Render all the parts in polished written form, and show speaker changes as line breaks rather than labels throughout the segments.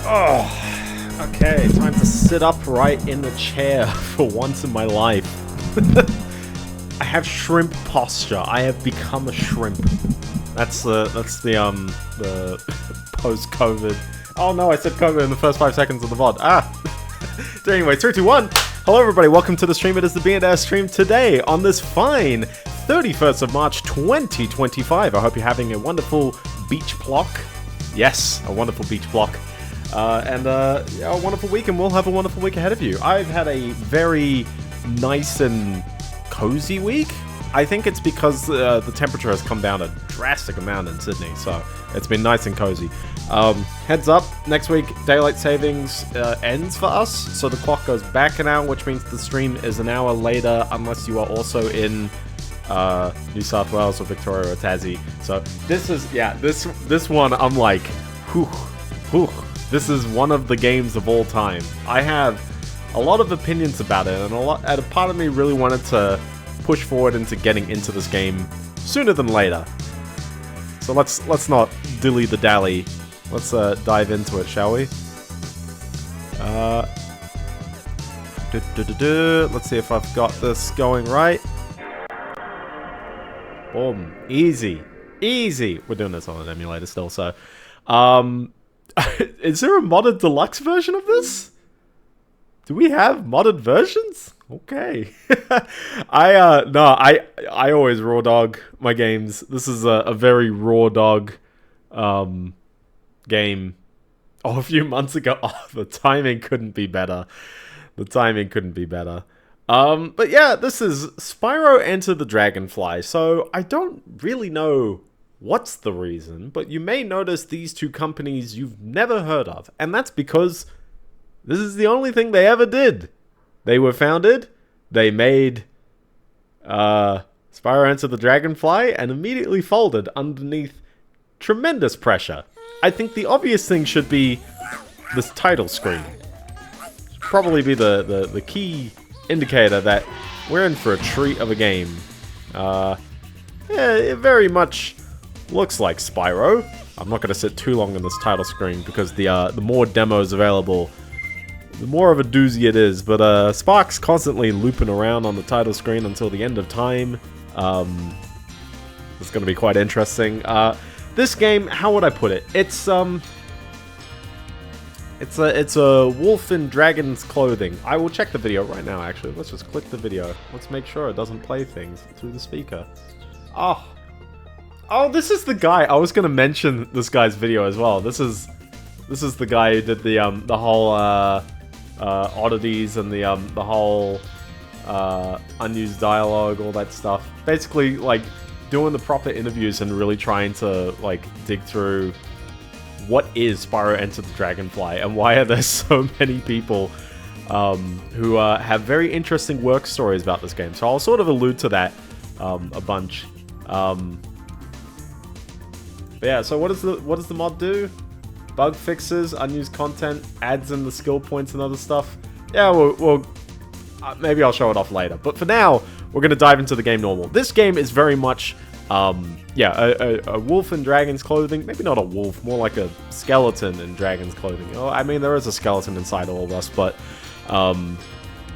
Oh, okay, time to sit upright in the chair for once in my life. I have shrimp posture. I have become a shrimp. That's the post-COVID. Oh no, I said COVID in the first 5 seconds of the VOD. So anyway, 3, 2, 1. Hello everybody, welcome to the stream. It is the Biendeo stream today on this fine 31st of March 2025. I hope you're having a wonderful beach block. Yes, a wonderful beach block. And a wonderful week, and we'll have a wonderful week ahead of you. I've had a very nice and cozy week. I think it's because the temperature has come down a drastic amount in Sydney, so it's been nice and cozy. Heads up, next week daylight savings ends for us, so the clock goes back an hour, which means the stream is an hour later unless you are also in New South Wales or Victoria or Tassie. So this is, yeah, this one I'm like, whew. This is one of the games of all time. I have a lot of opinions about it, and a part of me really wanted to push forward into getting into this game sooner than later. So let's not dilly the dally. Let's dive into it, shall we? Let's see if I've got this going right. Boom, easy. We're doing this on an emulator still, so is there a modded deluxe version of this? Do we have modded versions? Okay. I always raw dog my games. This is a very raw dog game. Oh, a few months ago. Oh, the timing couldn't be better. But yeah, this is Spyro Enter the Dragonfly. So I don't really know what's the reason, but you may notice these two companies you've never heard of. And that's because this is the only thing they ever did. They were founded, they made Spyro Enter the Dragonfly, and immediately folded underneath tremendous pressure. I think the obvious thing should be this title screen. Should probably be the key indicator that we're in for a treat of a game. Yeah, it very much looks like Spyro. I'm not going to sit too long on this title screen because the more demos available, the more of a doozy it is. But Spark's constantly looping around on the title screen until the end of time. It's going to be quite interesting. This game, how would I put it? It's a wolf in dragon's clothing. I will check the video right now, actually. Let's just click the video. Let's make sure it doesn't play things through the speaker. Oh, this is the guy. I was going to mention this guy's video as well. This is the guy who did the whole oddities and the whole unused dialogue, all that stuff. Basically, like, doing the proper interviews and really trying to, like, dig through what is Spyro Enter the Dragonfly and why are there so many people who have very interesting work stories about this game. So I'll sort of allude to that a bunch. But yeah, so what does the mod do? Bug fixes, unused content, adds in the skill points and other stuff. Yeah, we'll maybe I'll show it off later. But for now, we're going to dive into the game normal. This game is very much, a wolf in dragon's clothing. Maybe not a wolf, more like a skeleton in dragon's clothing. Oh, I mean, there is a skeleton inside all of us, but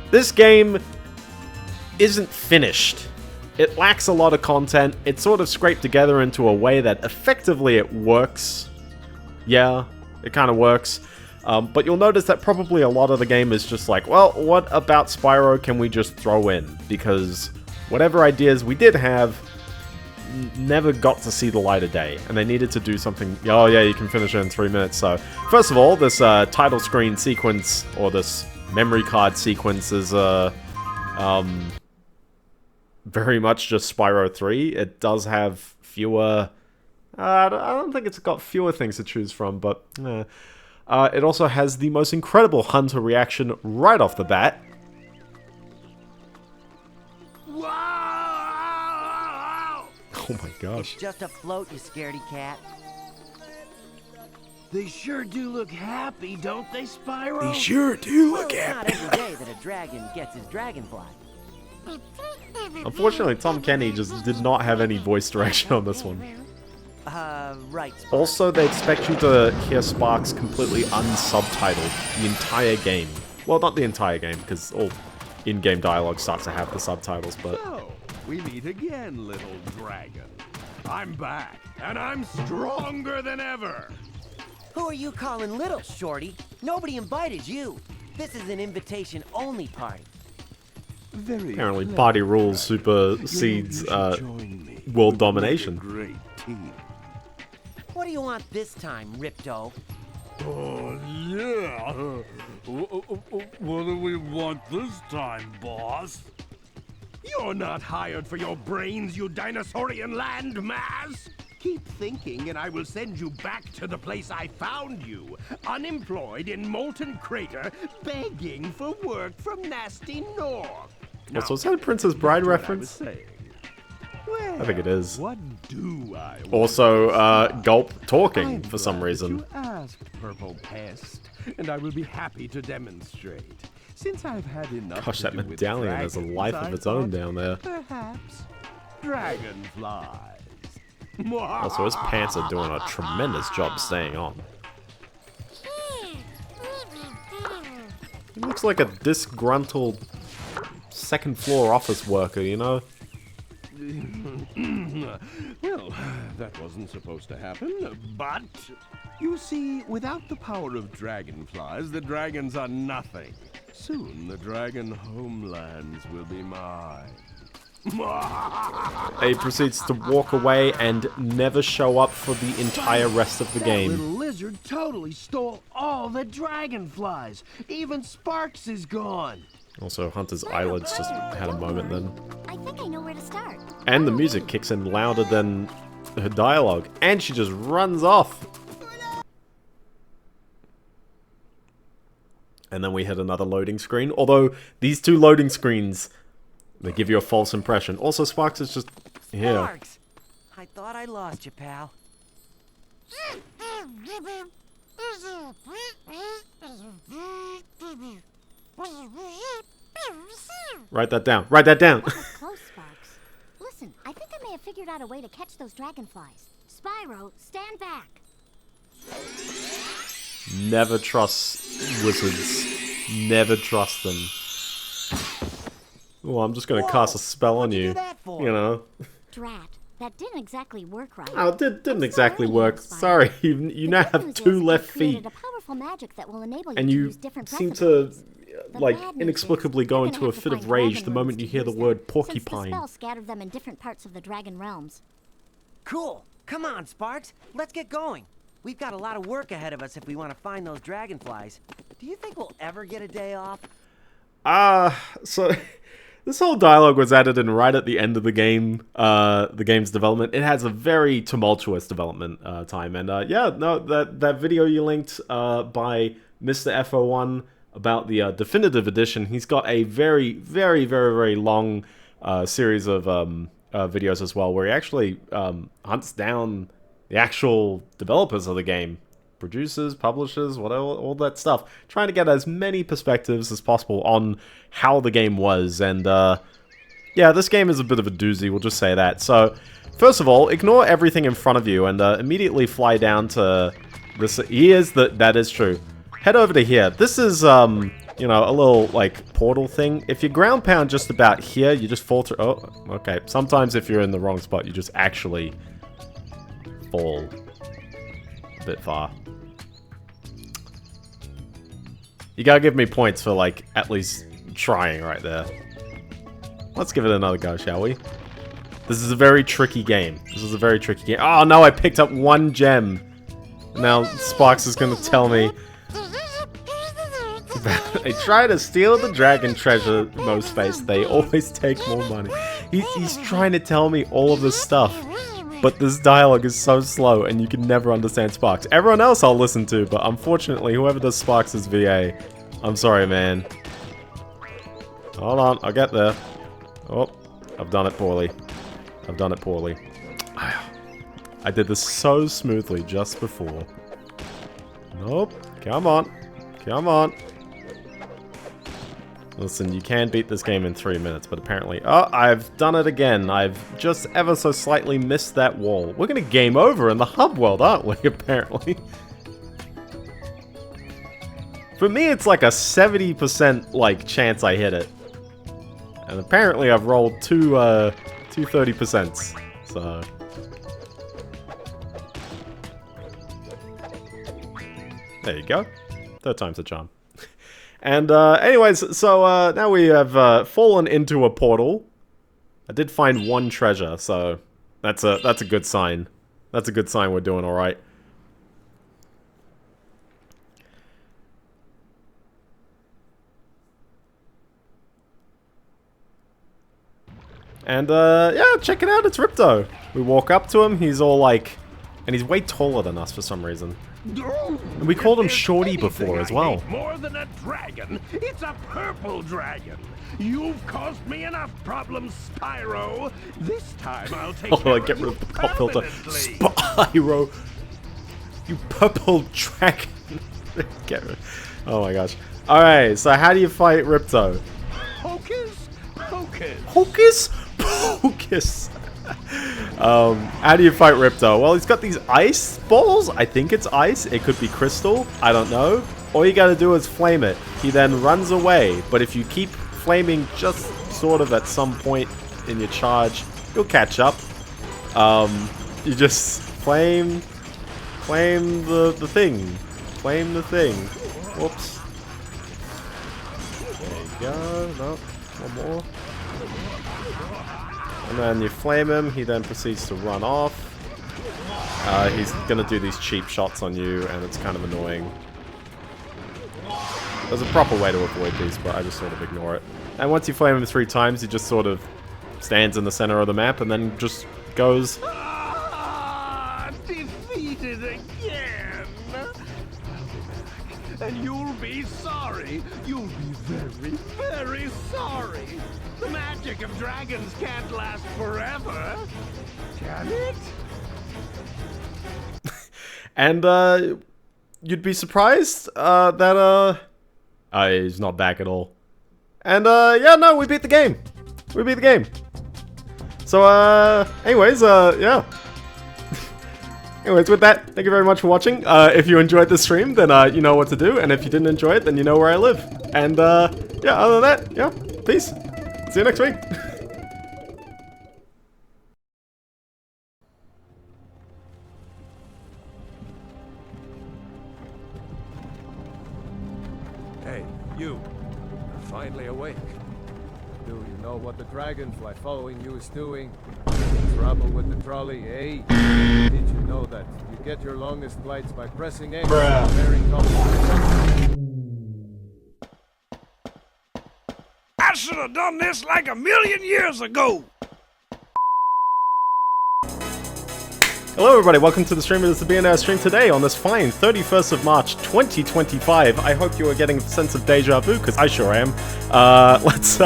this game isn't finished. It lacks a lot of content. It's sort of scraped together into a way that effectively it works. Yeah, it kind of works. But you'll notice that probably a lot of the game is just like, well, what about Spyro can we just throw in? Because whatever ideas we did have never got to see the light of day. And they needed to do something. Oh yeah, you can finish it in 3 minutes. So first of all, this title screen sequence, or this memory card sequence, is very much just Spyro 3. It does have fewer... I don't think it's got fewer things to choose from, but... it also has the most incredible hunter reaction right off the bat.
Wow!
Oh my gosh.
It's just a float, you scaredy cat. They sure do look happy, don't they, Spyro?
They sure do look
It's
happy.
not every day that a dragon gets his dragonfly.
Unfortunately, Tom Kenny just did not have any voice direction on this one.
Right, Sparks.
Also, they expect you to hear Sparks completely unsubtitled the entire game. Well, not the entire game, because all in-game dialogue starts to have the subtitles, but...
So, we meet again, little dragon. I'm back, and I'm stronger than ever.
Who are you calling little, Shorty? Nobody invited you. This is an invitation-only party.
Very
Apparently,
clever.
party rules supersedes
You should join me.
world
We'd make a
domination.
Great team.
What do you want this time, Ripto?
Oh, yeah. What do we want this time, boss?
You're not hired for your brains, you dinosaurian landmass! Keep thinking and I will send you back to the place I found you, unemployed in Molten Crater, begging for work from nasty North.
Also, is that a Princess Bride
What I was
reference?
saying. Well,
I think it is.
What do I want
Also,
this time?
Gulp talking
I'm
for some
glad that
reason.
You asked, Purple Pest, and I will be happy to demonstrate. Since I've had enough
Gosh,
to
that
do with
medallion has a
dragons,
life of
I
its own
thought
down there.
Perhaps dragonflies.
Also, his pants are doing a tremendous job staying on. He looks like a disgruntled second-floor office worker, you know?
Well, that wasn't supposed to happen, but you see, without the power of dragonflies, the dragons are nothing. Soon, the dragon homelands will be mine.
He proceeds to walk away and never show up for the entire rest of the
That
game.
little lizard totally stole all the dragonflies. Even Sparks is gone.
Also, Hunter's eyelids just had a moment then.
I think I know where to start.
And the music kicks in louder than her dialogue. And she just runs off. And then we hit another loading screen. Although, these two loading screens, they give you a false impression. Also, Sparks is just here.
Sparks! I thought I lost you, pal.
Write that down. Write that down.
That was close, Sparks. Listen, I think I may have figured out a way to catch those dragonflies. Spyro, stand back.
Never trust wizards. Never trust them. Well, I'm just gonna cast a spell on
What'd you
you.
do that for?
You know.
Drat, that didn't exactly work right.
Oh, it didn't
I'm
exactly
sorry,
work.
Spyro.
Sorry, you
The
now
good
have
news
two
is
left
I've created
feet.
a powerful magic that will enable you
And
to
you
use different
seem
breath
to,
abilities. The
like,
bad news
inexplicably
is
go
you're
into
gonna
a
have to
fit of
find
rage
dragon
the moment
rooms
you
to
hear the
use
word
them, Since
porcupine.
the spell scattered them in different parts of the dragon realms.
Cool. Come on, Sparks. Let's get going. We've got a lot of work ahead of us if we want to find those dragonflies. Do you think we'll ever get a day off?
So this whole dialogue was added in right at the end of the game's development. It has a very tumultuous development time, and yeah, no, that video you linked by Mr. FO1 about the definitive edition, he's got a very, very, very, very long series of videos as well, where he actually hunts down the actual developers of the game. Producers, publishers, whatever, all that stuff. Trying to get as many perspectives as possible on how the game was. And, yeah, this game is a bit of a doozy, we'll just say that. So, first of all, ignore everything in front of you and immediately fly down to this. That is true. Head over to here. This is, you know, a little, like, portal thing. If you ground pound just about here, you just fall through. Oh, okay. Sometimes if you're in the wrong spot, you just actually fall a bit far. You gotta give me points for, like, at least trying right there. Let's give it another go, shall we? This is a very tricky game. This is a very tricky game. Oh, no, I picked up one gem. Now, Sparks is gonna tell me. They try to steal the dragon treasure, Space. They always take more money. He's trying to tell me all of this stuff. But this dialogue is so slow, and you can never understand Sparks. Everyone else I'll listen to, but unfortunately, whoever does Sparks is VA. I'm sorry, man. Hold on, I'll get there. Oh, I've done it poorly. I've done it poorly. I did this so smoothly just before. Nope. Come on. Come on. Listen, you can beat this game in 3 minutes, but apparently... Oh, I've done it again. I've just ever so slightly missed that wall. We're gonna game over in the hub world, aren't we, apparently? For me, it's like a 70% like chance I hit it. And apparently I've rolled two 30%. So... there you go. Third time's a charm. And anyways, so now we have fallen into a portal. I did find one treasure, so that's a good sign. That's a good sign we're doing all right. And yeah, check it out, it's Ripto. We walk up to him, he's all like, and he's way taller than us for some reason. And we called him Shorty before as well.
More than a dragon, it's a purple dragon. You've caused me enough problems, Spyro. This time I'll take care
Get rid of the pop filter.
permanently.
Spyro, you purple dragon. Get rid. Oh my gosh. All right, so how do you fight Ripto?
Hocus pocus.
Hocus pocus. How do you fight Ripto? Well, he's got these ice balls. I think it's ice. It could be crystal. I don't know. All you gotta do is flame it. He then runs away. But if you keep flaming just sort of at some point in your charge, you'll catch up. You just flame the thing. Flame the thing. Whoops. There you go. No, one more. And then you flame him, he then proceeds to run off. He's gonna do these cheap shots on you, and it's kind of annoying. There's a proper way to avoid these, but I just sort of ignore it. And once you flame him 3 times, he just sort of stands in the center of the map, and then just goes...
defeated again! And you'll be sorry. You'll be very, very sorry. The magic of dragons can't last forever. Can it?
And, you'd be surprised, that, he's not back at all. And, yeah, no, we beat the game. We beat the game. So, anyways, yeah. Anyways, with that, thank you very much for watching. If you enjoyed the stream, then, you know what to do. And if you didn't enjoy it, then you know where I live. And, yeah, other than that, yeah, peace. See you next week.
Hey, you. You're finally awake. Do you know what the Dragonfly following you is doing? Trouble with the trolley, eh? Did you know that you get your longest flights by pressing X? Very complicated.
I should have done this like 1,000,000 years ago.
Hello everybody, welcome to the stream. It is the Biendeo stream today on this fine 31st of March 2025. I hope you are getting a sense of deja vu, because I sure am. Let's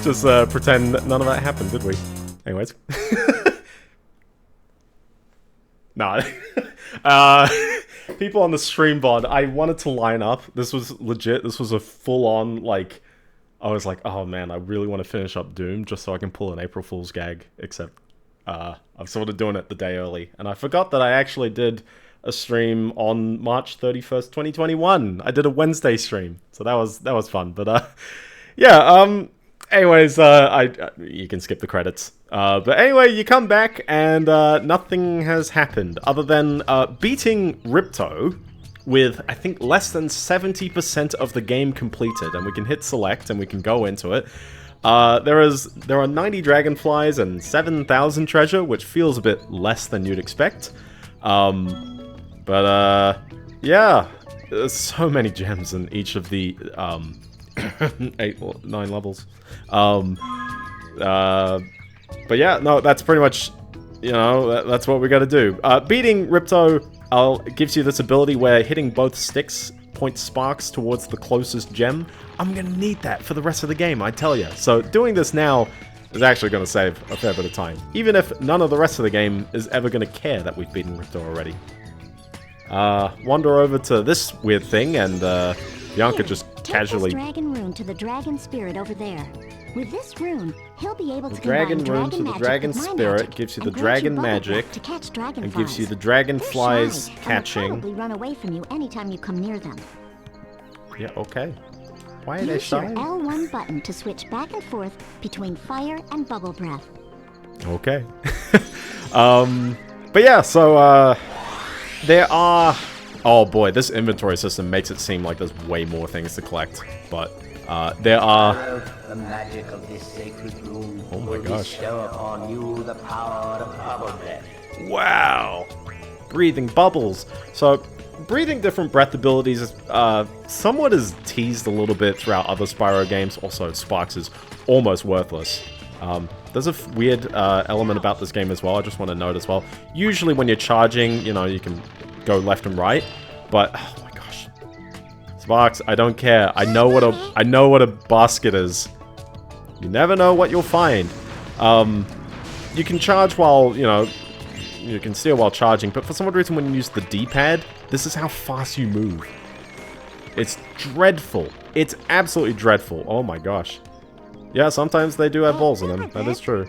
just pretend none of that happened, did we? Anyways. Nah. People on the stream VOD, I wanted to line up. This was legit. This was a full-on, like... I was like, oh man, I really want to finish up Doom just so I can pull an April Fool's gag, except I'm sort of doing it the day early. And I forgot that I actually did a stream on March 31st, 2021. I did a Wednesday stream, so that was fun. But yeah, anyways, you can skip the credits. But anyway, you come back and nothing has happened other than beating Ripto with, I think, less than 70% of the game completed, and we can hit select and we can go into it. There are 90 dragonflies and 7,000 treasure, which feels a bit less than you'd expect. But yeah, there's so many gems in each of the 8 or 9 levels. But yeah, no, that's pretty much, you know, that's what we got to do. Beating Ripto gives you this ability where hitting both sticks points sparks towards the closest gem. I'm gonna need that for the rest of the game, I tell you. So doing this now is actually gonna save a fair bit of time, even if none of the rest of the game is ever gonna care that we've beaten Ripto already. Wander over to this weird thing and Bianca
Here,
just
take
casually...
this dragon rune to the dragon spirit over there. With this rune, he'll be able
The
to
dragon
combine
rune to the
magic
dragon
with my
spirit
magic
gives you the
and grant
dragon
bubble
magic
breath to catch dragonflies.
and gives you the
They're
dragonflies
shy,
catching.
And will probably run away from you anytime you come near them.
Yeah, okay. Why are they
Use your
shy?
L1 button to switch back and forth between fire and bubble breath.
Okay. But yeah, so, there are... Oh boy, this inventory system makes it seem like there's way more things to collect. But, there are...
The magic of this sacred rune
Oh my
will
gosh.
bestow upon you the power of bubble breath.
Wow! Breathing bubbles. So, breathing different breath abilities is somewhat is teased a little bit throughout other Spyro games. Also, Sparks is almost worthless. There's a weird element about this game as well, I just want to note as well. Usually when you're charging, you know, you can go left and right, but, oh my gosh. Sparks, I don't care. I know what a basket is. You never know what you'll find. You can charge while, you know, you can steal while charging, but for some odd reason when you use the D-pad, this is how fast you move. It's dreadful. It's absolutely dreadful. Oh my gosh. Yeah, sometimes they do have balls in them. That is true.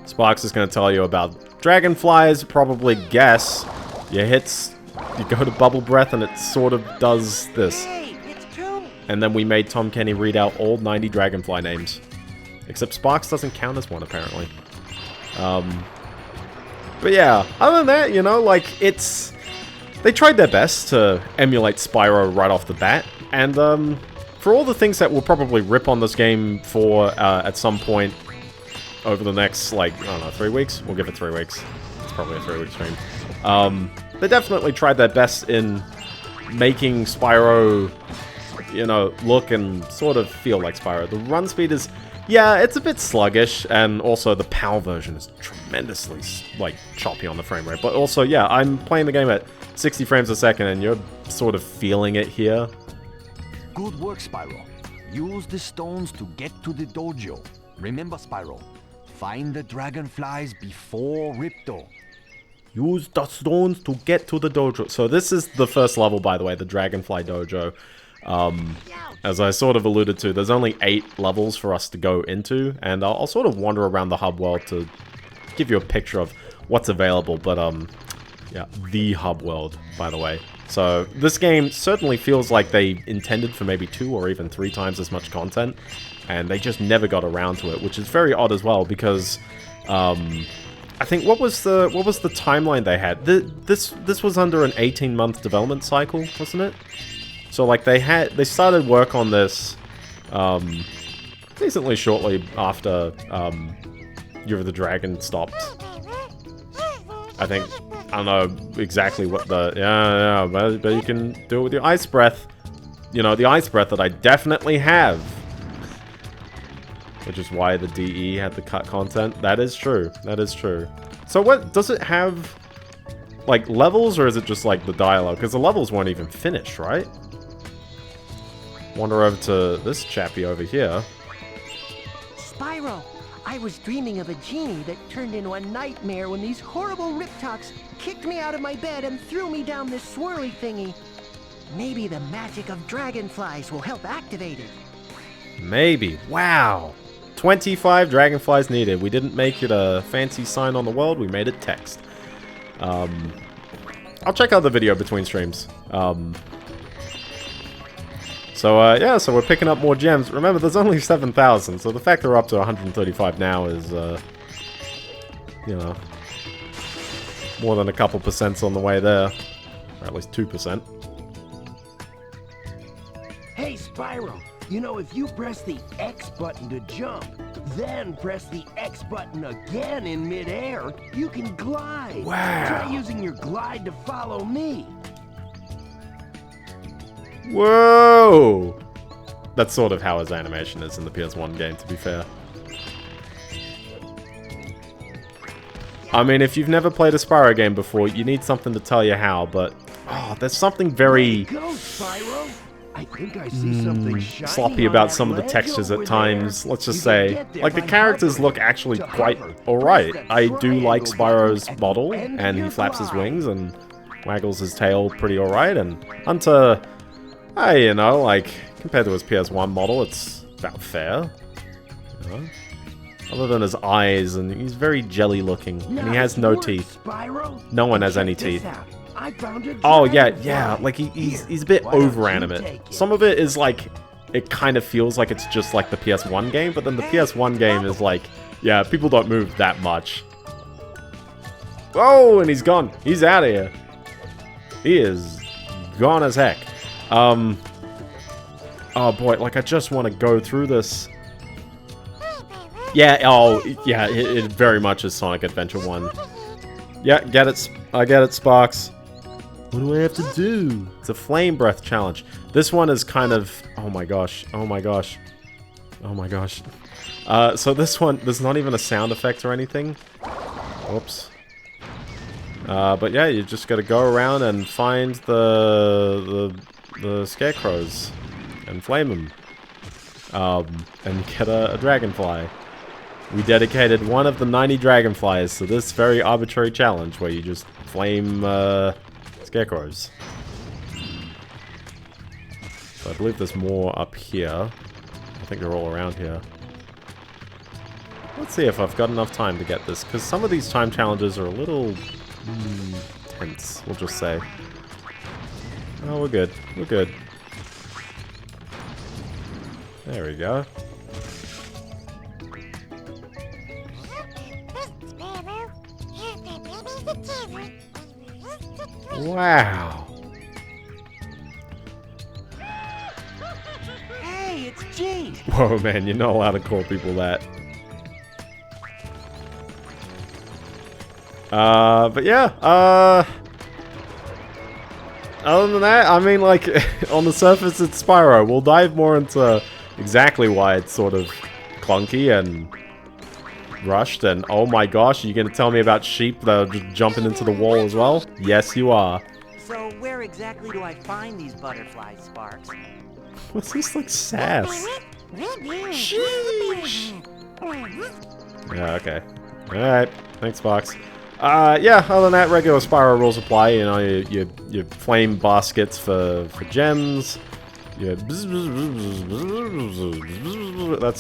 Sparks is going to tell you about dragonflies. Probably guess. You go to bubble breath and it sort of does this.
Hey, it's two.
And then we made Tom Kenny read out all 90 dragonfly names. Except Sparks doesn't count as one, apparently. But yeah, other than that, you know, like, it's... They tried their best to emulate Spyro right off the bat. And, for all the things that we'll probably rip on this game for at some point over the next, like, I don't know, 3 weeks? We'll give it 3 weeks. It's probably a 3-week stream. They definitely tried their best in making Spyro, you know, look and sort of feel like Spyro. The run speed is, yeah, it's a bit sluggish, and also the PAL version is tremendously, like, choppy on the frame rate. But also, yeah, I'm playing the game at 60 frames a second, and you're sort of feeling it here.
Good work, Spyro. Use the stones to get to the dojo. Remember, Spyro, find the dragonflies before Ripto.
Use the stones to get to the dojo. So this is the first level, by the way, the Dragonfly Dojo. As I sort of alluded to, there's only 8 levels for us to go into, and I'll sort of wander around the hub world to give you a picture of what's available. But, yeah, the hub world, by the way. So this game certainly feels like they intended for maybe 2 or even 3 times as much content, and they just never got around to it, which is very odd as well, because I think what was the timeline they had? This was under an 18-month development cycle, wasn't it? So like they started work on this decently shortly after Year of the Dragon stopped. I think, I don't know exactly what the... Yeah, but you can do it with your ice breath. You know, the ice breath that I definitely have. Which is why the DE had the cut content. That is true. That is true. So what, does it have, like, levels, or is it just, like, the dialogue? Because the levels weren't even finished, right? Wander over to this chappie over here.
Spyro, I was dreaming of a genie that turned into a nightmare when these horrible Riptocs kicked me out of my bed and threw me down this swirly thingy. Maybe the magic of dragonflies will help activate it.
Maybe. Wow. 25 dragonflies needed. We didn't make it a fancy sign on the world, we made it text. I'll check out the video between streams. Yeah, so we're picking up more gems. Remember, there's only 7,000, so the fact they're up to 135 now is, you know, more than a couple percents on the way there. Or at least 2%.
Hey, Spyro, you know, if you press the X button to jump, then press the X button again in midair, you can glide.
Wow.
Try using your glide to follow me.
Whoa! That's sort of how his animation is in the PS1 game, to be fair. I mean, if you've never played a Spyro game before, you need something to tell you how, but... Oh, there's something very...
Go, Spyro. I think I see something shiny
sloppy
on
about
that
some of the
ledge
textures
over
at times,
there.
let's just
You can
say.
get there
Like, the
by
characters
hovering.
look actually
To
quite
hover,
alright.
press that
I do like
triangle
Spyro's
button at
model,
the end
and
of
he
your
flaps his
glide.
wings and waggles his tail pretty alright, and Hunter... Hey, you know, like, compared to his PS1 model, it's about fair. You know? Other than his eyes, and he's very jelly looking, and he has no teeth.
Spyro?
No one has any
Check this
teeth.
out. I found a
Oh, yeah,
dragonfly.
yeah, like, he's a bit
Why don't you
over-animate.
take it?
Some of it is, like, it kind of feels like it's just like the PS1 game, but then the PS1 game is like, yeah, people don't move that much. Oh, and he's gone. He's out of here. He is gone as heck. Oh boy, like I just want to go through this. Yeah, oh, yeah, it very much is Sonic Adventure 1. Yeah, get it, I get it, Sparks. What do I have to do? It's a flame breath challenge. This one is kind of, oh my gosh, oh my gosh, oh my gosh. So this one, there's not even a sound effect or anything. Whoops. But yeah, you just gotta go around and find the scarecrows and flame them. And get a dragonfly. We dedicated one of the 90 dragonflies to this very arbitrary challenge where you just flame scarecrows. So I believe there's more up here. I think they're all around here. Let's see if I've got enough time to get this, because some of these time challenges are a little tense, we'll just say. Oh, we're good. We're good. There we go. Wow.
Hey, it's Jade.
Whoa, man, you're not allowed to call people that. But yeah, other than that, I mean, like, on the surface it's Spyro. We'll dive more into exactly why it's sort of clunky and rushed, and oh my gosh, are you gonna tell me about sheep that are just jumping into the wall as well? Yes, you are.
So where exactly do I find these butterflies, Sparks?
What's this, like, sass? Sheesh. Yeah, okay. Alright, thanks, Fox. Yeah, other than that, regular Spyro rules apply. You know, you flame baskets for gems. That's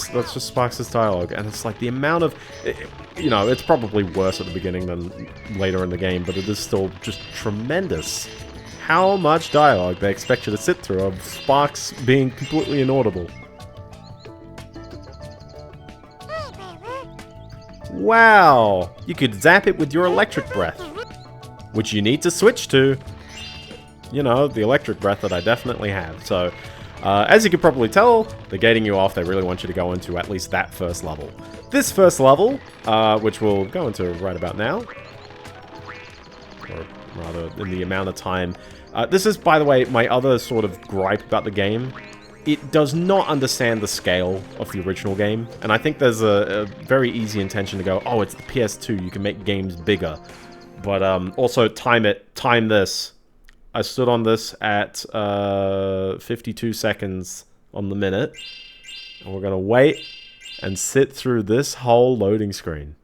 just Sparks' dialogue, and it's like the amount of, you know, it's probably worse at the beginning than later in the game, but it is still just tremendous how much dialogue they expect you to sit through of Sparks being completely inaudible. Wow! You could zap it with your electric breath, which you need to switch to. You know, the electric breath that I definitely have. So, as you can probably tell, they're gating you off. They really want you to go into at least that first level. This first level, which we'll go into right about now, or rather, in the amount of time. This is, by the way, my other sort of gripe about the game. It does not understand the scale of the original game, and I think there's a very easy intention to go, oh, it's the PS2, you can make games bigger. But also time this. I stood on this at 52 seconds on the minute, and we're gonna wait and sit through this whole loading screen.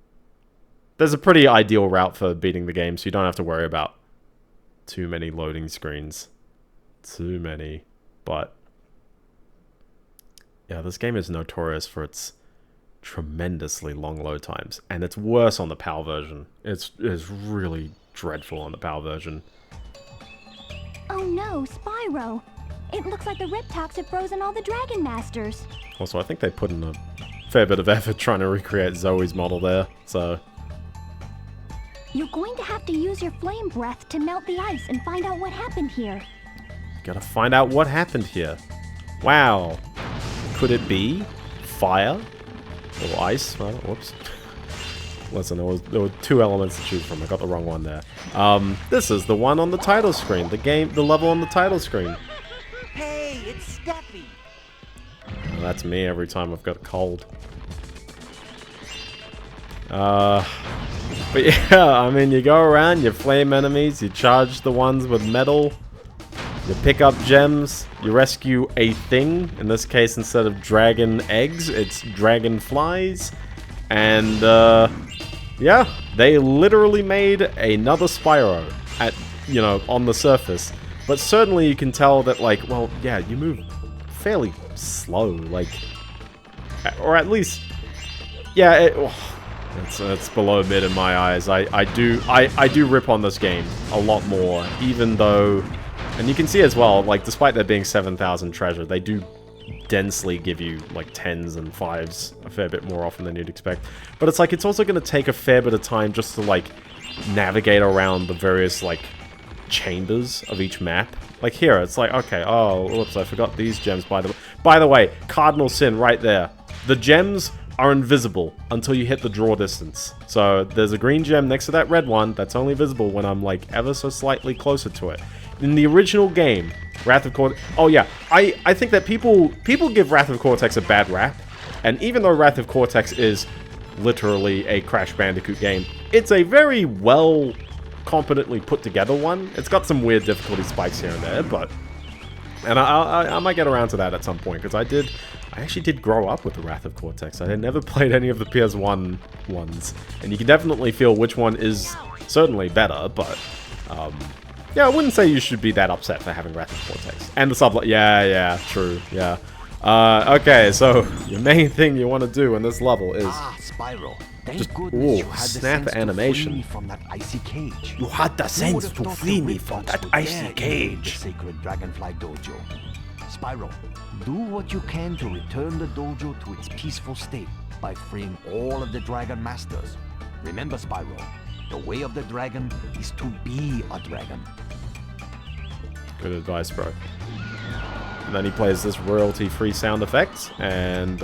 There's a pretty ideal route for beating the game, so you don't have to worry about too many loading screens. Too many, but yeah, this game is notorious for its tremendously long load times, and it's worse on the PAL version. It's really dreadful on the PAL version.
Oh no, Spyro! It looks like the Riptocs have frozen all the Dragon Masters.
Also, I think they put in a fair bit of effort trying to recreate Zoe's model there, so...
You're going to have to use your flame breath to melt the ice and find out what happened here.
Gotta find out what happened here. Wow. Could it be fire? Or ice? Well, whoops. Listen, there were two elements to choose from. I got the wrong one there. This is the one on the title screen. The level on the title screen.
Hey, it's Steffi.
Well, that's me every time I've got a cold. But yeah, I mean, you go around, you flame enemies, you charge the ones with metal, you pick up gems, you rescue a thing. In this case, instead of dragon eggs, it's dragonflies. And, yeah, they literally made another Spyro at, you know, on the surface. but certainly you can tell that, like, well, yeah, you move fairly slow, like, or at least, yeah, it's below mid in my eyes. I do rip on this game a lot more, even though, and you can see as well, like, despite there being 7,000 treasure, they do densely give you like 10s and 5s a fair bit more often than you'd expect. But it's like, it's also going to take a fair bit of time just to like navigate around the various like chambers of each map. Like here, it's like, okay, oh, whoops, I forgot these gems by the way, cardinal sin right there. The gems are invisible until you hit the draw distance. So there's a green gem next to that red one that's only visible when I'm like ever so slightly closer to it. In the original game, Wrath of Cortex... Oh yeah, I think that people give Wrath of Cortex a bad rap, and even though Wrath of Cortex is literally a Crash Bandicoot game, it's a very well, competently put together one. It's got some weird difficulty spikes here and there, but... And I might get around to that at some point, because I actually did grow up with the Wrath of Cortex. I had never played any of the PS1 ones, and you can definitely feel which one is certainly better, but... yeah, I wouldn't say you should be that upset for having Wrath of Cortex. And the sublet, yeah, true, yeah. Okay, so your main thing you want to do in this level is
Spyro.
just, ooh, snap animation.
From that icy cage.
You had the sense to free me from that icy
The
cage.
sacred Dragonfly dojo. Spyro, do what you can to return the dojo to its peaceful state by freeing all of the Dragon Masters. Remember, Spyro, the way of the dragon is to be a dragon.
Good advice, bro. And then he plays this royalty-free sound effect and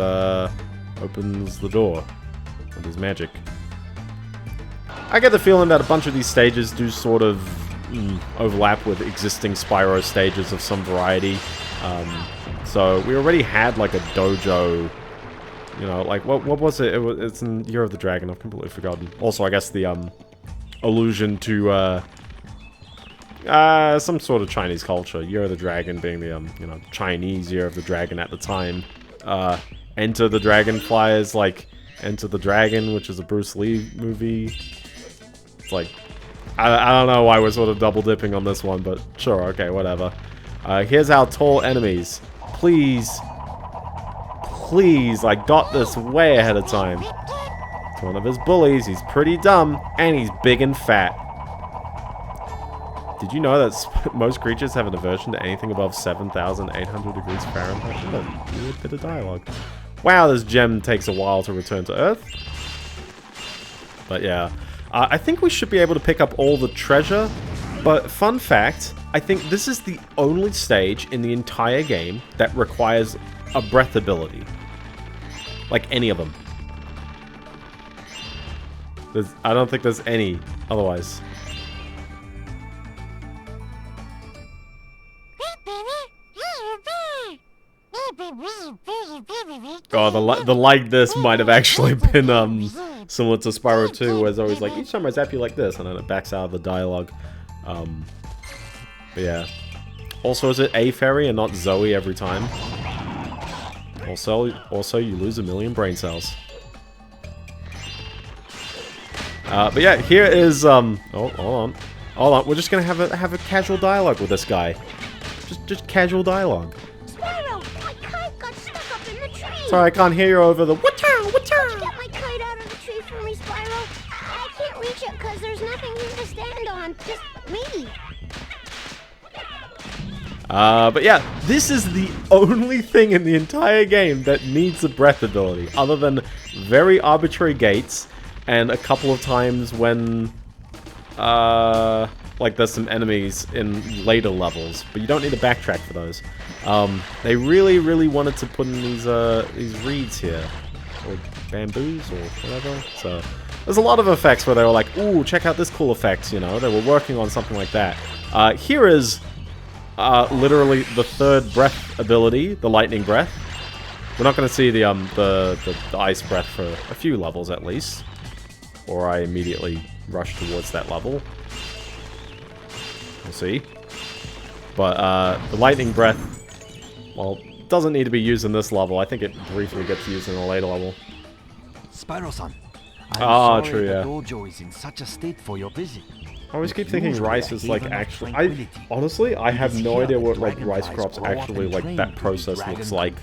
opens the door with his magic. I get the feeling that a bunch of these stages do sort of overlap with existing Spyro stages of some variety. So we already had like a dojo, you know, like what was it? It's in Year of the Dragon. I've completely forgotten. Also, I guess the allusion to some sort of Chinese culture. Year of the Dragon being the you know, Chinese Year of the Dragon at the time. Enter the Dragonfly is like Enter the Dragon, which is a Bruce Lee movie. It's like, I don't know why we're sort of double dipping on this one, but sure, okay, whatever. Here's our tall enemies. Please, I got this way ahead of time. It's one of his bullies. He's pretty dumb, and he's big and fat. Did you know that most creatures have an aversion to anything above 7,800 degrees Fahrenheit? What a weird bit of dialogue. Wow, this gem takes a while to return to Earth. But yeah, I think we should be able to pick up all the treasure. But fun fact, I think this is the only stage in the entire game that requires a breath ability. Like any of them. I don't think there's any otherwise. Oh, the like this might have actually been similar to Spyro 2, where it's always like, each time I zap you like this, and then it backs out of the dialogue. But yeah. Also, is it a fairy and not Zoe every time? Also, you lose 1,000,000 brain cells. But yeah, here is oh, hold on. We're just gonna have a casual dialogue with this guy. Just casual dialogue.
Spyro, my kite got stuck up in the tree.
Sorry, I can't hear you over the whatcha.
Get my kite out of the tree for me, Spyro. I can't reach it because there's nothing here to stand on. Just me.
But yeah, this is the only thing in the entire game that needs a breath ability, other than very arbitrary gates, and a couple of times when, like there's some enemies in later levels, but you don't need to backtrack for those. They really wanted to put in these reeds here, or bamboos, or whatever, so there's a lot of effects where they were like, ooh, check out this cool effect, you know, they were working on something like that. Here is literally the third breath ability, the lightning breath. We're not going to see the ice breath for a few levels at least, or I immediately rush towards that level. We'll see. But the lightning breath, well, doesn't need to be used in this level. I think it briefly gets used in a later level.
Spyro-san,
Ah, true, yeah.
The dojo is in such a state for your visit.
I always keep thinking rice is like actually... honestly, I have no idea what like rice crops actually, like that process looks like.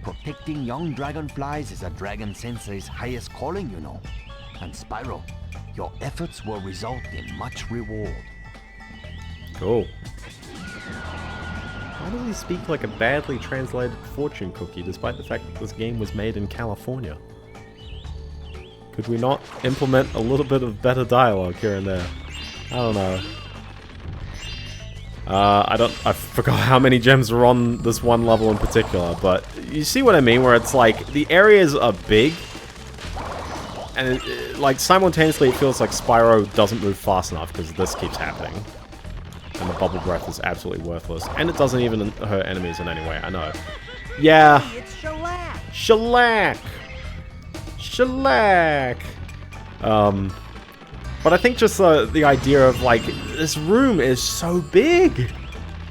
Protecting young dragonflies is a dragon sensei's highest calling, you know. And Spyro, your efforts will result in much reward.
Cool. Why does he speak like a badly translated fortune cookie, despite the fact that this game was made in California? Could we not implement a little bit of better dialogue here and there? I don't know. I forgot how many gems are on this one level in particular, but you see what I mean, where it's like, the areas are big, and like, simultaneously it feels like Spyro doesn't move fast enough, because this keeps happening. And the bubble breath is absolutely worthless. And it doesn't even hurt enemies in any way, I know. Yeah.
It's shellac.
Shellac. Shellac. But I think just the idea of, like, this room is so big.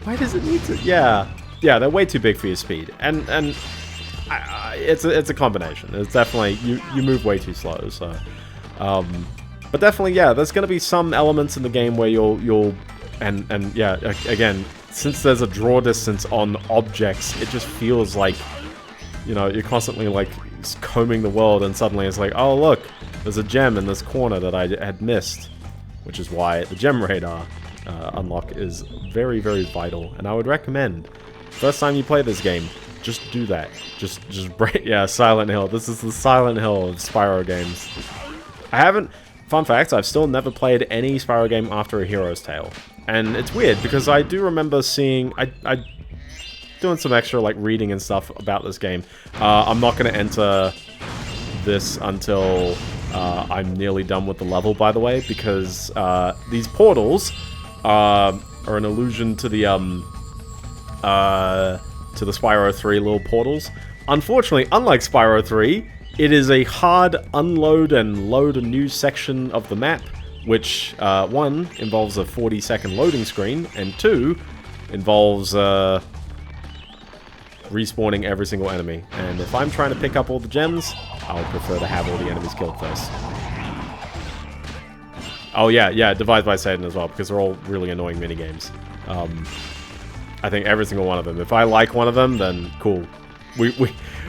Why does it need to... Yeah. Yeah, they're way too big for your speed. And it's a combination. It's definitely... You move way too slow, so... but definitely, yeah, there's going to be some elements in the game where you'll and yeah, again, since there's a draw distance on objects, it just feels like, you know, you're constantly, like, combing the world, and suddenly it's like, oh, look, there's a gem in this corner that I had missed. Which is why the gem radar unlock is very, very vital, and I would recommend, first time you play this game, just do that. Just break, yeah, Silent Hill. This is the Silent Hill of Spyro games. I haven't, fun fact, I've still never played any Spyro game after A Hero's Tale. And it's weird, because I do remember seeing, I doing some extra, like, reading and stuff about this game. I'm not going to enter this until I'm nearly done with the level, by the way, because these portals are an allusion to the Spyro 3 little portals. Unfortunately, unlike Spyro 3, it is a hard unload and load a new section of the map, which, one, involves a 40-second loading screen, and two, involves respawning every single enemy. And if I'm trying to pick up all the gems, I would prefer to have all the enemies killed first. Oh yeah, Divide by Satan as well, because they're all really annoying minigames. I think every single one of them. If I like one of them, then cool.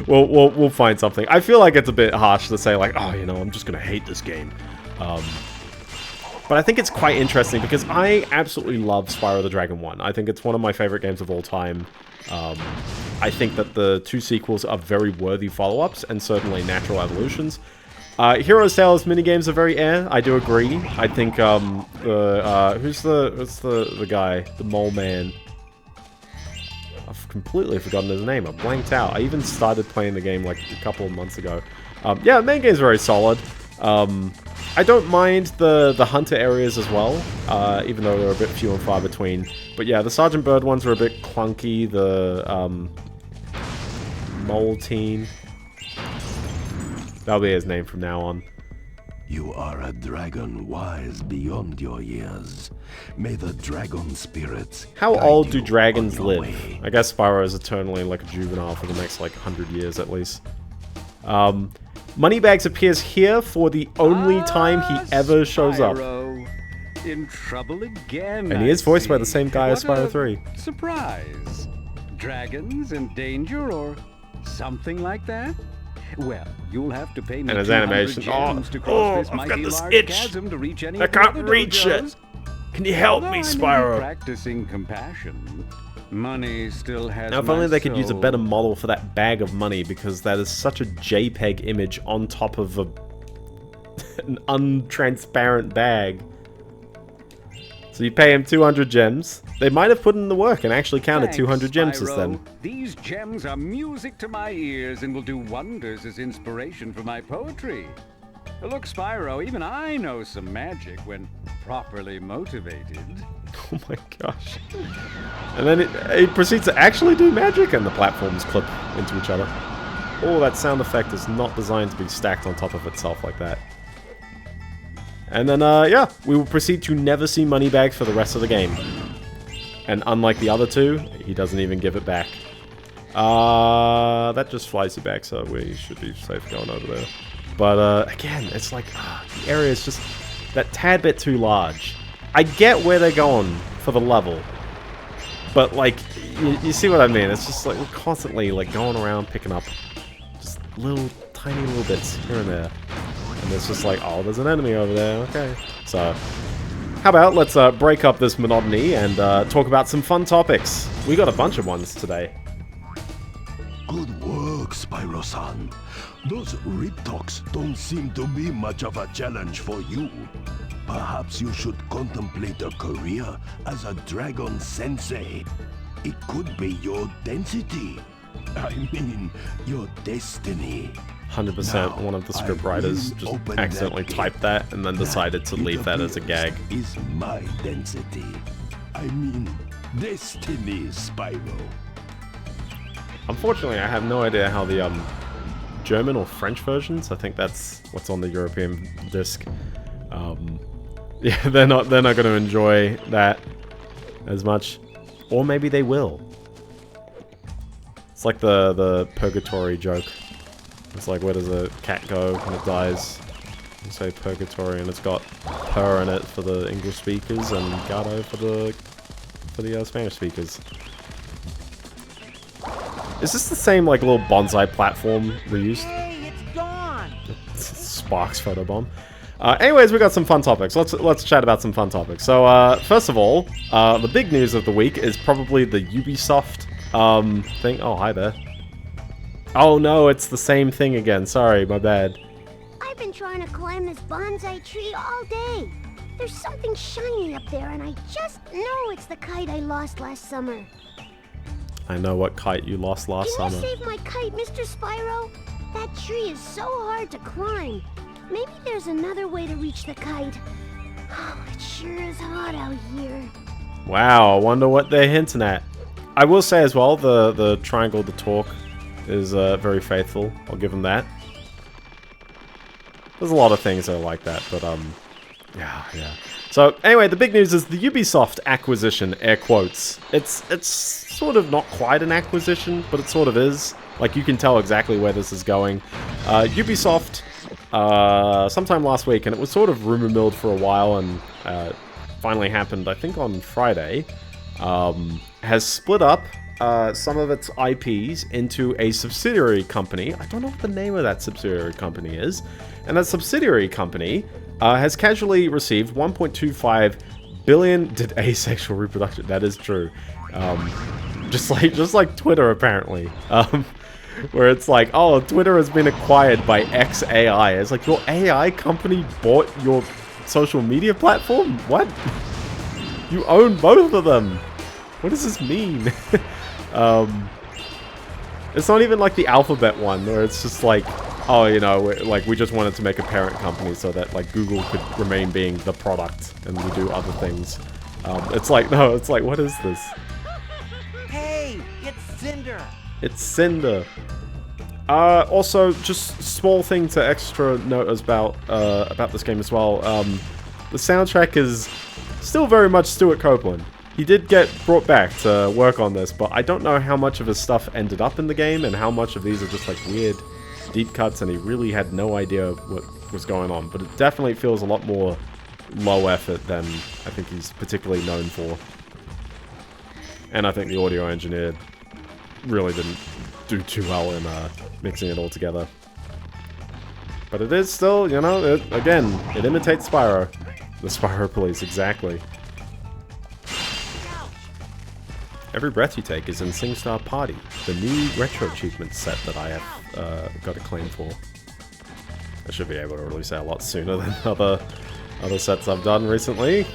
We'll find something. I feel like it's a bit harsh to say, like, oh, you know, I'm just gonna hate this game. But I think it's quite interesting because I absolutely love Spyro the Dragon 1. I think it's one of my favorite games of all time. I think that the two sequels are very worthy follow-ups and certainly natural evolutions. Hero's Tale's minigames are very I do agree. I think who's the guy, the mole man? I've completely forgotten his name. I blanked out. I even started playing the game like a couple of months ago. Yeah, the main game's very solid. I don't mind the hunter areas as well, even though they're a bit few and far between. But yeah, the Sergeant Bird ones are a bit clunky. The Mole Teen, that'll be his name from now on.
You are a dragon wise beyond your years. May the dragon spirits.
How old do dragons live? I guess Spyro is eternally like a juvenile for the next like 100 years at least. Moneybags appears here for the only time he ever shows up.
In trouble again.
And he is voiced by the same guy as Spyro 3.
Surprise! Dragons in danger or something like that? Well, you'll have to pay me
and his animation. I've got this itch. I can't reach it. Can you help me, Spyro?
Practicing compassion. Money still has.
Now, if only they could use a better model for that bag of money, because that is such a JPEG image on top of an untransparent bag. So you pay him 200 gems. They might have put in the work and actually counted 200 gems since then.
These gems are music to my ears and will do wonders as inspiration for my poetry. Look, Spyro, even I know some magic when properly motivated.
Oh my gosh. And then it proceeds to actually do magic, and the platforms clip into each other. Oh, that sound effect is not designed to be stacked on top of itself like that. And then, yeah, we will proceed to never see Moneybags for the rest of the game. And unlike the other two, he doesn't even give it back. That just flies you back, so we should be safe going over there. But, again, it's like, the area is just that tad bit too large. I get where they're going for the level. But, like, you see what I mean? It's just, like, we're constantly, like, going around picking up just tiny little bits here and there. And it's just like, oh, there's an enemy over there, okay. So, how about let's break up this monotony and talk about some fun topics. We got a bunch of ones today.
Good work, Spyro-san. Those Riptocs don't seem to be much of a challenge for you. Perhaps you should contemplate a career as a dragon sensei. It could be your density. I mean, your destiny.
100% one of the script writers just accidentally typed that and then decided to leave that as a gag.
Is my density. I mean, destiny, Spyro.
Unfortunately, I have no idea how the German or French versions, I think that's what's on the European disc. Yeah, they're not going to enjoy that as much, or maybe they will. It's like the purgatory joke. It's like, where does a cat go when it dies? You say purgatory, and it's got purr in it for the English speakers and gato for the Spanish speakers. Is this the same like little bonsai platform reused?
Hey, it's gone.
Sparks photobomb. Anyways, we got some fun topics. Let's chat about some fun topics. So, first of all, the big news of the week is probably the Ubisoft thing. Oh, hi there. Oh no, it's the same thing again. Sorry, my bad.
I've been trying to climb this bonsai tree all day. There's something shiny up there, and I just know it's the kite I lost last summer.
I know what kite you lost last summer.
Can you save my kite, Mr. Spyro? That tree is so hard to climb. Maybe there's another way to reach the kite. Oh, it sure is hot out here.
Wow, I wonder what they're hinting at. I will say as well, the triangle to talk is very faithful. I'll give them that. There's a lot of things that are like that, but yeah. So anyway, the big news is the Ubisoft acquisition, air quotes. It's sort of not quite an acquisition, but it sort of is. Like, you can tell exactly where this is going. Ubisoft, sometime last week, and it was sort of rumor milled for a while, and finally happened, I think, on Friday, has split up some of its IPs into a subsidiary company. I don't know what the name of that subsidiary company is. And that subsidiary company has casually received 1.25 billion... Did asexual reproduction? That is true. Just like Twitter, apparently. Where it's like, oh, Twitter has been acquired by XAI. It's like, your AI company bought your social media platform? What? You own both of them. What does this mean? It's not even like the Alphabet one, where it's just like, oh, you know, we just wanted to make a parent company so that, like, Google could remain being the product and we do other things. It's like, no, it's like, what is this?
Hey, it's Cinder.
It's Cinder. Also, just small thing to extra note about this game as well. The soundtrack is still very much Stuart Copeland. He did get brought back to work on this, but I don't know how much of his stuff ended up in the game and how much of these are just like weird deep cuts, and he really had no idea what was going on. But it definitely feels a lot more low effort than I think he's particularly known for. And I think the audio engineer really didn't do too well in mixing it all together. But it is still, you know, again, it imitates Spyro. The Spyro Police, exactly. Every Breath You Take is in SingStar Party, the new retro achievement set that I have got a claim for. I should be able to release that a lot sooner than other sets I've done recently.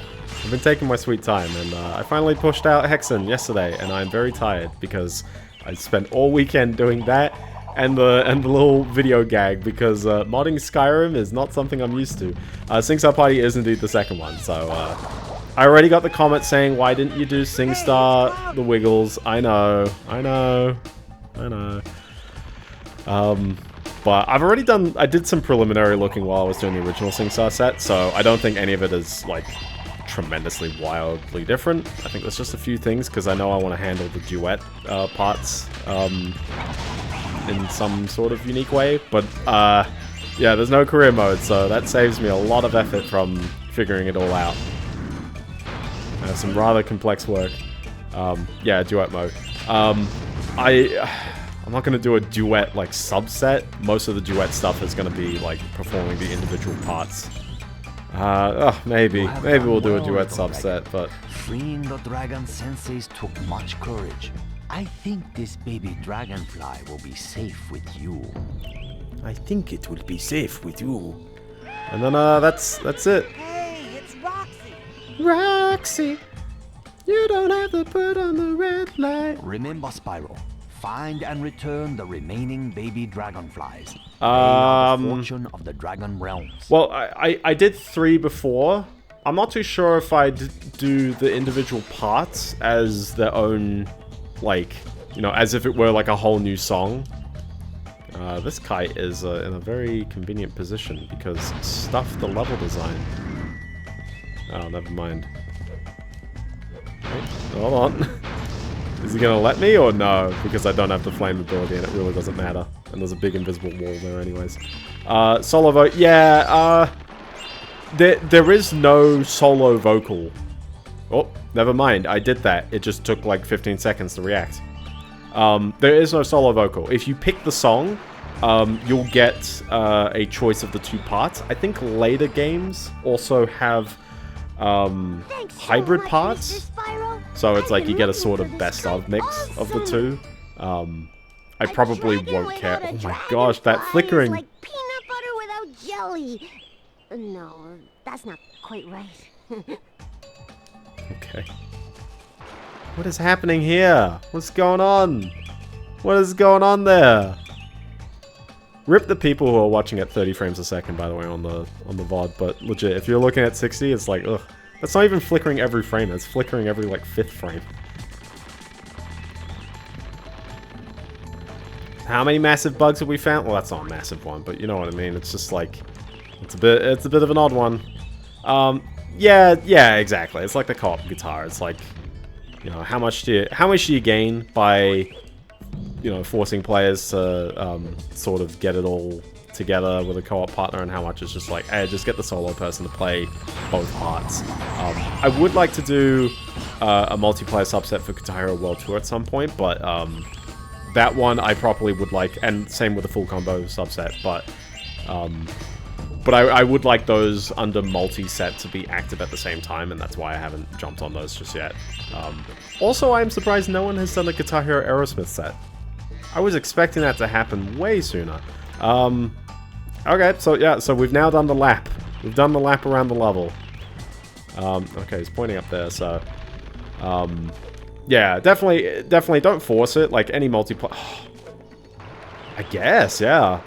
I've been taking my sweet time, and I finally pushed out Hexen yesterday, and I'm very tired because I spent all weekend doing that and the little video gag, because modding Skyrim is not something I'm used to. SingStar Party is indeed the second one, so I already got the comment saying, why didn't you do SingStar the Wiggles? I know. But I've already done, I did some preliminary looking while I was doing the original SingStar set, so I don't think any of it is, like, tremendously wildly different. I think there's just a few things, because I know I want to handle the duet parts in some sort of unique way, but yeah, there's no career mode, so that saves me a lot of effort from figuring it all out. Some rather complex work. Yeah, duet mode. I'm not going to do a duet, like, subset. Most of the duet stuff is going to be, like, performing the individual parts. Maybe we'll do a duet subset, but...
Freeing the dragon senseis took much courage. I think this baby dragonfly will be safe with you.
I think it will be safe with you. And then, that's it.
Hey, it's Roxy!
Roxy! You don't have to put on the red light.
Remember, Spyro. Find and return the remaining baby dragonflies. They
Um,
are the fortune of the dragon realms.
Well, I did 3 before. I'm not too sure if I'd do the individual parts as their own, like, you know, as if it were like a whole new song. This kite is in a very convenient position because stuff the level design. Oh, never mind. Wait, hold on. Is he gonna let me or no? Because I don't have the flame ability and it really doesn't matter. And there's a big invisible wall there anyways. Solo vote, yeah, there is no solo vocal. Oh, never mind, I did that. It just took like 15 seconds to react. There is no solo vocal. If you pick the song, you'll get a choice of the 2 parts. I think later games also have hybrid parts. So it's like you get a sort of best of mix of the 2. I probably won't care. Oh my gosh, that flickering.
Like peanut butter without jelly. No, that's not quite right.
Okay. What is happening here? What's going on? What is going on there? Rip the people who are watching at 30 frames a second, by the way, on the VOD. But legit, if you're looking at 60, it's like, ugh. That's not even flickering every frame. It's flickering every, like, 5th frame. How many massive bugs have we found? Well, that's not a massive one, but you know what I mean. It's just like, it's a bit of an odd one. Yeah, exactly. It's like the co-op guitar. It's like, you know, how much do you gain by, you know, forcing players to sort of get it all together with a co-op partner, and how much is just like, hey, just get the solo person to play both parts. I would like to do a multiplayer subset for Guitar Hero World Tour at some point, but that one I probably would like, and same with the full combo subset, but I would like those under multi-set to be active at the same time, and that's why I haven't jumped on those just yet. Also, I'm surprised no one has done a Guitar Hero Aerosmith set. I was expecting that to happen way sooner. Okay, so yeah, so we've now done the lap. We've done the lap around the level. Okay, he's pointing up there, so... yeah, definitely don't force it, like any multiplayer... I guess, yeah.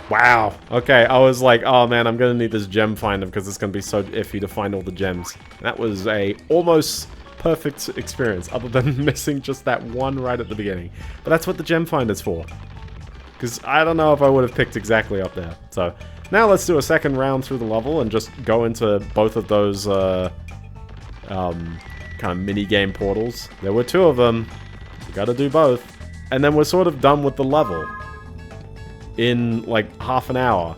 Wow, okay, I was like, oh man, I'm gonna need this gem finder because it's gonna be so iffy to find all the gems. That was a almost perfect experience, other than missing just that one right at the beginning. But that's what the gem finder's for. Because I don't know if I would have picked exactly up there. So, now let's do a second round through the level and just go into both of those kind of mini-game portals. There were 2 of them. You gotta do both. And then we're sort of done with the level. In, like, half an hour.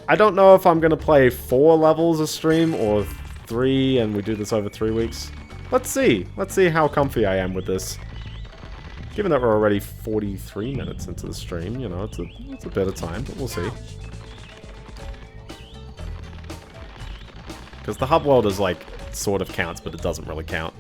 I don't know if I'm gonna play 4 levels a stream, or 3, and we do this over 3 weeks. Let's see. Let's see how comfy I am with this. Given that we're already 43 minutes into the stream, you know, it's a bit of time, but we'll see. Because the hub world is like, sort of counts, but it doesn't really count.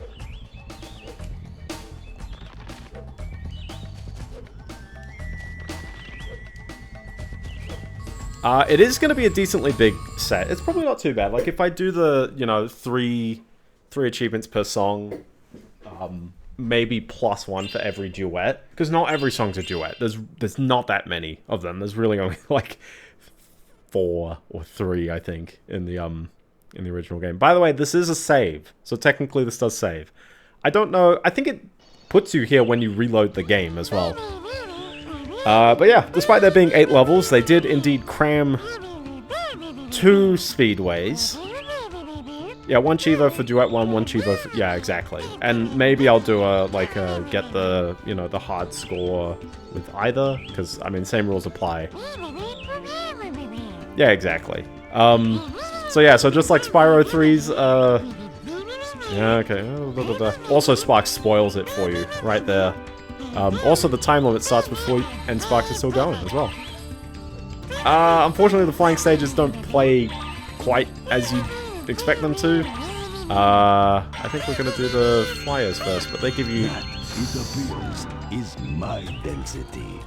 It is going to be a decently big set. It's probably not too bad. Like, if I do the, you know, three achievements per song, maybe +1 for every duet. Because not every song's a duet. There's not that many of them. There's really only, like, 4 or 3, I think, in the original game. By the way, this is a save. So technically this does save. I don't know. I think it puts you here when you reload the game as well. But yeah, despite there being 8 levels, they did indeed cram 2 speedways. Yeah, 1 Chivo for Duet 1, 1 Chivo for... Yeah, exactly. And maybe I'll do get the, you know, the hard score with either, because, I mean, same rules apply. Yeah, exactly. So yeah, so just like Spyro 3's Yeah, okay. Also, Sparks spoils it for you, right there. Also, the time limit starts before you, and Sparks is still going as well. Unfortunately, the flying stages don't play quite as you expect them to. I think we're gonna do the flyers first, but they give you...
That, it appears, is my density.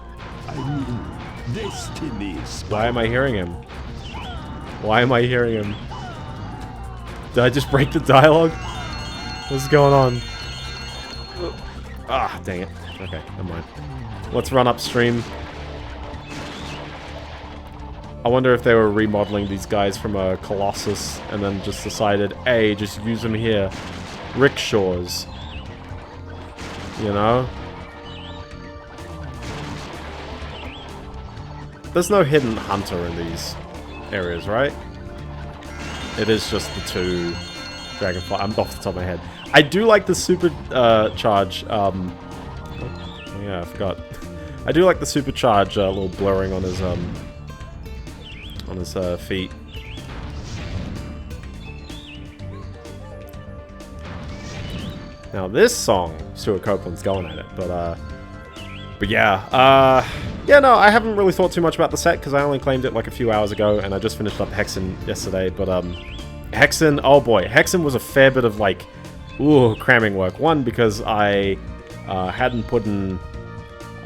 I mean, destiny.
Why am I hearing him? Why am I hearing him? Did I just break the dialogue? What's going on? Ah, dang it. Okay, never mind. Let's run upstream. I wonder if they were remodeling these guys from a Colossus and then just decided, hey, just use them here. Rickshaws. You know? There's no hidden hunter in these areas, right? It is just the two Dragonfly. I'm off the top of my head. I do like the super charge. Oh, yeah, I forgot. I do like the supercharge little blurring on his feet. Now this song, Stuart Copeland's going at it, but yeah, yeah, no, I haven't really thought too much about the set because I only claimed it like a few hours ago, and I just finished up Hexen yesterday. But Hexen, oh boy, Hexen was a fair bit of like, ooh, cramming work. One, because I hadn't put in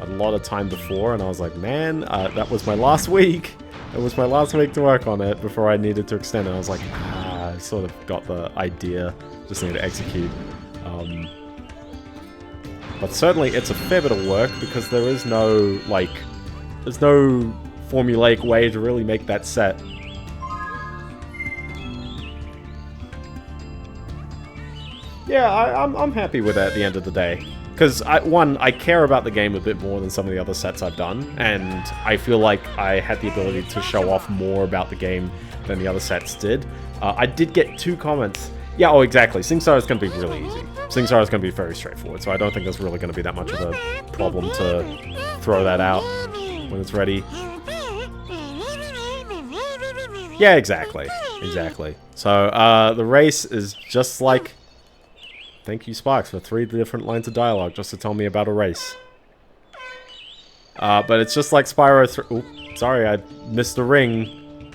a lot of time before, and I was like, man, that was my last week. It was my last week to work on it before I needed to extend it. I was like, I sort of got the idea, just need to execute. But certainly it's a fair bit of work because there is no, like, there's no formulaic way to really make that set. Yeah, I'm happy with it at the end of the day. Because, one, I care about the game a bit more than some of the other sets I've done, and I feel like I had the ability to show off more about the game than the other sets did. I did get 2 comments. Yeah, oh, exactly. SingStar is going to be really easy. SingStar is going to be very straightforward, so I don't think there's really going to be that much of a problem to throw that out when it's ready. Yeah, exactly. Exactly. So, the race is just like... Thank you, Sparks, for 3 different lines of dialogue just to tell me about a race. But it's just like Spyro... Ooh, sorry, I missed the ring.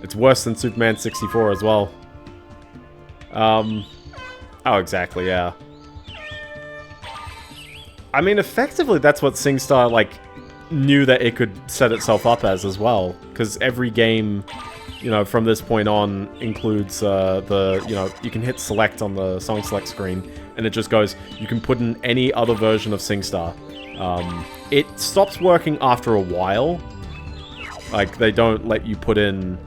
It's worse than Superman 64 as well. Oh, exactly, yeah. I mean, effectively, that's what SingStar, like, knew that it could set itself up as well. Because every game, you know, from this point on includes you know, you can hit select on the song select screen, and it just goes, you can put in any other version of SingStar. It stops working after a while. Like, they don't let you put in,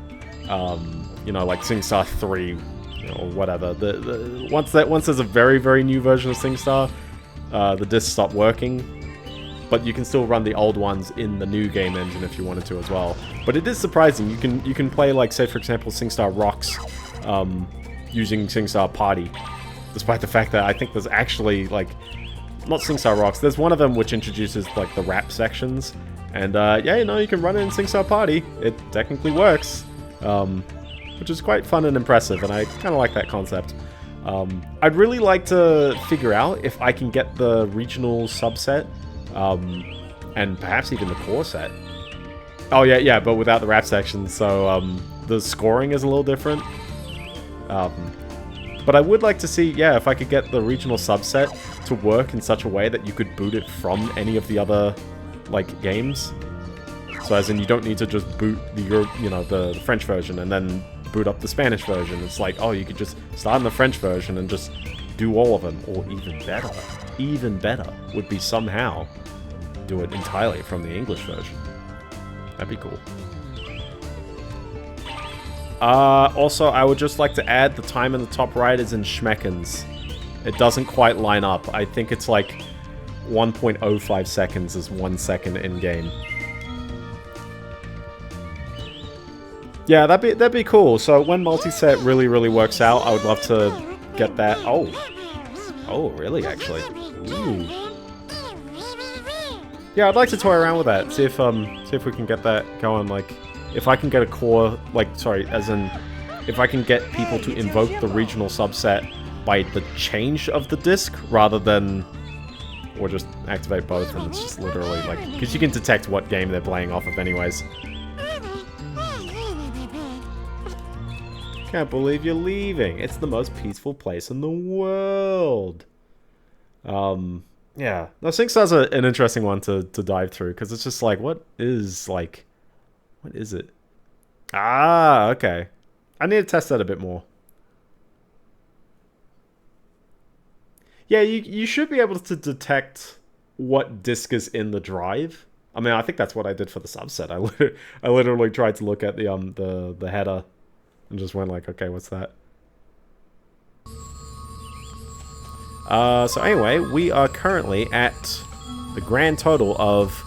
you know, like SingStar 3, or whatever. Once there's a very, very new version of SingStar, the discs stop working. But you can still run the old ones in the new game engine if you wanted to as well. But it is surprising. You can play, like, say for example, SingStar Rocks using SingStar Party, despite the fact that I think there's actually, like, not SingStar Rocks. There's one of them which introduces, like, the rap sections, and yeah, you know, you can run it in SingStar Party. It technically works, which is quite fun and impressive, and I kind of like that concept. I'd really like to figure out if I can get the regional subset. And perhaps even the core set. Oh yeah, but without the rap section, so the scoring is a little different. But I would like to see, yeah, if I could get the regional subset to work in such a way that you could boot it from any of the other, like, games. So as in, you don't need to just boot the the French version and then boot up the Spanish version. It's like, oh, you could just start in the French version and just do all of them, or even better would be somehow do it entirely from the English version. That'd be cool. Also, I would just like to add the time in the top right is in Schmeckens. It doesn't quite line up. I think it's like 1.05 seconds is 1 second in-game. Yeah, that'd be cool. So when multi-set really works out, I would love to get that. Oh, really? Actually, ooh. Yeah, I'd like to toy around with that. See if we can get that going. Like, if I can get a core, like, sorry, as in, if I can get people to invoke the regional subset by the change of the disc rather than, or just activate both, and it's just literally like, because you can detect what game they're playing off of anyways. Can't believe you're leaving. It's the most peaceful place in the world. Yeah. No, SingStar's an interesting one to dive through, because it's just like, what is it? Ah, okay. I need to test that a bit more. Yeah, you should be able to detect what disc is in the drive. I mean, I think that's what I did for the subset. I literally tried to look at the header and just went like, okay, what's that? So anyway, we are currently at the grand total of...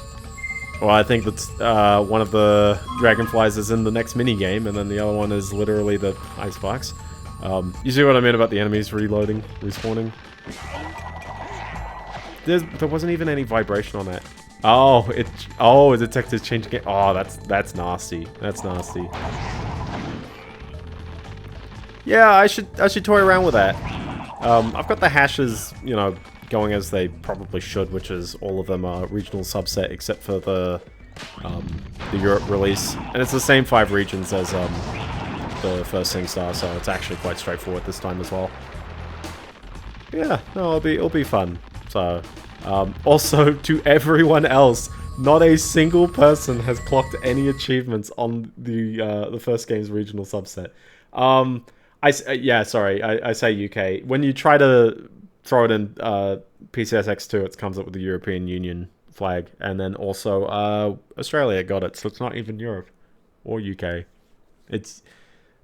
Well, I think that's one of the Dragonflies is in the next mini-game, and then the other one is literally the icebox. You see what I mean about the enemies reloading, respawning? There wasn't even any vibration on that. Oh, the detector's changing it. Oh, that's nasty. That's nasty. Yeah, I should toy around with that. I've got the hashes, you know, going as they probably should, which is all of them are regional subset except for the Europe release, and it's the same 5 regions as the first SingStar, so it's actually quite straightforward this time as well. Yeah, no, it'll be fun. So, also to everyone else, not a single person has clocked any achievements on the first game's regional subset. Yeah, sorry, I say UK. When you try to throw it in PCSX2, it comes up with the European Union flag, and then also Australia got it, so it's not even Europe or UK. It's,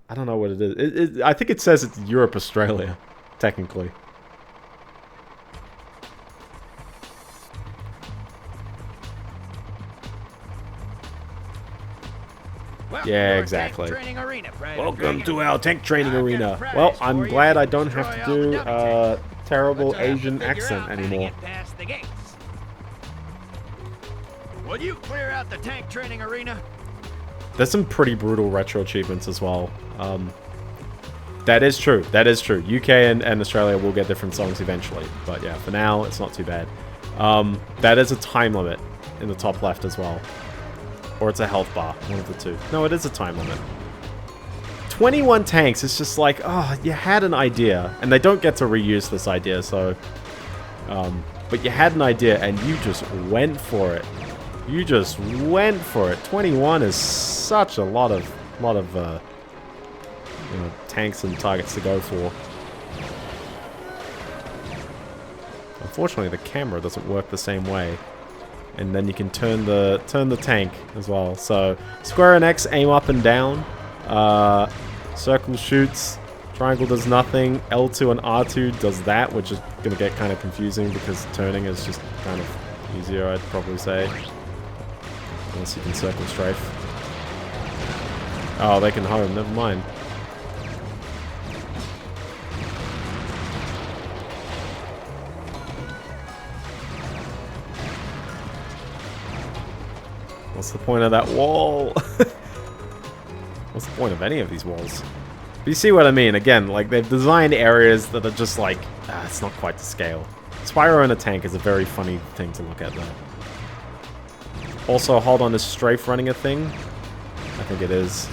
I don't know what it is. I think it says it's Europe, Australia, technically. Yeah, exactly. Welcome to our tank training arena. Well, I'm glad I don't have to do terrible Asian accent anymore.
Will you clear out the tank training arena?
There's some pretty brutal retro achievements as well. That is true. That is true. UK and Australia will get different songs eventually. But yeah, for now, it's not too bad. That is a time limit in the top left as well. Or it's a health bar. One of the two. No, it is a time limit. 21 tanks. It's just like, oh, you had an idea. And they don't get to reuse this idea, so... but you had an idea and you just went for it. You just went for it. 21 is such a lot of you know, tanks and targets to go for. Unfortunately, the camera doesn't work the same way. And then you can turn the tank as well. So square and X aim up and down. Circle shoots. Triangle does nothing. L2 and R2 does that, which is going to get kind of confusing because turning is just kind of easier, I'd probably say. Unless you can circle strafe. Oh, they can home. Never mind. What's the point of that wall? What's the point of any of these walls? But you see what I mean? Again, like, they've designed areas that are just like, it's not quite to scale. Spyro in a tank is a very funny thing to look at, though. Also, hold on, is strafe running a thing? I think it is.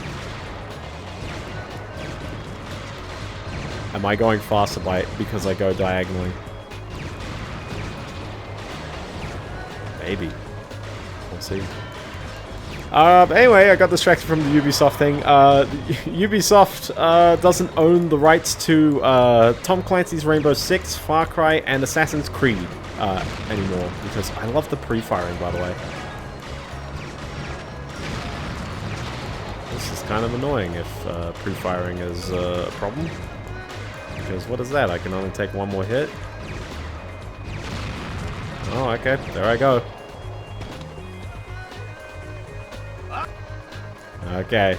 Am I going faster because I go diagonally? Maybe. We'll see. Anyway, I got distracted from the Ubisoft thing. Ubisoft doesn't own the rights to Tom Clancy's Rainbow Six, Far Cry, and Assassin's Creed anymore, because I love the pre-firing, by the way. This is kind of annoying if pre-firing is a problem, because what is that? I can only take one more hit? Oh, okay. There I go. Okay.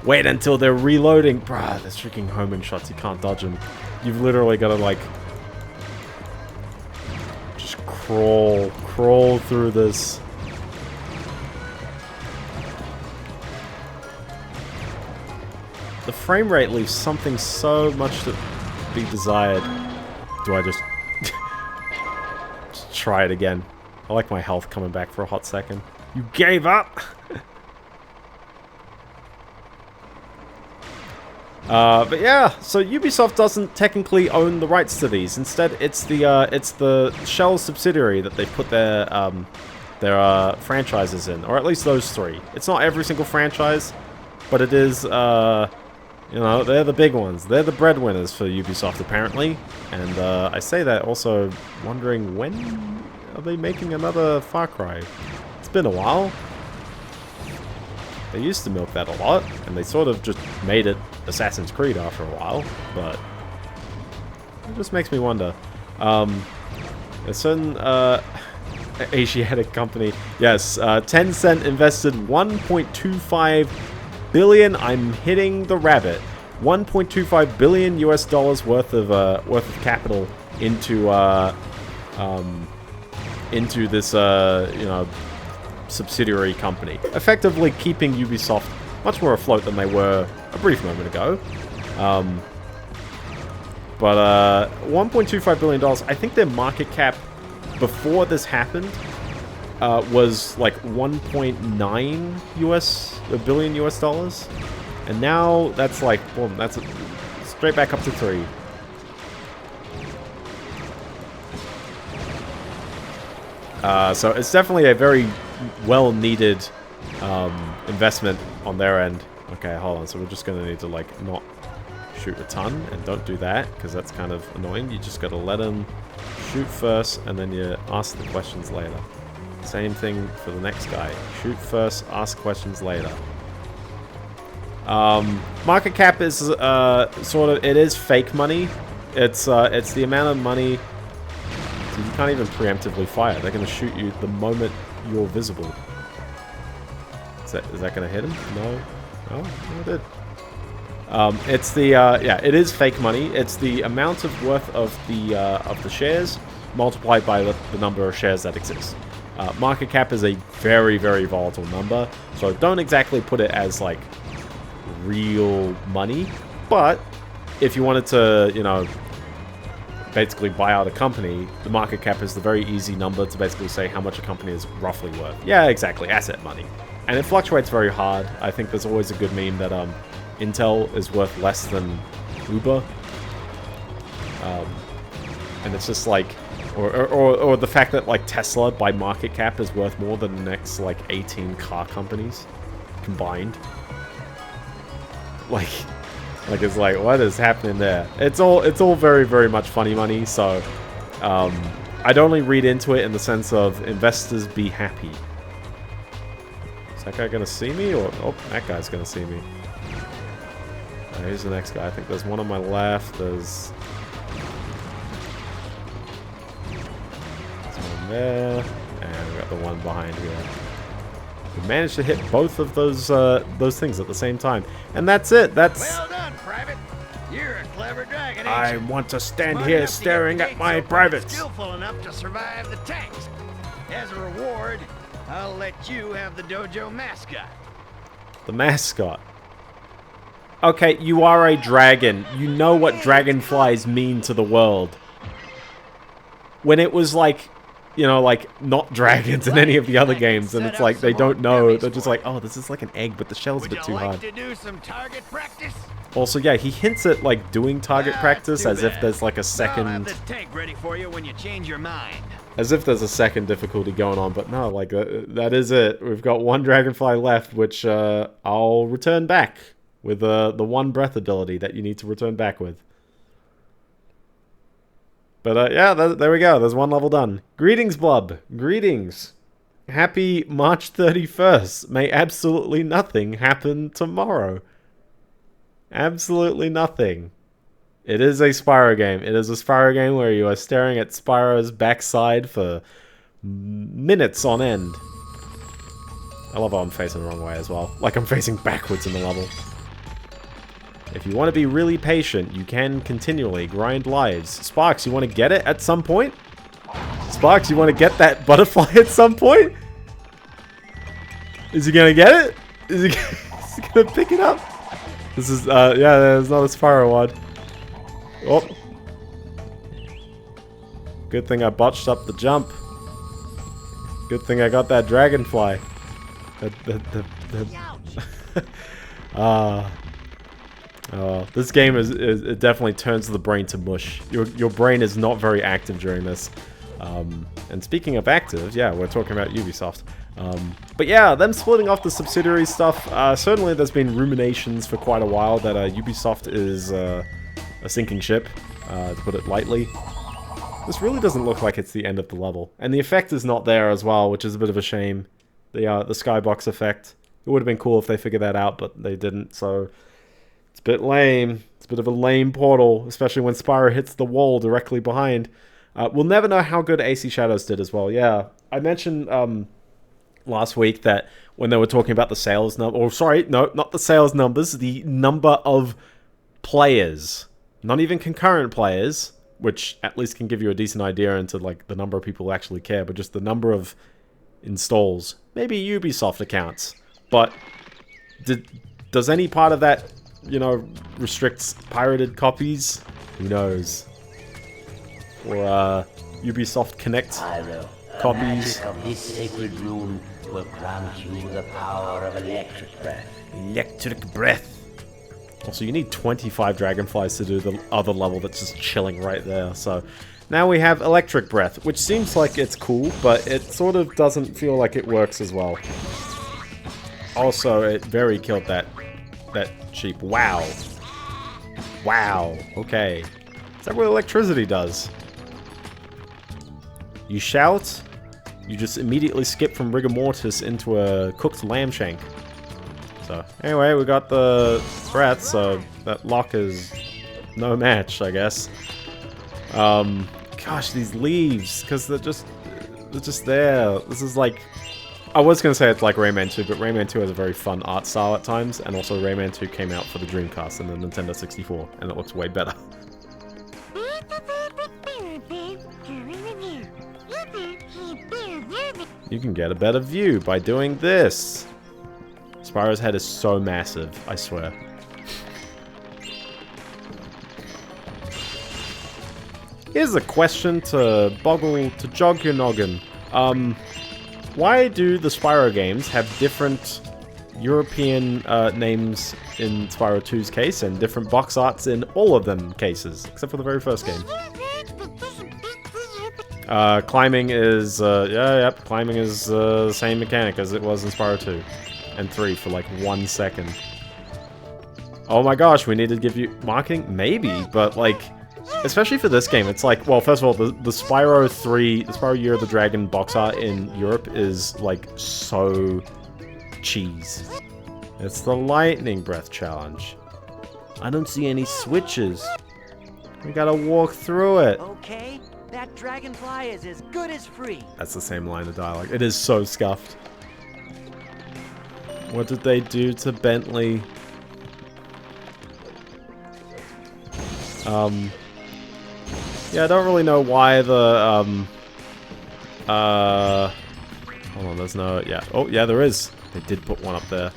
Wait until they're reloading. Bruh, there's freaking homing shots. You can't dodge them. You've literally got to, like, just crawl through this. The frame rate leaves something so much to... be desired. Do I just try it again? I like my health coming back for a hot second. You gave up? But yeah, so Ubisoft doesn't technically own the rights to these. Instead, it's the Shell subsidiary that they put their franchises in, or at least those 3. It's not every single franchise, but it is, you know, they're the big ones. They're the breadwinners for Ubisoft, apparently. And I say that also wondering, when are they making another Far Cry? It's been a while. They used to milk that a lot, and they sort of just made it Assassin's Creed after a while, but it just makes me wonder. A certain Asiatic company, yes, Tencent invested 1.25 billion. I'm hitting the rabbit. 1.25 billion US dollars worth of capital into this you know, subsidiary company, effectively keeping Ubisoft much more afloat than they were a brief moment ago. But $1.25 billion, I think their market cap before this happened was like 1.9 billion US dollars. And now that's like, boom, that's straight back up to 3. So it's definitely a very well-needed investment on their end. Okay, hold on. So we're just going to need to, like, not shoot a ton. And don't do that, because that's kind of annoying. You just got to let them shoot first, and then you ask the questions later. Same thing for the next guy. Shoot first, ask questions later. Market cap is sort of, it is fake money. It's the amount of money. So you can't even preemptively fire. They're going to shoot you the moment you're visible. Is that going to hit him? No. Oh, no, it did. It's the yeah, it is fake money. It's the amount of worth of the shares multiplied by the number of shares that exist. Market cap is a very, very volatile number, so don't exactly put it as like real money. But if you wanted to, you know, basically buy out a company, the market cap is the very easy number to basically say how much a company is roughly worth. Yeah, exactly, asset money. And it fluctuates very hard. I think there's always a good meme that Intel is worth less than Uber. And it's just like, or the fact that like Tesla by market cap is worth more than the next like 18 car companies combined. Like it's like, what is happening there? It's all very, very much funny money. So I'd only read into it in the sense of investors be happy. Is that guy gonna see me, or oh, that guy's gonna see me? Here's the next guy. I think there's one on my left. There's one there, and we got the one behind here. We managed to hit both of those things at the same time, and that's it. That's
well done, Private. You're a clever dragon. Ain't
I
you?
want to stand here staring at my privates.
Skillful enough to survive the tanks. As a reward, I'll let you have the dojo mascot.
The mascot. Okay, you are a dragon. You know what dragonflies mean to the world. When it was like, you know, like not dragons in any of the other games, and it's like they don't know. They're just like, oh, this is like an egg, but the shell's a bit too hard.
To do some target practice?
Also, yeah, he hints at like doing target practice as if there's like a second.
I'll have this tank ready for you when you change your mind.
As if there's a second difficulty going on, but no, like that is it. We've got one dragonfly left, which I'll return back with the one breath ability that you need to return back with. But yeah, there we go. There's one level done. Greetings, Blub. Greetings. Happy March 31st. May absolutely nothing happen tomorrow. Absolutely nothing. It is a Spyro game. It is a Spyro game where you are staring at Spyro's backside for minutes on end. I love how I'm facing the wrong way as well. Like I'm facing backwards in the level. If you want to be really patient, you can continually grind lives. Sparks, you want to get it at some point? Sparks, you want to get that butterfly at some point? Is he going to get it? Is he going to pick it up? This is, yeah, there's not a Spyro one. Oh, Good thing I botched up the jump. Good thing I got that Dragonfly. This game it definitely turns the brain to mush. Your brain is not very active during this. And speaking of active, yeah, we're talking about Ubisoft. But yeah, them splitting off the subsidiary stuff, certainly there's been ruminations for quite a while that Ubisoft is a sinking ship, to put it lightly. This really doesn't look like it's the end of the level. And the effect is not there as well, which is a bit of a shame. The skybox effect. It would have been cool if they figured that out, but they didn't, so it's a bit lame. It's a bit of a lame portal, especially when Spyro hits the wall directly behind. We'll never know how good AC Shadows did as well. Yeah, I mentioned last week that when they were talking about the sales number, or sorry, no, not the sales numbers, the number of players, not even concurrent players, which at least can give you a decent idea into like the number of people who actually care, but just the number of installs, maybe Ubisoft accounts. But does any part of that, you know, restricts pirated copies? Who knows? Or Ubisoft Connect
Spyro,
copies.
The magic of this sacred rune will grant you the power of electric breath.
Electric breath. Also, you need 25 Dragonflies to do the other level that's just chilling right there. So now we have electric breath, which seems like it's cool, but it sort of doesn't feel like it works as well. Also, it very killed that sheep. Wow. Wow. Okay. Is that what electricity does? You shout, you just immediately skip from rigor mortis into a cooked lamb shank. So, anyway, we got the breath, so that lock is no match, I guess. Gosh, these leaves, because they're just there. This is like, I was going to say it's like Rayman 2, but Rayman 2 has a very fun art style at times, and also Rayman 2 came out for the Dreamcast and the Nintendo 64, and it looks way better. You can get a better view by doing this. Spyro's head is so massive, I swear. Here's a question to jog your noggin. Why do the Spyro games have different European names in Spyro 2's case and different box arts in all of them cases, except for the very first game? Climbing is, climbing is the same mechanic as it was in Spyro 2 and 3 for like 1 second. Oh my gosh, we need to give you marketing? Maybe, but like, especially for this game, it's like, well, first of all, the Spyro 3, the Spyro Year of the Dragon box art in Europe is like so cheese. It's the Lightning Breath Challenge. I don't see any switches. We gotta walk through it.
Okay, that Dragonfly is as good as free.
That's the same line of dialogue. It is so scuffed. What did they do to Bentley? Yeah, I don't really know why the, hold on, there's no, yeah. Oh, yeah, there is. They did put one up there.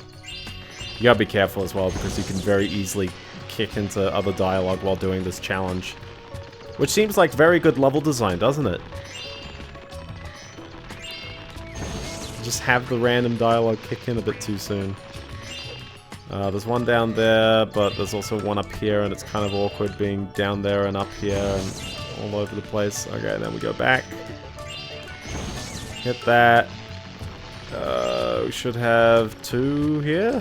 You gotta be careful as well, because you can very easily kick into other dialogue while doing this challenge. Which seems like very good level design, doesn't it? Just have the random dialogue kick in a bit too soon. There's one down there, but there's also one up here, and it's kind of awkward being down there and up here and all over the place. Okay, then we go back. Hit that. We should have 2 here.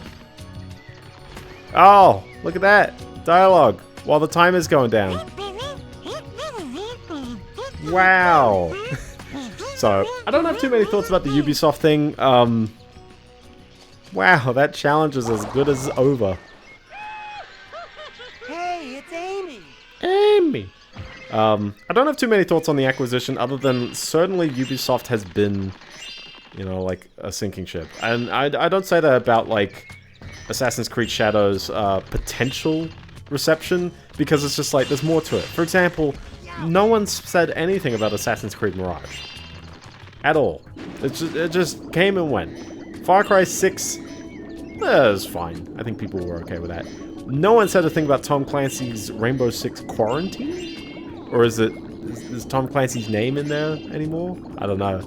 Oh, look at that. Dialogue while the time is going down. Wow. So, I don't have too many thoughts about the Ubisoft thing. Wow, that challenge is as good as over.
Hey, it's Amy!
Amy! I don't have too many thoughts on the acquisition, other than certainly Ubisoft has been, you know, like a sinking ship. And I don't say that about, like, Assassin's Creed Shadows' potential reception, because it's just like, there's more to it. For example, no one's said anything about Assassin's Creed Mirage. At all. It just came and went. Far Cry 6, was fine. I think people were okay with that. No one said a thing about Tom Clancy's Rainbow Six Quarantine? Or is it is Tom Clancy's name in there anymore? I don't know.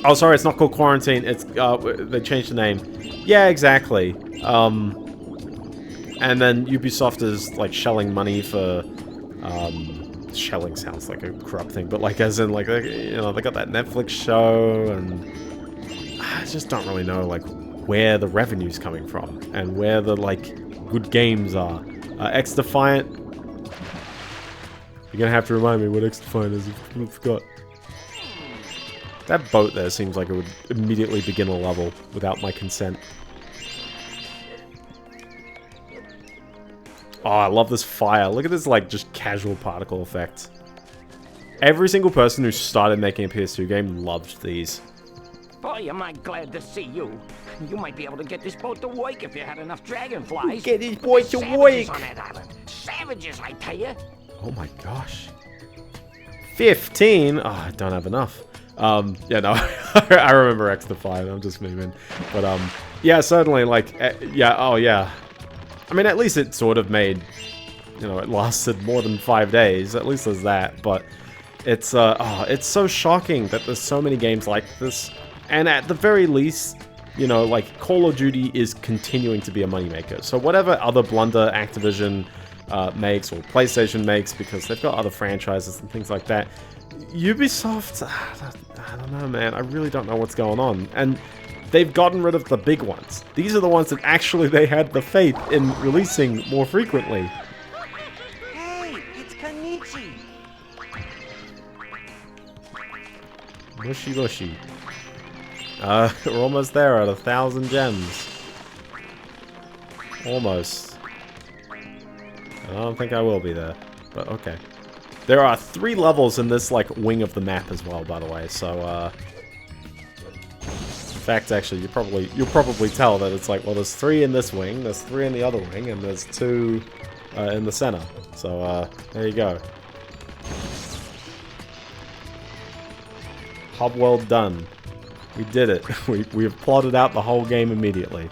Oh, sorry, it's not called Quarantine. It's they changed the name. Yeah, exactly. And then Ubisoft is like shelling money for. Shelling sounds like a corrupt thing, but like as in like you know, they got that Netflix show, and I just don't really know like where the revenue's coming from and where the like good games are. X Defiant. You're gonna have to remind me what X Defiant is. I forgot. That boat there seems like it would immediately begin a level without my consent. Oh, I love this fire. Look at this, like, just casual particle effect. Every single person who started making a PS2 game loved these.
Boy, am I glad to see you. You might be able to get this boat to work if you had enough dragonflies.
Get this boat to work!
On that island. Savages, I tell you.
Oh my gosh. 15? Oh, I don't have enough. Yeah, no, I remember X Defiant. I'm just memeing. But, yeah, certainly, like, yeah, oh yeah. I mean, at least it sort of made, you know, it lasted more than 5 days. At least there's that. But it's, oh, it's so shocking that there's so many games like this. And at the very least, you know, like, Call of Duty is continuing to be a moneymaker. So whatever other blunder Activision makes, or PlayStation makes, because they've got other franchises and things like that, Ubisoft, I don't know, man. I really don't know what's going on. And they've gotten rid of the big ones. These are the ones that actually they had the faith in releasing more frequently.
Hey, it's Kanichi.
Mushy mushy. We're almost there at 1,000 gems. Almost. I don't think I will be there, but okay. There are 3 levels in this, like, wing of the map as well, by the way, so, in fact, actually, you'll probably tell that it's like, well, there's 3 in this wing, there's 3 in the other wing, and there's 2 in the center. So, there you go. Job well done. We did it. We have plotted out the whole game immediately.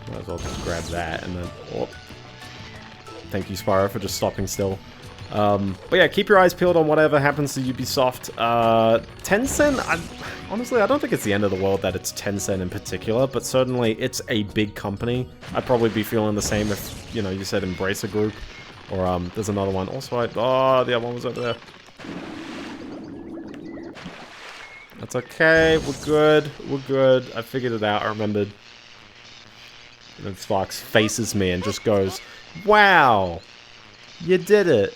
Might as well just grab that and then... Oh. Thank you, Spyro, for just stopping still. But yeah, keep your eyes peeled on whatever happens to Ubisoft. Tencent, honestly, I don't think it's the end of the world that it's Tencent in particular, but certainly it's a big company. I'd probably be feeling the same if, you know, you said Embracer Group, or there's another one. Also, the other one was over there. That's okay, we're good, I figured it out, I remembered. And then Fox faces me and just goes, wow, you did it.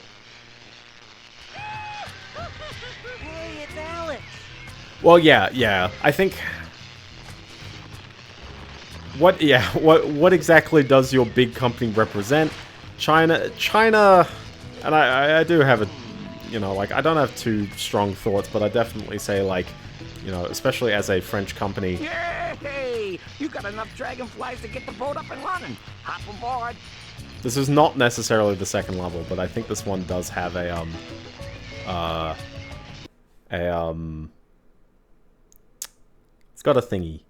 Hey, it's Alex.
Well, yeah. I think what exactly does your big company represent? China, and I do have a, you know, like, I don't have too strong thoughts, but I definitely say, like, you know, especially as a French company.
Yay! You got enough dragonflies to get the boat up and running. Hop aboard.
This is not necessarily the second level, but I think this one does have a it's got a thingy.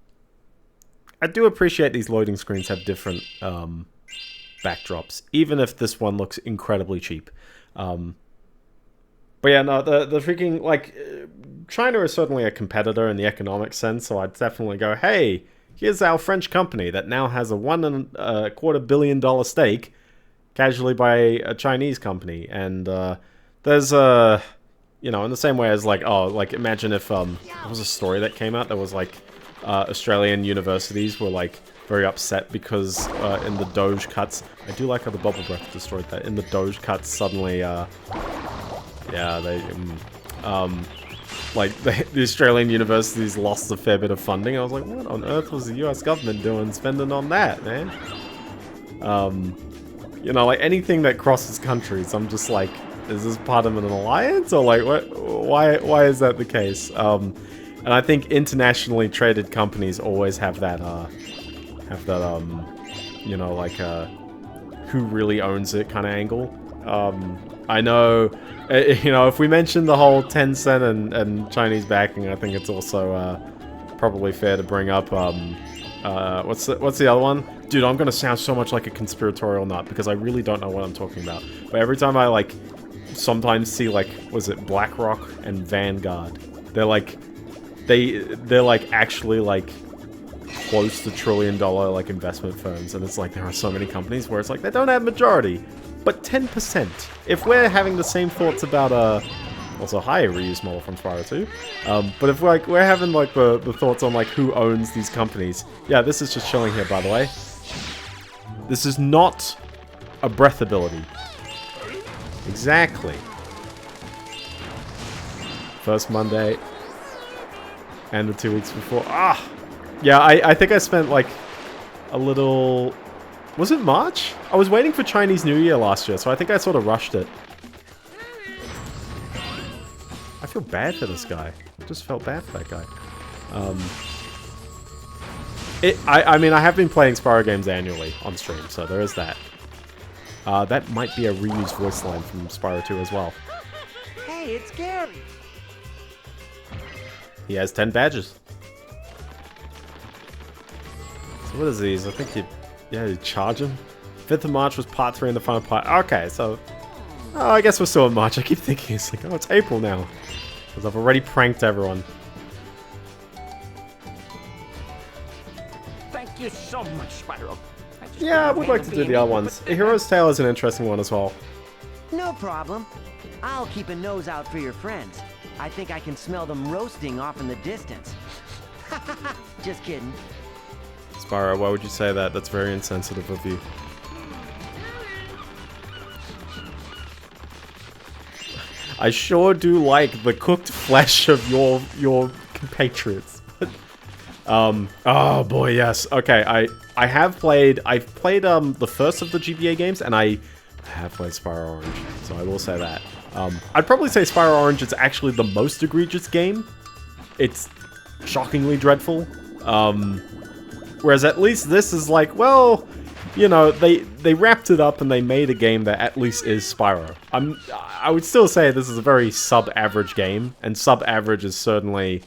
I do appreciate these loading screens have different backdrops, even if this one looks incredibly cheap. But yeah, no, the freaking, like, China is certainly a competitor in the economic sense, so I'd definitely go, hey, here's our French company that now has a $1.25 billion stake, casually by a Chinese company, and there's a, you know, in the same way as, like, oh, like, imagine if, there was a story that came out that was, like, Australian universities were, like, very upset because in the Doge cuts, I do like how the bubble breath destroyed that, in the Doge cuts suddenly, yeah, they, like, the Australian universities lost a fair bit of funding. I was like, what on earth was the US government doing spending on that, man? You know, like, anything that crosses countries, I'm just like, is this part of an alliance? Or, like, what? Why is that the case? And I think internationally traded companies always have that, you know, like, who really owns it kind of angle. I know, you know, if we mention the whole Tencent and Chinese backing, I think it's also probably fair to bring up what's the other one? Dude, I'm gonna sound so much like a conspiratorial nut because I really don't know what I'm talking about. But every time I, like, sometimes see, like, was it BlackRock and Vanguard? They're like, they're like actually like close to $1 trillion like investment firms, and it's like there are so many companies where it's like they don't have majority, but 10%. If we're having the same thoughts about also hi, reuse model from Spyro 2. But if we're having like the thoughts on like who owns these companies, yeah, this is just showing here, by the way. This is not a breath ability. Exactly. First Monday. And the 2 weeks before. Ah! Yeah, I think I spent like a little... Was it March? I was waiting for Chinese New Year last year, so I think I sort of rushed it. I feel bad for this guy. I just felt bad for that guy. I mean, I have been playing Spyro games annually on stream, so there is that. That might be a reused voice line from Spyro 2 as well.
Hey, it's Gary.
He has 10 badges. So what is these? I think you charge him. 5th of March was part 3 and the final part. Okay, so... Oh, I guess we're still in March. I keep thinking it's like, oh, it's April now. Because I've already pranked everyone.
Thank you so much, Spyro.
Yeah, I would like to do the other ones. A Hero's Tale is an interesting one as well.
No problem. I'll keep a nose out for your friends. I think I can smell them roasting off in the distance. Just kidding.
Spyro, why would you say that? That's very insensitive of you. I sure do like the cooked flesh of your compatriots. Oh boy, yes. Okay, I've played the first of the GBA games, and I have played Spyro Orange, so I will say that. I'd probably say Spyro Orange is actually the most egregious game. It's shockingly dreadful. Whereas at least this is like, well, you know, they wrapped it up and they made a game that at least is Spyro. I would still say this is a very sub-average game, and sub-average is certainly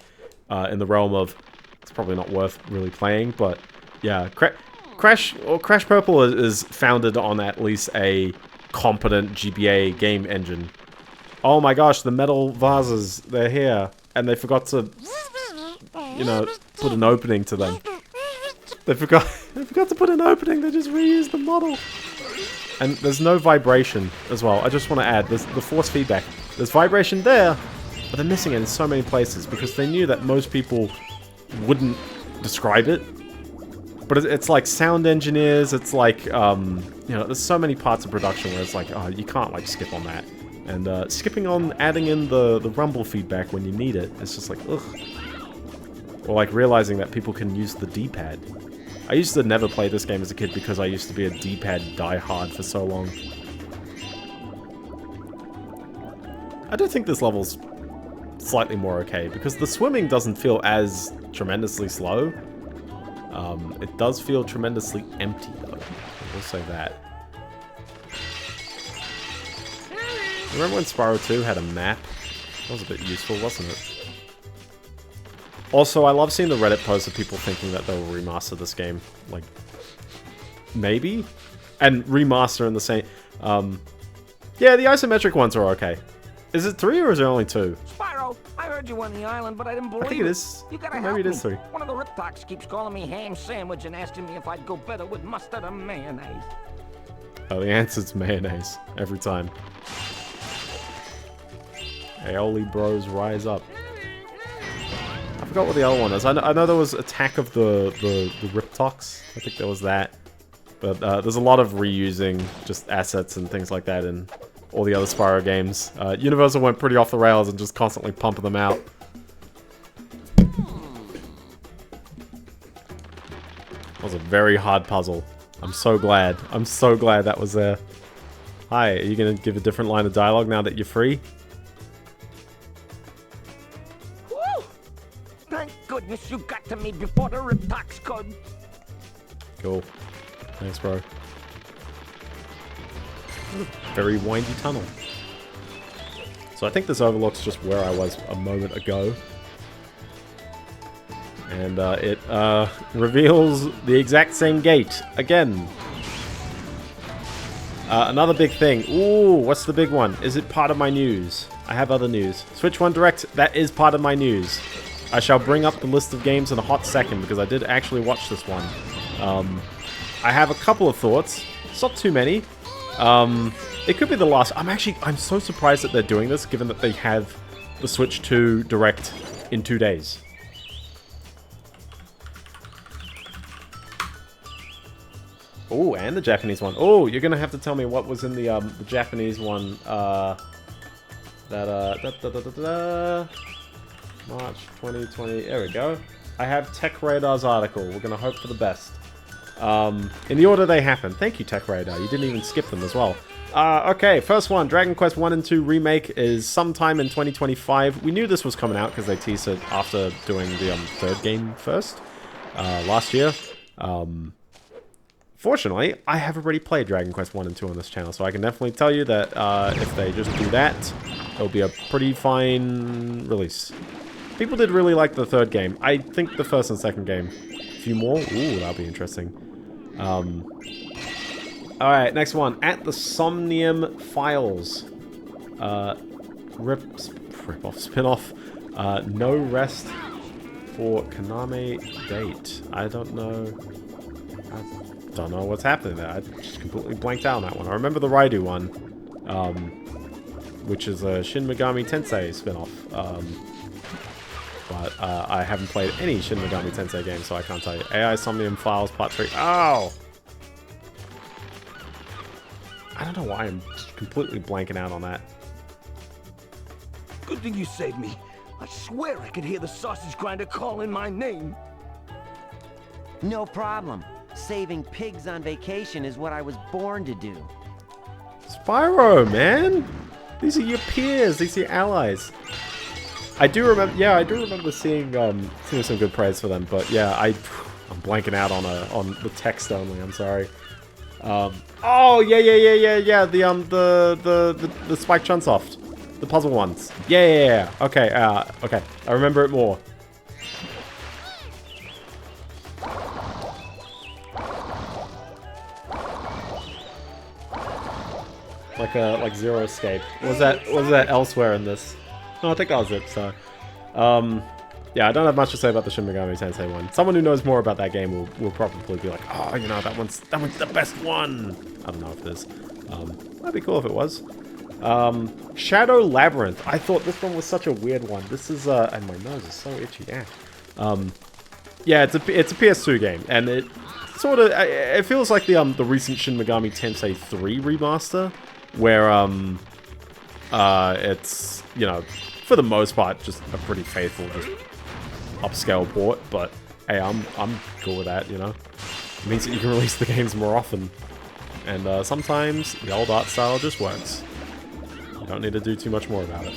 in the realm of it's probably not worth really playing, but yeah, Crash Purple is founded on at least a competent GBA game engine. Oh my gosh, the metal vases, they're here, and they forgot to, you know, put an opening to them. They forgot to put an opening, they just reused the model. And there's no vibration as well. I just want to add, there's the force feedback. There's vibration there, but they're missing it in so many places because they knew that most people wouldn't describe it. But it's like sound engineers, it's like, you know, there's so many parts of production where it's like, oh, you can't like skip on that. And skipping on adding in the rumble feedback when you need it, it's just like, ugh. Or like realizing that people can use the D-pad. I used to never play this game as a kid because I used to be a D-pad diehard for so long. I do think this level's slightly more okay, because the swimming doesn't feel as tremendously slow. It does feel tremendously empty, though. I will say that. Remember when Spyro 2 had a map? That was a bit useful, wasn't it? Also, I love seeing the Reddit posts of people thinking that they'll remaster this game. Like, maybe? And remaster in the same... yeah, the isometric ones are okay. Is it 3 or is there only 2?
Spyro, I heard you on the island, but I didn't believe
I think it is.
You gotta
maybe it is 3.
One of the Riptocs keeps calling me ham sandwich and asking me if I'd go better with mustard or mayonnaise.
Oh, the answer's mayonnaise. Every time. Aioli bros, rise up. I forgot what the other one is. I know there was Attack of the Riptocs. I think there was that. But there's a lot of reusing just assets and things like that in all the other Spyro games. Universal went pretty off the rails and just constantly pumping them out. That was a very hard puzzle. I'm so glad. I'm so glad that was there. Hi, are you going to give a different line of dialogue now that you're free?
Thank goodness you got to me before the Riptocs could.
Cool. Thanks, bro. Very windy tunnel. So I think this overlooks just where I was a moment ago. And it reveals the exact same gate again. Another big thing. Ooh, what's the big one? Is it part of my news? I have other news. Switch 1 Direct, that is part of my news. I shall bring up the list of games in a hot second because I did actually watch this one. I have a couple of thoughts. It's not too many. It could be the last. I'm so surprised that they're doing this given that they have the Switch 2 Direct in 2 days. Oh, and the Japanese one. Oh, you're gonna have to tell me what was in the Japanese one. March 2020. There we go. I have Tech Radar's article. We're gonna hope for the best. In the order they happen. Thank you, Tech Radar. You didn't even skip them as well. Okay, first one. Dragon Quest 1 and 2 Remake is sometime in 2025. We knew this was coming out because they teased it after doing the third game first last year. Fortunately, I have already played Dragon Quest 1 and 2 on this channel, so I can definitely tell you that if they just do that, it'll be a pretty fine release. People did really like the third game. I think the first and second game. A few more? Ooh, that'll be interesting. Alright, next one. At the Somnium Files. Rip-off, spin-off. No Rest for Konami date. I don't know what's happening there. I just completely blanked out on that one. I remember the Raidu one, which is a Shin Megami Tensei spin-off. But I haven't played any Shin Megami Tensei games, so I can't tell you. AI Somnium Files Part 3. Ow! I don't know why I'm just completely blanking out on that.
Good thing you saved me. I swear I could hear the sausage grinder calling my name.
No problem. Saving pigs on vacation is what I was born to do.
Spyro, man! These are your peers. These are your allies. I do remember. Yeah, I do remember seeing some good praise for them. But yeah, I'm blanking out on the text only. I'm sorry. Oh yeah. The Spike Chunsoft, the puzzle ones. Yeah. Okay. Okay. I remember it more. Like Zero Escape. Was that elsewhere in this? No, I think that was it. So, yeah, I don't have much to say about the Shin Megami Tensei one. Someone who knows more about that game will probably be like, oh, you know, that one's the best one. I don't know if it is. That'd be cool if it was. Shadow Labyrinth. I thought this one was such a weird one. This is and my nose is so itchy. Yeah. Yeah, it's a PS2 game, and it sort of it feels like the recent Shin Megami Tensei 3 remaster, where it's, you know, for the most part just a pretty faithful just upscale port, but hey, I'm cool with that, you know. It means that you can release the games more often, and sometimes the old art style just works. You don't need to do too much more about it.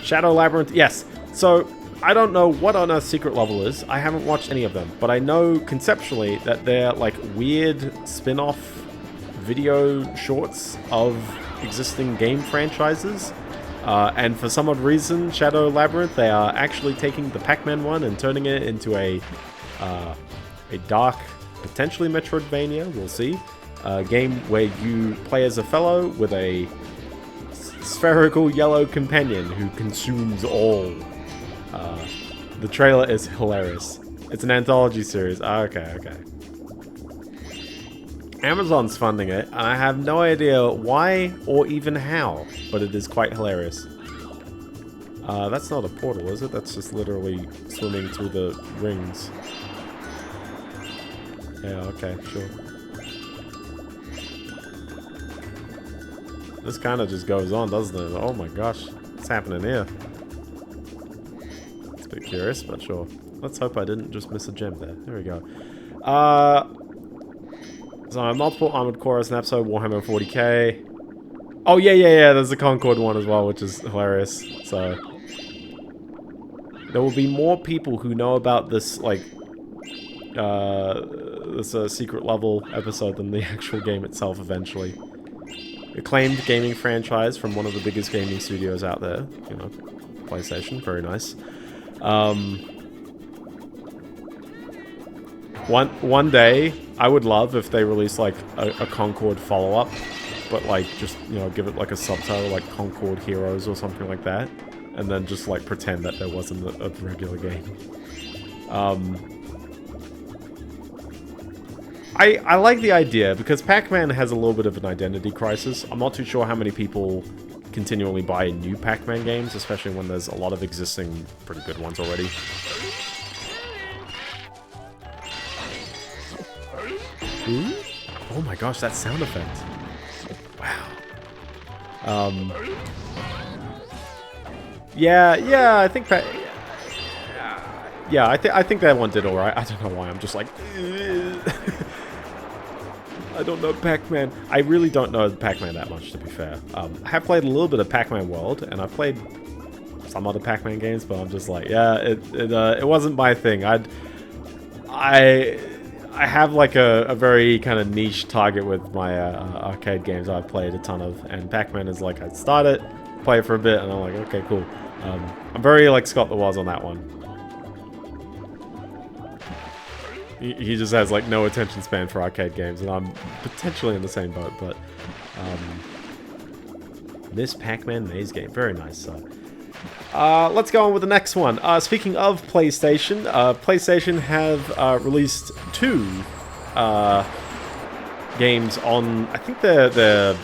Shadow Labyrinth, yes. So I don't know what on Earth's secret level is. I haven't watched any of them, but I know conceptually that they're like weird spin-off video shorts of existing game franchises. And for some odd reason, Shadow Labyrinth, they are actually taking the Pac-Man one and turning it into a dark, potentially Metroidvania, we'll see. A game where you play as a fellow with a spherical yellow companion who consumes all. The trailer is hilarious. It's an anthology series. Okay. Amazon's funding it, and I have no idea why or even how, but it is quite hilarious. That's not a portal, is it? That's just literally swimming through the rings. Yeah, okay, sure. This kind of just goes on, doesn't it? Oh my gosh, what's happening here? It's a bit curious, but sure. Let's hope I didn't just miss a gem there. There we go. So multiple Armored Core as an episode, Warhammer 40k. Oh yeah, there's the Concord one as well, which is hilarious. So there will be more people who know about this, like, this secret level episode than the actual game itself eventually. Acclaimed gaming franchise from one of the biggest gaming studios out there. You know, PlayStation, very nice. One day, I would love if they released like a Concord follow-up, but like just, you know, give it like a subtitle like Concord Heroes or something like that, and then just like pretend that there wasn't a regular game. I like the idea because Pac-Man has a little bit of an identity crisis. I'm not too sure how many people continually buy new Pac-Man games, especially when there's a lot of existing pretty good ones already. Ooh? Oh my gosh, that sound effect. Wow. Yeah, I think I think that one did alright. I don't know why, I'm just like... I don't know Pac-Man. I really don't know Pac-Man that much, to be fair. I have played a little bit of Pac-Man World, and I've played some other Pac-Man games, but I'm just like, yeah, it wasn't my thing. I have like a very kind of niche target with my arcade games I've played a ton of, and Pac-Man is like, I start it, play it for a bit, and I'm like, okay, cool. I'm very like Scott the Woz on that one. He just has like no attention span for arcade games, and I'm potentially in the same boat, but Miss Pac-Man Maze game, very nice. Let's go on with the next one. Speaking of PlayStation, PlayStation have released 2 games on, I think they're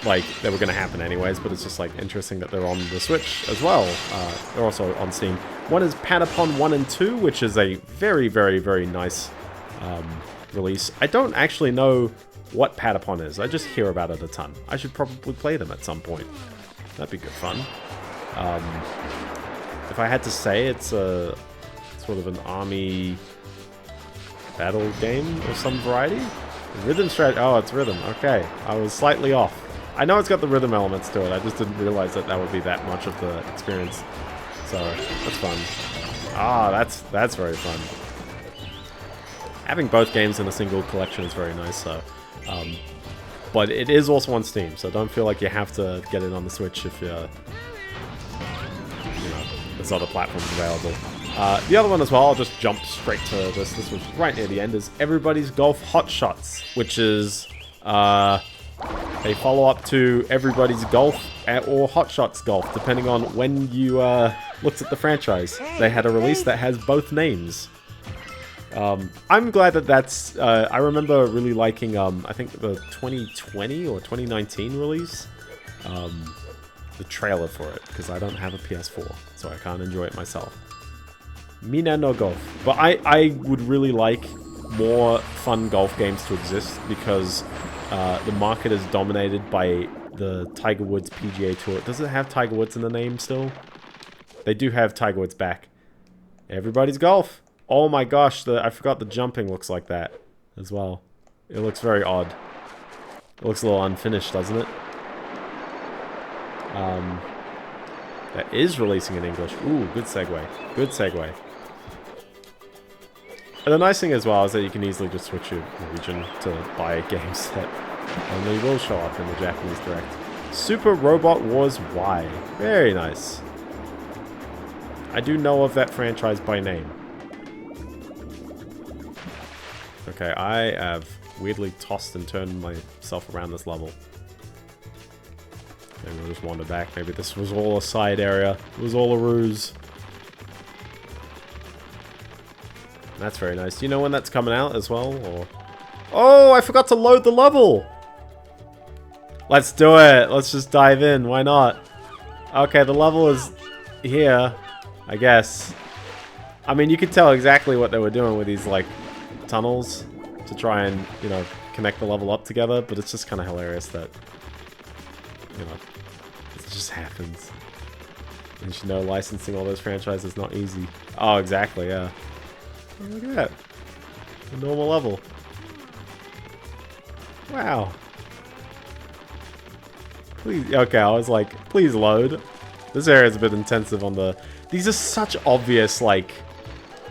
like, they were going to happen anyways, but it's just like interesting that they're on the Switch as well. They're also on Steam. One is Patapon 1 and 2, which is a very, very, very nice release. I don't actually know what Patapon is. I just hear about it a ton. I should probably play them at some point. That'd be good fun. If I had to say, it's a sort of an army battle game of some variety. Rhythm strat. Oh, it's rhythm. Okay, I was slightly off. I know it's got the rhythm elements to it. I just didn't realize that that would be that much of the experience. So that's fun. Ah, that's very fun. Having both games in a single collection is very nice. So, but it is also on Steam, so don't feel like you have to get it on the Switch if you're, there's other platforms available. The other one as well, I'll just jump straight to this. This was right near the end, is Everybody's Golf Hot Shots, which is a follow-up to Everybody's Golf or Hot Shots Golf, depending on when you looked at the franchise. They had a release that has both names. I'm glad that that's... I remember really liking, I think the 2020 or 2019 release. The trailer for it, because I don't have a PS4, so I can't enjoy it myself. Mina no Golf. But I would really like more fun golf games to exist, because the market is dominated by the Tiger Woods PGA Tour. Does it have Tiger Woods in the name still? They do have Tiger Woods back. Everybody's Golf. Oh my gosh, I forgot the jumping looks like that as well. It looks very odd. It looks a little unfinished, doesn't it? That is releasing in English. Ooh, good segue. Good segue. And the nice thing as well is that you can easily just switch your region to buy games that only will show up in the Japanese Direct. Super Robot Wars Y. Very nice. I do know of that franchise by name. Okay, I have weirdly tossed and turned myself around this level. Maybe we'll just wander back. Maybe this was all a side area. It was all a ruse. That's very nice. Do you know when that's coming out as well? Or... Oh, I forgot to load the level! Let's do it! Let's just dive in. Why not? Okay, the level is here, I guess. I mean, you could tell exactly what they were doing with these, like, tunnels to try and, you know, connect the level up together, but it's just kind of hilarious that, you know, it just happens. And you know, licensing all those franchises is not easy. Oh, exactly, yeah. Oh, look at that. A normal level. Wow. Please, okay, I was like, please load. This area is a bit intensive on the... These are such obvious, like,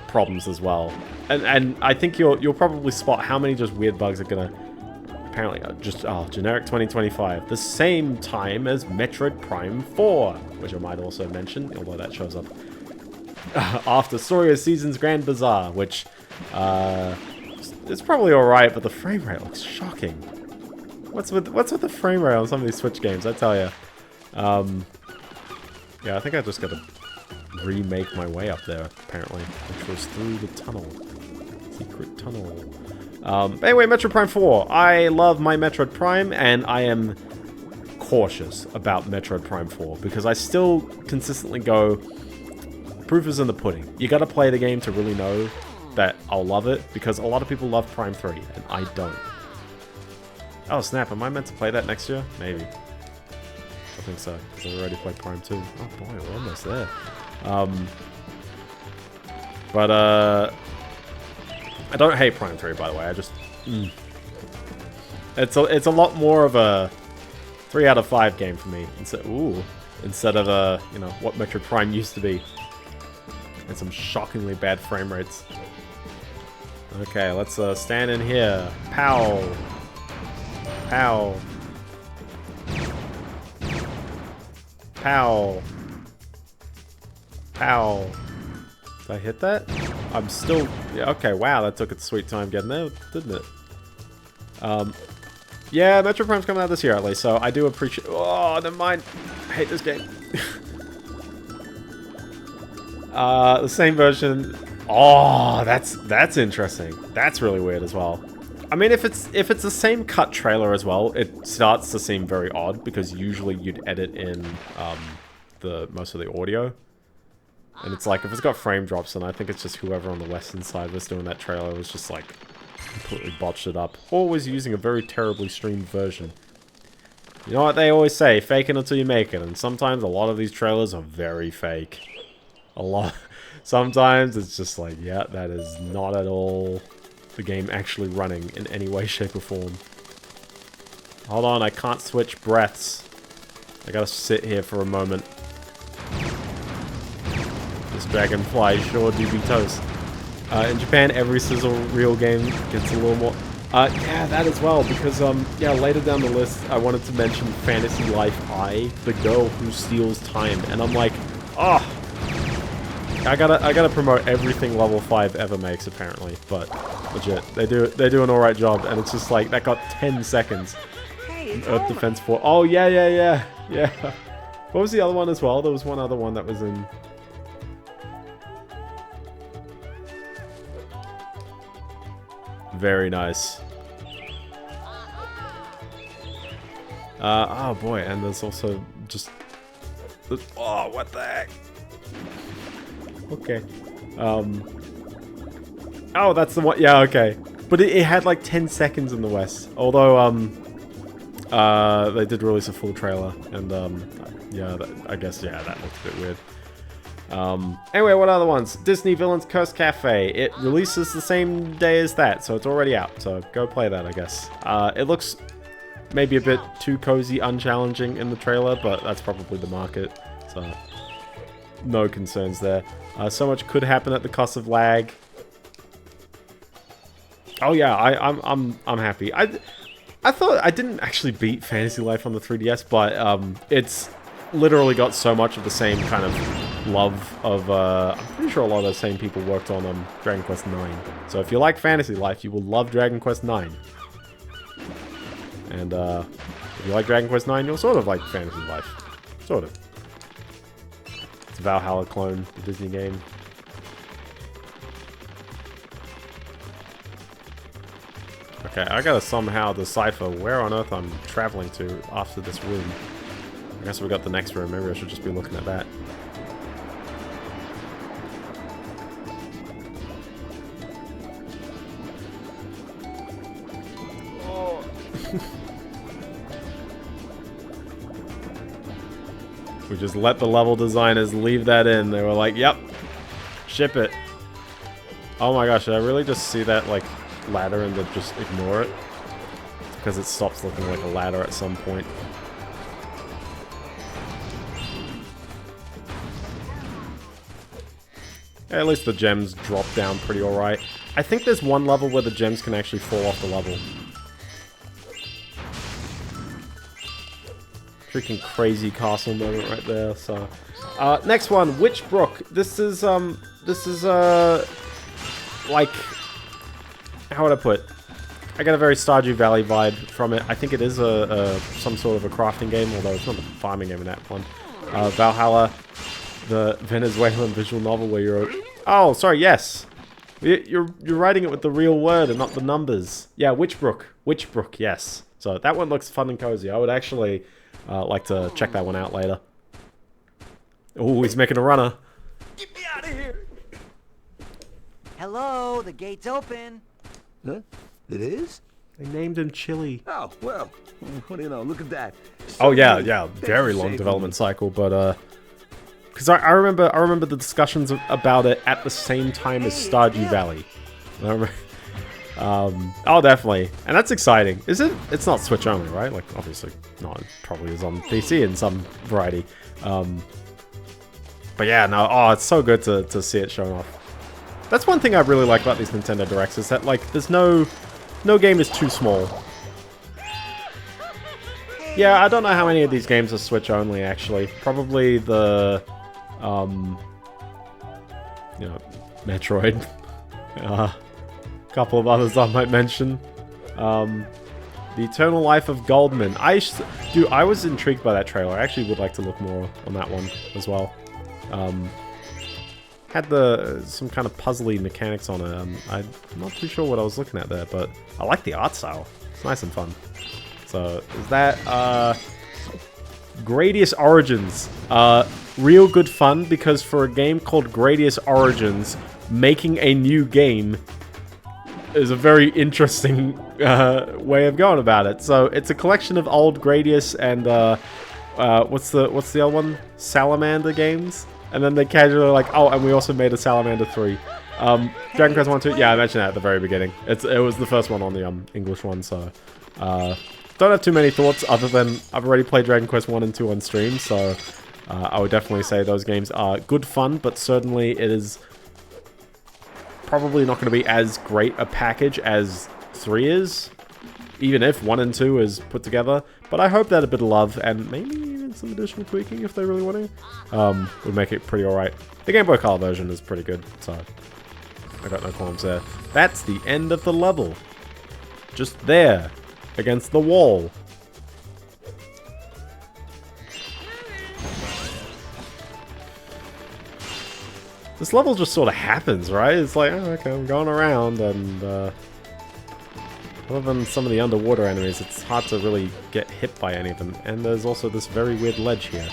problems as well. And I think you'll probably spot how many just weird bugs are gonna... Apparently, just, generic 2025. The same time as Metroid Prime 4, which I might also mention, although that shows up after Story of Seasons Grand Bazaar, which it's probably alright, but the frame rate looks shocking. What's with the frame rate on some of these Switch games, I tell ya. Yeah, I think I just gotta remake my way up there, apparently, which was through the tunnel. Secret tunnel. But anyway, Metroid Prime 4. I love my Metroid Prime, and I am cautious about Metroid Prime 4, because I still consistently go, proof is in the pudding. You gotta play the game to really know that I'll love it, because a lot of people love Prime 3, and I don't. Oh snap, am I meant to play that next year? Maybe. I think so, because I already played Prime 2. Oh boy, we're almost there. I don't hate Prime 3, by the way, I just... It's a lot more of a 3 out of 5 game for me, instead of a, you know, what Metroid Prime used to be. And some shockingly bad frame rates. Okay, let's stand in here. Pow! Pow! Pow! Pow! Did I hit that? I'm still... Yeah, okay, wow, that took its sweet time getting there, didn't it? Yeah, Metroid Prime's coming out this year at least, so I do appreciate... Oh, never mind. I hate this game. The same version... Oh, that's interesting. That's really weird as well. I mean, if it's the same cut trailer as well, it starts to seem very odd, because usually you'd edit in most of the audio. And it's like, if it's got frame drops, then I think it's just whoever on the western side was doing that trailer was just like completely botched it up, or was using a very terribly streamed version. You know what they always say, fake it until you make it, and sometimes a lot of these trailers are very fake. A lot. Sometimes it's just like, yeah, that is not at all the game actually running in any way, shape, or form. Hold on, I can't switch breaths. I gotta sit here for a moment. This Dragonfly sure do be toast. In Japan, every sizzle reel game gets a little more... yeah, that as well, because, yeah, later down the list, I wanted to mention Fantasy Life I, the girl who steals time, and I'm like, oh, I gotta promote everything Level 5 ever makes, apparently, but legit, they do an alright job, and it's just like, that got 10 seconds.
Hey,
Earth Defense 4. Oh, yeah. What was the other one as well? There was one other one that was in... Very nice. Oh boy, and there's also just... Oh, what the heck? Okay. Oh, that's the one. Yeah, okay. But it had like 10 seconds in the West. Although, they did release a full trailer. And, yeah, I guess, yeah, that looks a bit weird. Anyway, what other ones? Disney Villains Curse Cafe. It releases the same day as that, so it's already out. So go play that, I guess. It looks maybe a bit too cozy, unchallenging in the trailer, but that's probably the market. So no concerns there. So much could happen at the cost of lag. Oh yeah, I'm happy. I thought I didn't actually beat Fantasy Life on the 3DS, but it's literally got so much of the same kind of love of, I'm pretty sure a lot of the same people worked on Dragon Quest IX. So if you like Fantasy Life, you will love Dragon Quest IX. And if you like Dragon Quest IX, you'll sort of like Fantasy Life. Sort of. It's a Valhalla clone, the Disney game. Okay, I gotta somehow decipher where on earth I'm traveling to after this room. I guess we got the next room. Maybe I should just be looking at that. Oh. We just let the level designers leave that in. They were like, yep, ship it. Oh my gosh, did I really just see that, like, ladder and then just ignore it? Because it stops looking like a ladder at some point. At least the gems drop down pretty alright. I think there's one level where the gems can actually fall off the level. Freaking crazy castle moment right there, so... next one, Witchbrook. This is, like... how would I put? I get a very Stardew Valley vibe from it. I think it is some sort of a crafting game, although it's not a farming game in that one. Valhalla, the Venezuelan visual novel where you're... Oh, sorry, yes. You're writing it with the real word and not the numbers. Yeah, Witchbrook. Witchbrook, yes. So that one looks fun and cozy. I would actually like to check that one out later. Oh, he's making a runner.
Get me out of here! Hello, the gate's open.
Huh? It is?
They named him Chili.
Oh, well, what do you know? Look at that.
Oh yeah, very long development cycle, but because I remember the discussions about it at the same time as Stardew Valley. I remember, oh, definitely, and that's exciting. Is it? It's not Switch only, right? Like, obviously not. It probably is on PC in some variety. But yeah, no. Oh, it's so good to see it showing off. That's one thing I really like about these Nintendo Directs is that like there's no game is too small. Yeah, I don't know how many of these games are Switch only actually. Probably the you know, Metroid. A couple of others I might mention. The Eternal Life of Goldman. I was intrigued by that trailer. I actually would like to look more on that one as well. Had some kind of puzzly mechanics on it. I'm not too sure what I was looking at there, but I like the art style. It's nice and fun. So, is that, Gradius Origins. Real good fun, because for a game called Gradius Origins, making a new game is a very interesting, way of going about it. So, it's a collection of old Gradius and, what's the other one? Salamander games? And then they casually like, oh, and we also made a Salamander 3. Dragon Quest 1, 2, yeah, I mentioned that at the very beginning. It was the first one on the English one, so... don't have too many thoughts other than I've already played Dragon Quest 1 and 2 on stream, so... I would definitely say those games are good fun, but certainly it is... probably not going to be as great a package as 3 is. Even if 1 and 2 is put together. But I hope that a bit of love, and maybe even some additional tweaking if they really want to, would make it pretty alright. The Game Boy Color version is pretty good, so I got no qualms there. That's the end of the level. Just there, against the wall. This level just sort of happens, right? It's like, oh, okay, I'm going around, and other than some of the underwater enemies, it's hard to really get hit by any of them. And there's also this very weird ledge here.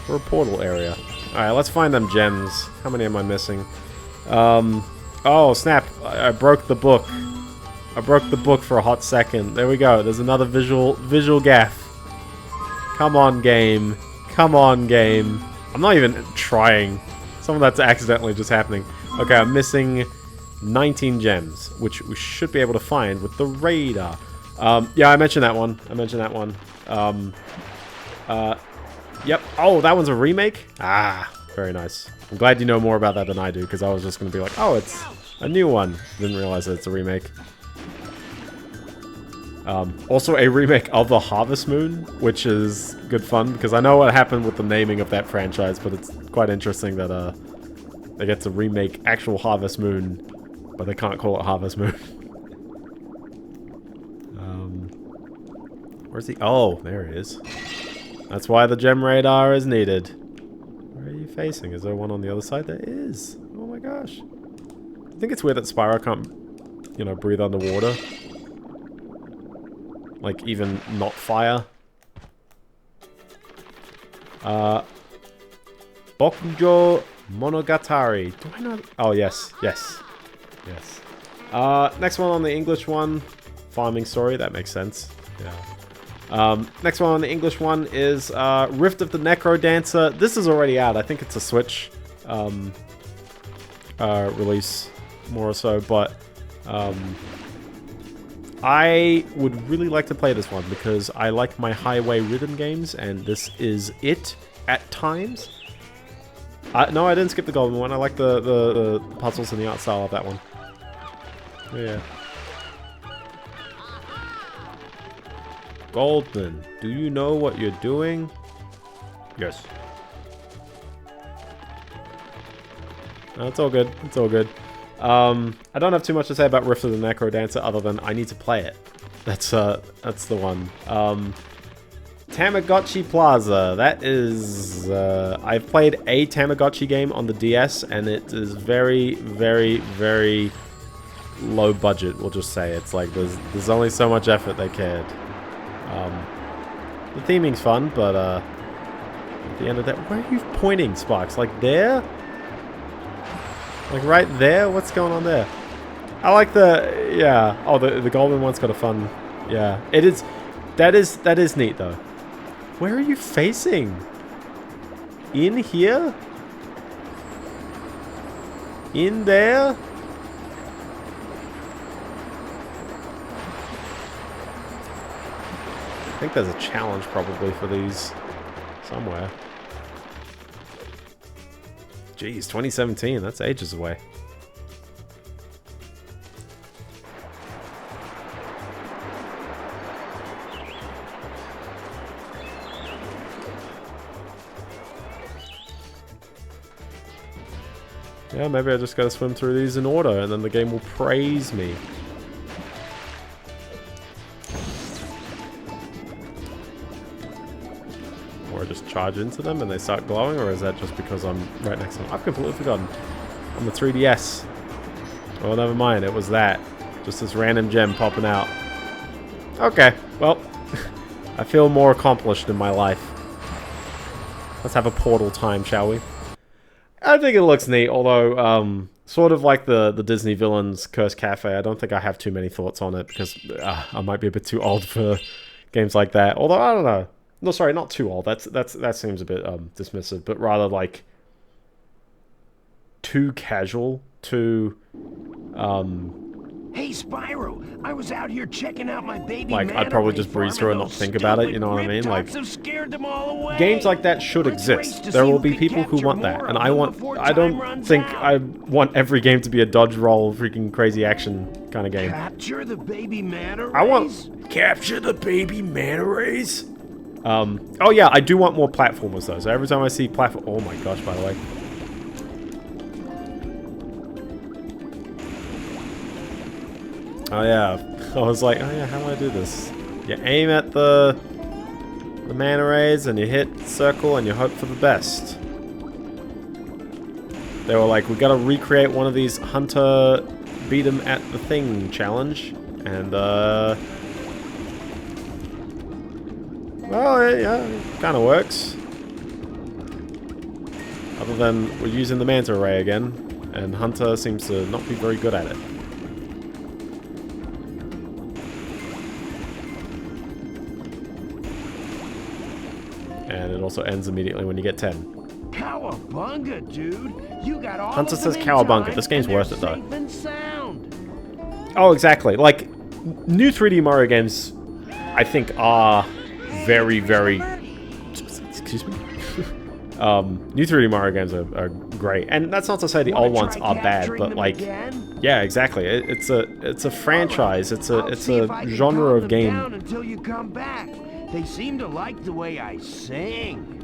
For a portal area. Alright, let's find them gems. How many am I missing? Oh, snap. I broke the book. I broke the book for a hot second. There we go. There's another visual gaffe. Come on, game. Come on, game. I'm not even trying. Some of that's accidentally just happening. Okay, I'm missing 19 gems, which we should be able to find with the radar. Yeah, I mentioned that one. Yep. Oh, that one's a remake? Ah, very nice. I'm glad you know more about that than I do, because I was just going to be like, oh, it's a new one. Didn't realize that it's a remake. Also a remake of the Harvest Moon, which is good fun, because I know what happened with the naming of that franchise, but it's quite interesting that they get to remake actual Harvest Moon, but they can't call it Harvest Moon. Where's he? Oh, there he is. That's why the gem radar is needed. Where are you facing? Is there one on the other side? There is. Oh my gosh. I think it's weird that Spyro can't, you know, breathe underwater. Like, even not fire. Bokujo Monogatari. Do I know? Oh, yes. Yes. Yes. Next one on the English one. Farming Story. That makes sense. Yeah. Next one on the English one is Rift of the Necro Dancer. This is already out. I think it's a Switch release, more or so, but I would really like to play this one because I like my highway rhythm games, and this is it at times. No, I didn't skip the golden one. I like the puzzles and the art style of that one. Yeah. Goldman, do you know what you're doing? Yes. No, it's all good. It's all good. I don't have too much to say about Rift of the Necro Dancer other than I need to play it. That's the one. Tamagotchi Plaza. That is... I've played a Tamagotchi game on the DS, and it is very, very, very low budget, we'll just say. It's like there's only so much effort they cared. The theming's fun, but at the end of that... Where are you pointing, Sparks? Like there? Like right there? What's going on there? I like the... Yeah. Oh, the golden one's got a fun... Yeah. It is... That is neat, though. Where are you facing? In here? In there? I think there's a challenge probably for these somewhere. Jeez, 2017, that's ages away. Yeah, maybe I just gotta swim through these in order and then the game will praise me. Or just charge into them and they start glowing, or is that just because I'm right next to them? I've completely forgotten. On the 3DS. Oh, never mind, it was that. Just this random gem popping out. Okay, well, I feel more accomplished in my life. Let's have a portal time, shall we? I think it looks neat, although, sort of like the Disney Villains Curse Cafe, I don't think I have too many thoughts on it, because I might be a bit too old for games like that. Although, I don't know. No, sorry, not too old. That seems a bit dismissive, but rather like too casual, too
Hey, Spyro, I was out here checking out my baby.
Like, I'd probably just breeze through and not think about it, you know what I mean? Like, games like that should exist. There will be people who want that, and I don't think I want every game to be a dodge roll, freaking crazy action kind of game.
Capture the baby manta rays?
I want capture the baby manta rays. Oh yeah, I do want more platformers though. So every time I see platform, oh my gosh, by the way. Oh yeah, I was like, oh yeah, how do I do this? You aim at the manta rays and you hit circle and you hope for the best. They were like, we gotta recreate one of these hunter beat 'em at the thing challenge, and well, yeah, it kind of works. Other than we're using the manta ray again, and Hunter seems to not be very good at it. And it also ends immediately when you get 10.
Cowabunga, dude! You got all
Hunter
of them
says
in
cowabunga.
time,
This game's
and they're
worth it though.
safe and sound.
Oh, exactly. Like, new 3D Mario games, I think, are very, very... Excuse me? New 3D Mario games are great. And that's not to say the old ones are bad, but like... Yeah, exactly. It's a franchise. It's a genre of game.
Until you come back. They seem to like the way I sing.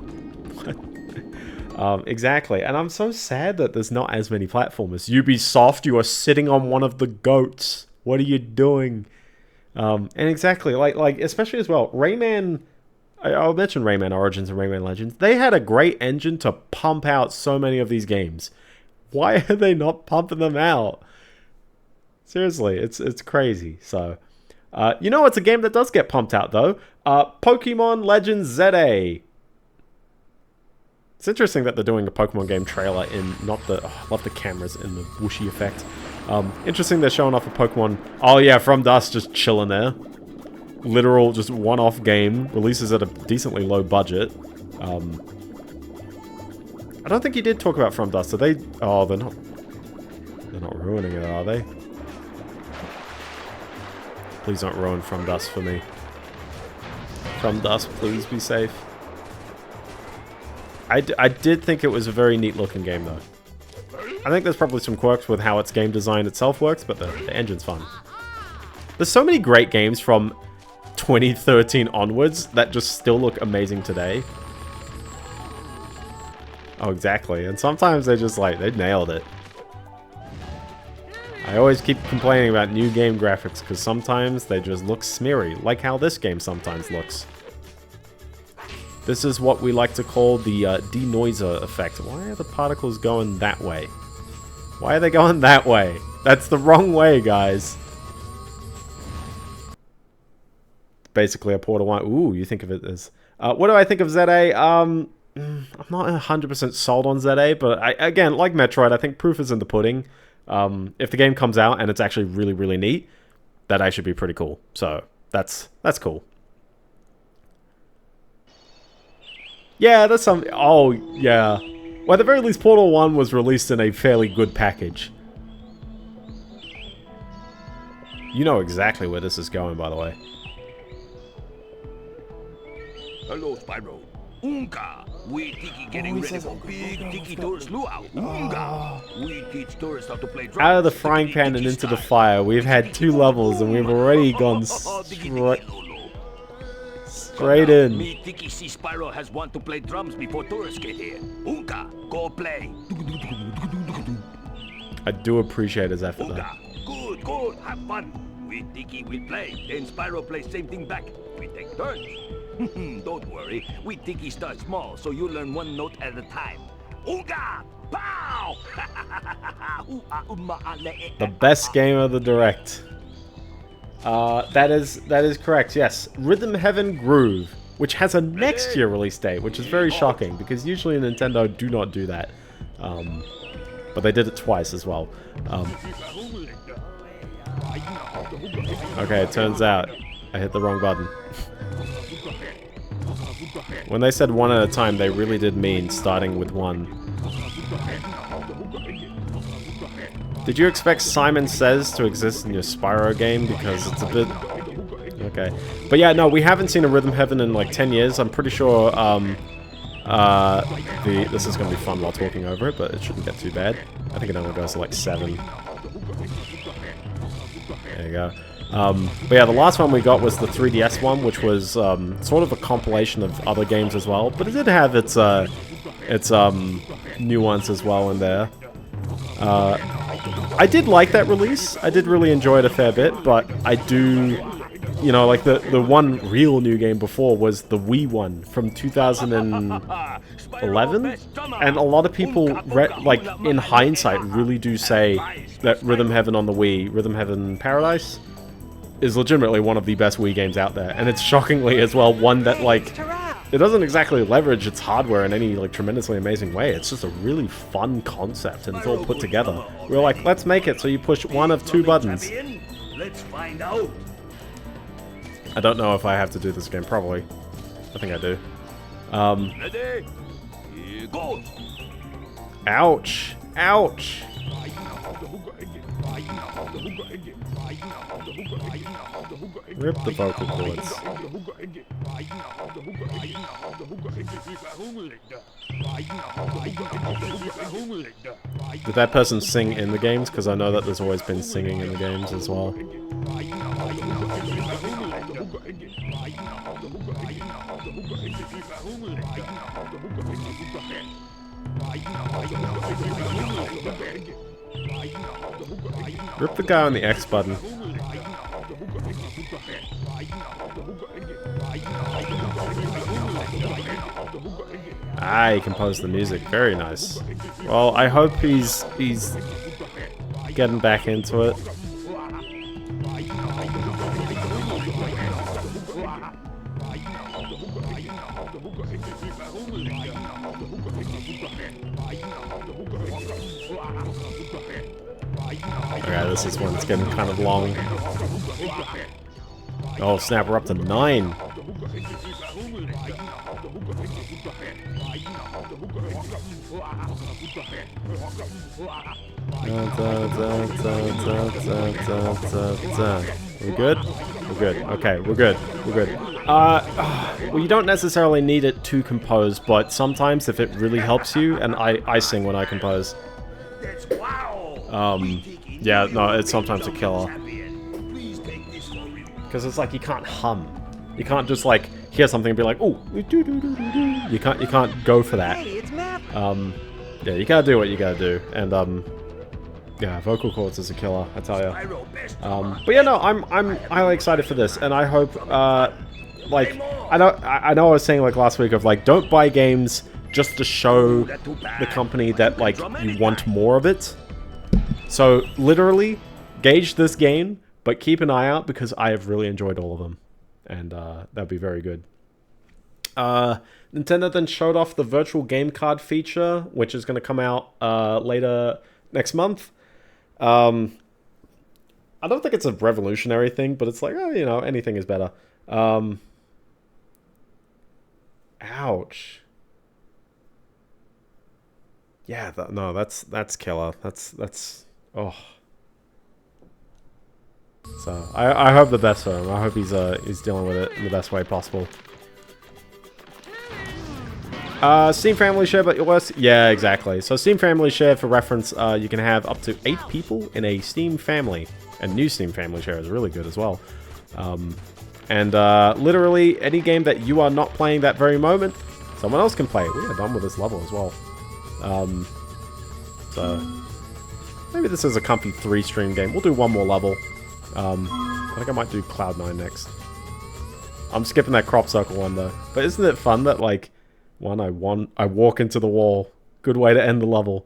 Exactly. And I'm so sad that there's not as many platformers. Ubisoft, you are sitting on one of the goats. What are you doing? And exactly, like especially as well, Rayman... I'll mention Rayman Origins and Rayman Legends. They had a great engine to pump out so many of these games. Why are they not pumping them out? Seriously, it's crazy. So, you know what's a game that does get pumped out, though? Pokemon Legends ZA. It's interesting that they're doing a Pokemon game trailer in not the... Oh, I love the cameras and the whooshy effect. Interesting they're showing off a Pokemon... Oh yeah, From Dust just chilling there. Literal, just one-off game. Releases at a decently low budget. I don't think you did talk about From Dust. Are they... Oh, they're not... They're not ruining it, are they? Please don't ruin From Dust for me. From Dust, please be safe. I did think it was a very neat-looking game, though. I think there's probably some quirks with how its game design itself works, but the engine's fun. There's so many great games from 2013 onwards that just still look amazing today. Oh, exactly. And sometimes they just, like, they nailed it. I always keep complaining about new game graphics because sometimes they just look smeary, like how this game sometimes looks. This is what we like to call the denoiser effect. Why are the particles going that way? Why are they going that way? That's the wrong way, guys. Basically a Portal 1. Ooh, you think of it as... what do I think of ZA? I'm not 100% sold on ZA, but again, like Metroid, I think proof is in the pudding. If the game comes out and it's actually really, really neat, that actually be pretty cool. So, that's cool. Yeah, that's something... Oh, yeah. Well, at the very least, Portal 1 was released in a fairly good package. You know exactly where this is going, by the way.
Hello, Spyro. Unga! We tiki getting ready for big tiki tourist luau. Unga! We teach tourists how to play drums.
Out of the frying pan and into the fire, we've had 2 levels and we've already gone straight in.
Me tiki see Spyro has want to play drums before tourists get here. Unga! Go play.
I do appreciate his effort, though.
Good, good. Have fun. We tiki will play. Then Spyro plays same thing back. We take turns. Don't worry, we tiki start small, so you learn 1 note at a time. Ooga! Pow!
The best game of the Direct. That is correct, yes. Rhythm Heaven Groove, which has a next year release date, which is very shocking, because usually Nintendo do not do that. But they did it twice as well. Okay, it turns out I hit the wrong button. When they said 1 at a time, they really did mean starting with 1. Did you expect Simon Says to exist in your Spyro game? Because it's a bit... Okay. But yeah, no, we haven't seen a Rhythm Heaven in like 10 years. I'm pretty sure this is going to be fun while talking over it, but it shouldn't get too bad. I think it only goes to like 7. There you go. But yeah, the last one we got was the 3DS one, which was sort of a compilation of other games as well. But it did have its nuance as well in there. I did like that release. I did really enjoy it a fair bit, but I do... You know, like the one real new game before was the Wii one from 2011, and a lot of people, like in hindsight, really do say that Rhythm Heaven on the Wii, Rhythm Heaven Paradise, is legitimately one of the best Wii games out there, and it's shockingly as well one that like it doesn't exactly leverage its hardware in any like tremendously amazing way. It's just a really fun concept, and it's all put together. We're like, let's make it so you push 1 of 2 buttons.
Let's find out.
I don't know if I have to do this again. Probably. I think I do.
Ready? Here goes.
Ouch! Ouch! Rip the vocal cords. Did that person sing in the games? Because I know that there's always been singing in the games as well. Rip the guy on the X button. Ah, he composed the music. Very nice. Well, I hope he's getting back into it. Okay, this is when it's getting kind of long. Oh snap, we're up to 9. We're good? We're good. Okay, we're good. We're good. Well, you don't necessarily need it to compose, but sometimes if it really helps you, and I sing when I compose. Yeah, no, it's sometimes a killer. Because it's like you can't hum. You can't just like hear something and be like, oh, you can't go for that. Yeah, you gotta do what you gotta do, and Yeah, vocal cords is a killer, I tell you. But yeah, no, I'm highly excited for this, and I hope, like, I know I was saying like last week of like, don't buy games just to show the company that like you want more of it. So literally, gauge this game, but keep an eye out because I have really enjoyed all of them, and that'd be very good. Nintendo then showed off the virtual game card feature, which is going to come out later next month. I don't think it's a revolutionary thing, but it's like, oh, you know, anything is better. Ouch. Yeah, no, that's killer. That's oh. So I hope the best for him. I hope he's dealing with it in the best way possible. Steam Family Share, but worse. Yeah, exactly. So Steam Family Share, for reference, you can have up to 8 people in a Steam family. And new Steam Family Share is really good as well. And literally, any game that you are not playing that very moment, someone else can play it. We are done with this level as well. So, maybe this is a comfy 3-stream game. We'll do one more level. I think I might do Cloud9 next. I'm skipping that crop circle one, though. But isn't it fun that, like, I walk into the wall. Good way to end the level.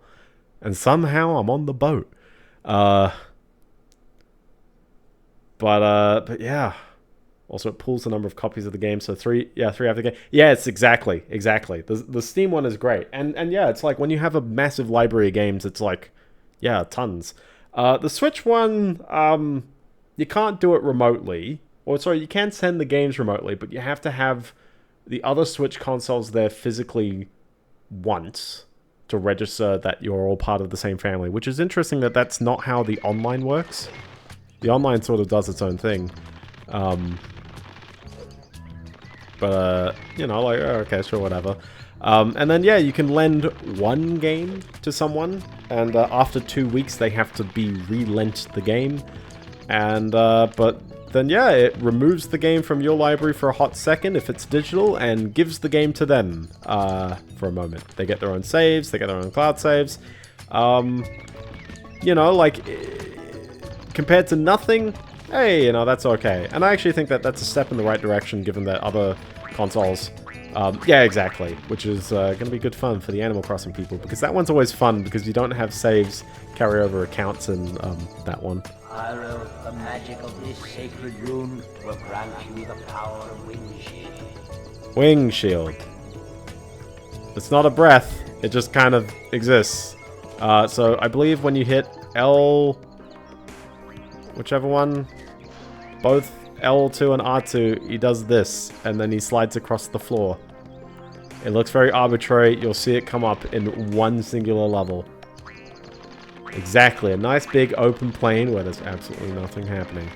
And somehow I'm on the boat. But yeah. Also, it pulls the number of copies of the game. So 3 after the game. Yeah, it's exactly. The Steam one is great. And yeah, it's like when you have a massive library of games, it's like, yeah, tons. The Switch one, you can't do it remotely. Or sorry, you can send the games remotely, but you have to have the other Switch consoles there physically once to register that you're all part of the same family, which is interesting that that's not how the online works. The online sort of does its own thing. But, you know, like, okay, sure, whatever. And then, yeah, you can lend one game to someone, and after 2 weeks, they have to be re-lent the game. And, but then, yeah, it removes the game from your library for a hot second if it's digital, and gives the game to them for a moment. They get their own saves, they get their own cloud saves. You know, like, compared to nothing, hey, you know, that's okay. And I actually think that that's a step in the right direction, given that other consoles... yeah, exactly. Which is going to be good fun for the Animal Crossing people, because that one's always fun, because you don't have saves carry over accounts in that one.
Spyro, the magic of this sacred rune will grant you the power of Wing Shield.
Wing Shield. It's not a breath, it just kind of exists. So I believe when you hit L... whichever one, both L2 and R2, he does this, and then he slides across the floor. It looks very arbitrary. You'll see it come up in one singular level. Exactly, a nice big open plane where there's absolutely nothing happening.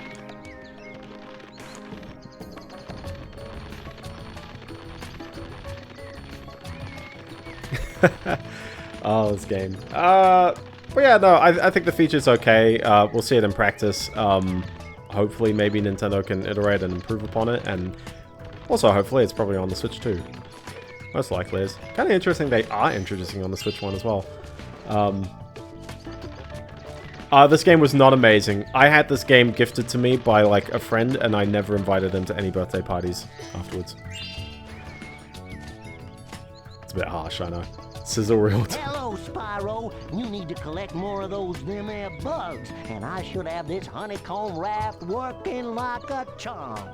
Oh, this game. But yeah, no, I think the feature's okay. We'll see it in practice. Hopefully, maybe Nintendo can iterate and improve upon it, and also, hopefully, it's probably on the Switch too. Most likely is. Kind of interesting they are introducing on the Switch one as well. This game was not amazing. I had this game gifted to me by, like, a friend, and I never invited him to any birthday parties afterwards. It's a bit harsh, I know. Sizzle reeled.
Hello, Spyro. You need to collect more of those them there bugs, and I should have this honeycomb raft working like a charm.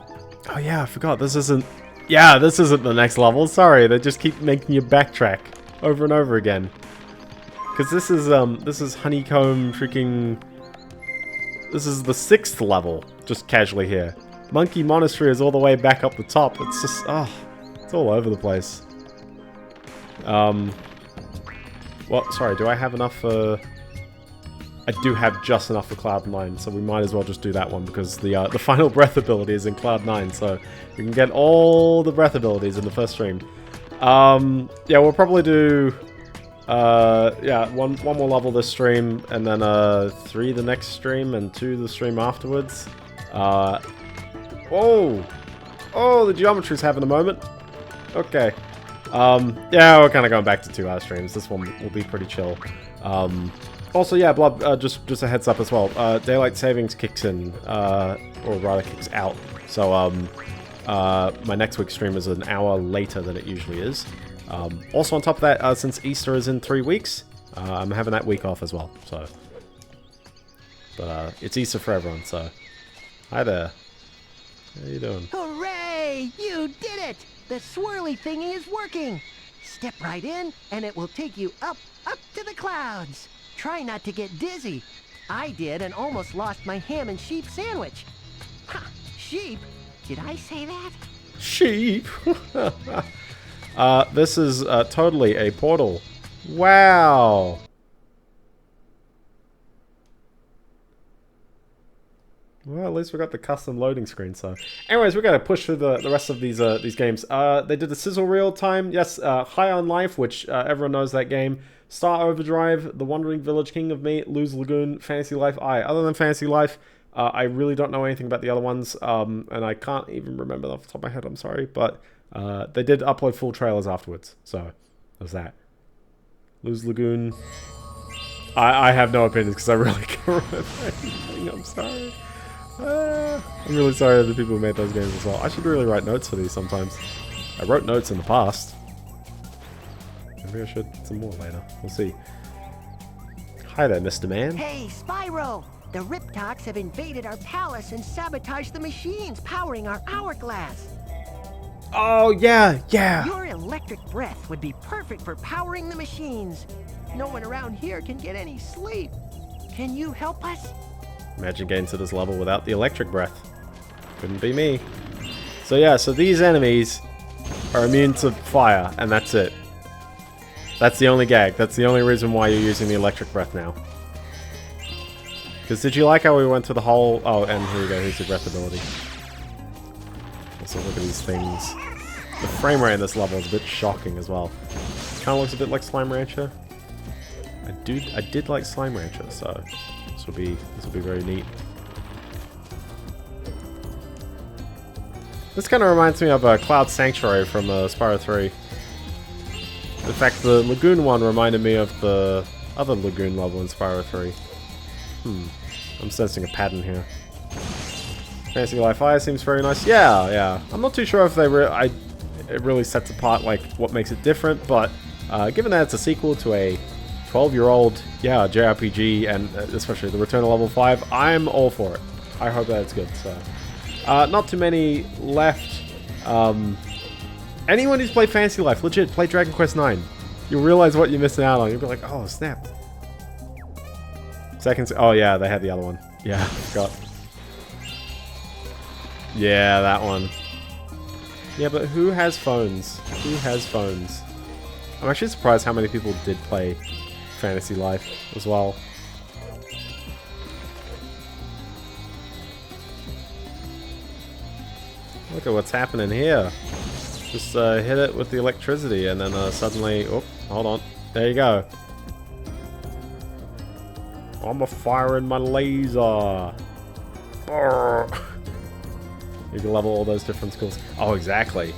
Oh yeah, I forgot. This isn't... Yeah, this isn't the next level. Sorry, they just keep making you backtrack over and over again. Because this is honeycomb freaking... This is the 6th level, just casually here. Monkey Monastery is all the way back up the top. It's just... Oh, it's all over the place. Well, sorry, do I have enough for... I do have just enough for Cloud9, so we might as well just do that one, because the final breath ability is in Cloud9, so we can get all the breath abilities in the first stream. Yeah, we'll probably do... yeah, one more level this stream, and then 3 the next stream, and 2 the stream afterwards. Oh! Oh, the geometry's having a moment. Okay. Yeah, we're kind of going back to 2-hour streams. This one will be pretty chill. Also, yeah, Blob, just a heads up as well. Daylight savings kicks in, or rather kicks out. So, my next week's stream is an hour later than it usually is. Also, on top of that, since Easter is in 3 weeks, I'm having that week off as well. So, but it's Easter for everyone. So, hi there. How you doing?
Hooray! You did it! The swirly thingy is working. Step right in, and it will take you up to the clouds. Try not to get dizzy. I did and almost lost my ham and sheep sandwich. Ha! Sheep? Did I say that?
Sheep? This is totally a portal. Wow! Well, at least we got the custom loading screen, so... Anyways, we gotta push through the rest of these games. They did the sizzle reel time. Yes, High on Life, which everyone knows that game. Star Overdrive, The Wandering Village, King of Meat, Lose Lagoon, Fantasy Life I. Other than Fantasy Life, I really don't know anything about the other ones, and I can't even remember off the top of my head, I'm sorry, but they did upload full trailers afterwards, so there's that. Lose Lagoon... I have no opinions, because I really can't remember anything, I'm sorry. I'm really sorry to the people who made those games as well. I should really write notes for these sometimes. I wrote notes in the past. Maybe I should some more later. We'll see. Hi there, Mr. Man.
Hey, Spyro! The Riptocs have invaded our palace and sabotaged the machines powering our hourglass.
Oh, yeah, yeah!
Your electric breath would be perfect for powering the machines. No one around here can get any sleep. Can you help us?
Imagine getting to this level without the electric breath. Couldn't be me. So yeah, so these enemies are immune to fire, and that's it. That's the only gag. That's the only reason why you're using the electric breath now. Because did you like how we went through the whole... Oh, and here we go. Here's the breath ability. Let's look at these things. The frame rate in this level is a bit shocking as well. Kind of looks a bit like Slime Rancher. I did like Slime Rancher, so this will be very neat. This kind of reminds me of Cloud Sanctuary from Spyro 3. In fact, the Lagoon one reminded me of the other Lagoon level in Spyro 3. I'm sensing a pattern here. Fantasy Life I seems very nice. Yeah. I'm not too sure if it really sets apart like what makes it different, but given that it's a sequel to a 12-year-old, JRPG, and especially the Return to Level 5, I'm all for it. I hope that it's good. So, not too many left. Anyone who's played Fantasy Life, legit, play Dragon Quest IX. You'll realize what you're missing out on. You'll be like, oh, snap. Oh, yeah, they had the other one. Yeah, I forgot. Yeah, that one. Yeah, but who has phones? Who has phones? I'm actually surprised how many people did play Fantasy Life as well. Look at what's happening here. Just hit it with the electricity and then suddenly... Oh, hold on. There you go. I'm firing my laser. Brrr. You can level all those different skills. Oh, exactly.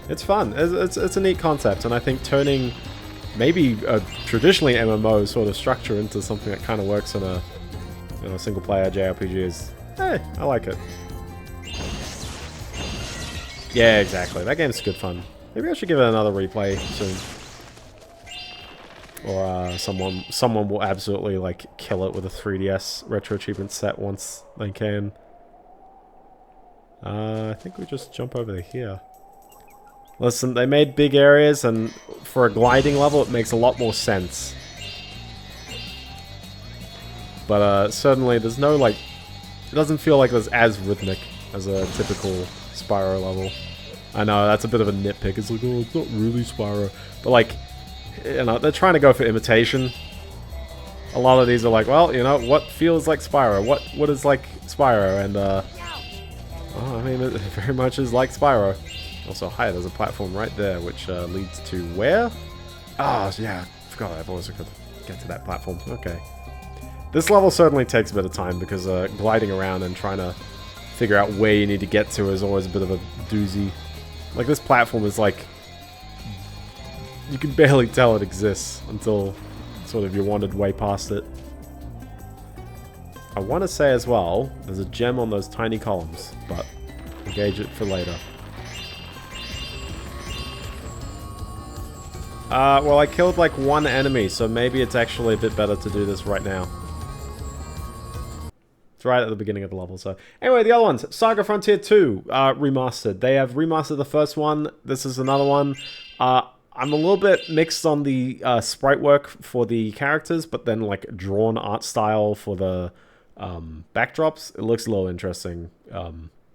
It's fun. It's a neat concept, and I think turning maybe a traditionally MMO sort of structure into something that kind of works in a single-player JRPG is... Hey, I like it. Yeah, exactly. That game's good fun. Maybe I should give it another replay soon. Or someone will absolutely like kill it with a 3DS retro achievement set once they can. I think we just jump over here. Listen, they made big areas, and for a gliding level, it makes a lot more sense. But certainly, there's no like, it doesn't feel like it's as rhythmic as a typical Spyro level. I know that's a bit of a nitpick. It's like, oh, it's not really Spyro, but like, they're trying to go for imitation. A lot of these are like, well, what feels like Spyro? What is like Spyro? And I mean, it very much is like Spyro. Also, hi, there's a platform right there, which leads to where? Oh, yeah, I forgot I've always got to get to that platform. Okay. This level certainly takes a bit of time, because gliding around and trying to figure out where you need to get to is always a bit of a doozy. Like, this platform is like... You can barely tell it exists until sort of you wandered way past it. I want to say as well, there's a gem on those tiny columns, but engage it for later. Well, I killed like one enemy, so maybe it's actually a bit better to do this right now. It's right at the beginning of the level, so... Anyway, the other ones. Saga Frontier 2, remastered. They have remastered the first one. This is another one. I'm a little bit mixed on the sprite work for the characters, but then like drawn art style for the backdrops. It looks a little interesting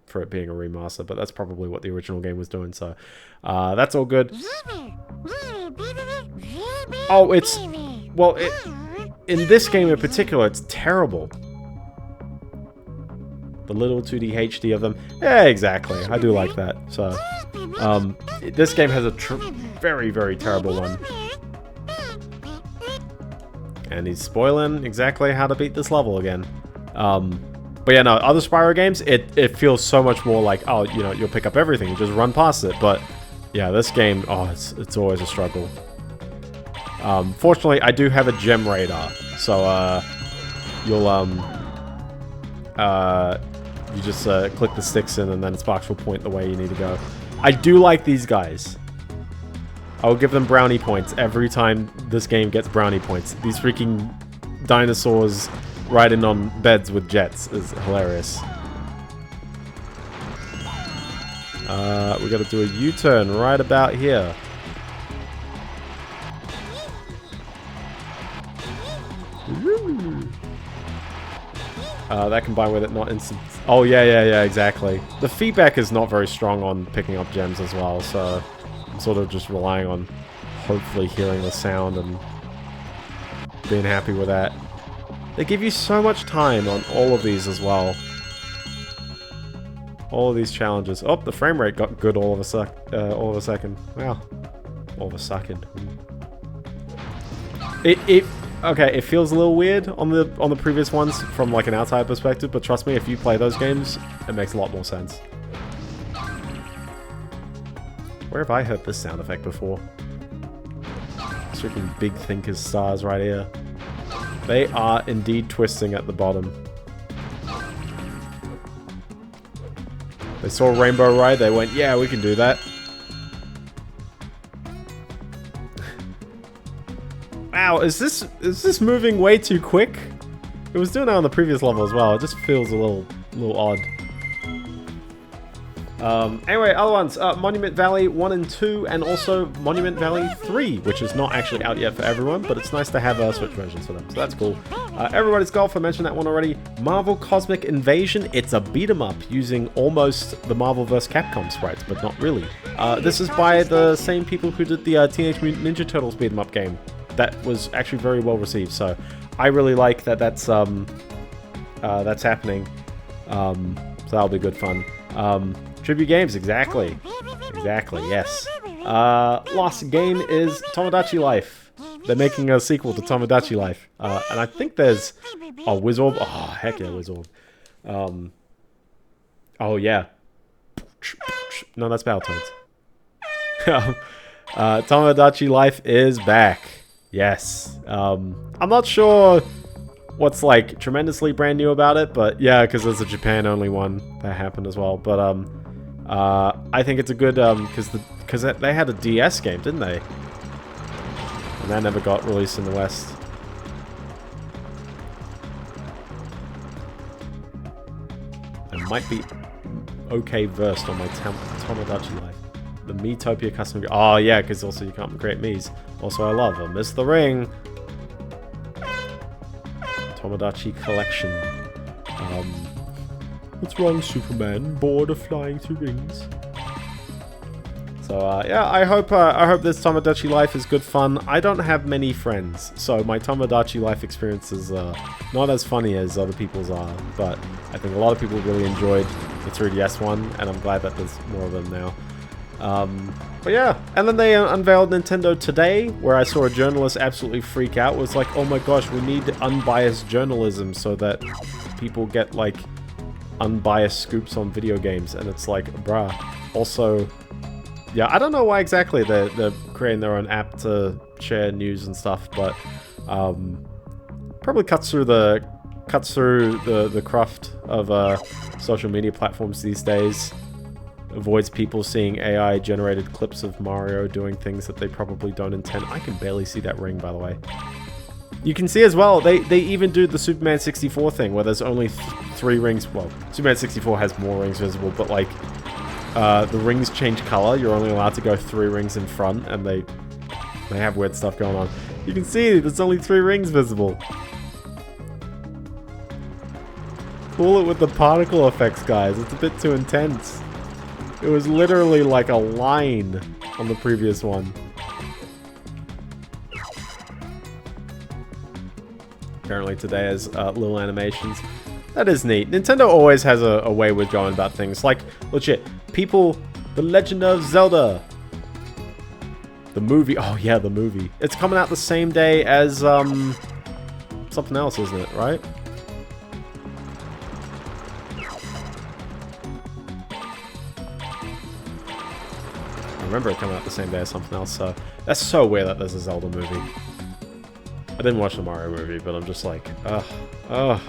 for it being a remaster, but that's probably what the original game was doing, so that's all good. Oh, it's... Well, in this game in particular, it's terrible. The little 2D HD of them. Yeah, exactly. I do like that. So, this game has a very, very terrible one. And he's spoiling exactly how to beat this level again. But yeah, no, other Spyro games, it feels so much more like, oh, you know, you'll pick up everything, you just run past it. But yeah, this game, oh, it's always a struggle. Fortunately, I do have a gem radar, so you'll you just click the sticks in, and then Sparks will point the way you need to go. I do like these guys. I will give them brownie points every time this game gets brownie points. These freaking dinosaurs riding on beds with jets is hilarious. We gotta do a U-turn right about here. That combined with it not instant... Oh, yeah, exactly. The feedback is not very strong on picking up gems as well, so I'm sort of just relying on hopefully hearing the sound and being happy with that. They give you so much time on all of these as well. All of these challenges. Oh, the frame rate got good all of a second. Wow. All of a second. Okay, it feels a little weird on the previous ones from like an outside perspective, but trust me, if you play those games, it makes a lot more sense. Where have I heard this sound effect before? Freaking big thinkers stars right here. They are indeed twisting at the bottom. They saw Rainbow Ride, they went, yeah, we can do that. Wow, is this moving way too quick? It was doing that on the previous level as well. It just feels a little odd. Anyway, other ones. Monument Valley 1 and 2, and also Monument Valley 3, which is not actually out yet for everyone, but it's nice to have Switch versions for them, so that's cool. Everybody's Golf, I mentioned that one already. Marvel Cosmic Invasion, it's a beat-em-up using almost the Marvel vs. Capcom sprites, but not really. This is by the same people who did the Teenage Mutant Ninja Turtles beat-em-up game. That was actually very well received, so I really like that's happening. So that'll be good fun. Tribute games, exactly, yes. Last game is Tomodachi Life. They're making a sequel to Tomodachi Life, and I think there's a Wizorb. Oh heck yeah, Wizorb. Oh yeah. No, that's Battletoads. Tomodachi Life is back. Yes. I'm not sure what's like tremendously brand new about it, but yeah, because there's a Japan only one that happened as well. But I think it's a good because they had a DS game, didn't they? And that never got released in the West. I might be okay versed on my Tomodachi Life. The Miitopia custom. Oh yeah, because also you can't create Miis. Also, I love them. Miss the Ring. Tomodachi Collection. What's wrong, Superman? Bored of flying through rings? So yeah, I hope this Tomodachi Life is good fun. I don't have many friends, so my Tomodachi Life experience is not as funny as other people's are. But I think a lot of people really enjoyed the 3DS one, and I'm glad that there's more of them now. But yeah, and then they unveiled Nintendo Today, where I saw a journalist absolutely freak out. It was like, oh my gosh, we need unbiased journalism so that people get like unbiased scoops on video games. And it's like, bruh. Also, yeah, I don't know why exactly they're creating their own app to share news and stuff, but Probably cuts through the craft of social media platforms these days. Avoids people seeing AI generated clips of Mario doing things that they probably don't intend. I can barely see that ring, by the way. You can see as well, they even do the Superman 64 thing where there's only 3 rings. Well, Superman 64 has more rings visible, but like the rings change color. You're only allowed to go 3 rings in front, and they have weird stuff going on. You can see there's only 3 rings visible. Cool it with the particle effects, guys. It's a bit too intense. It was literally like a line on the previous one. Apparently today has little animations. That is neat. Nintendo always has a way with going about things. Like, legit, people, The Legend of Zelda. The movie. Oh yeah, the movie. It's coming out the same day as something else, isn't it? Right? I remember it coming out the same day as something else, so that's so weird that there's a Zelda movie. I didn't watch the Mario movie, but I'm just like, ugh.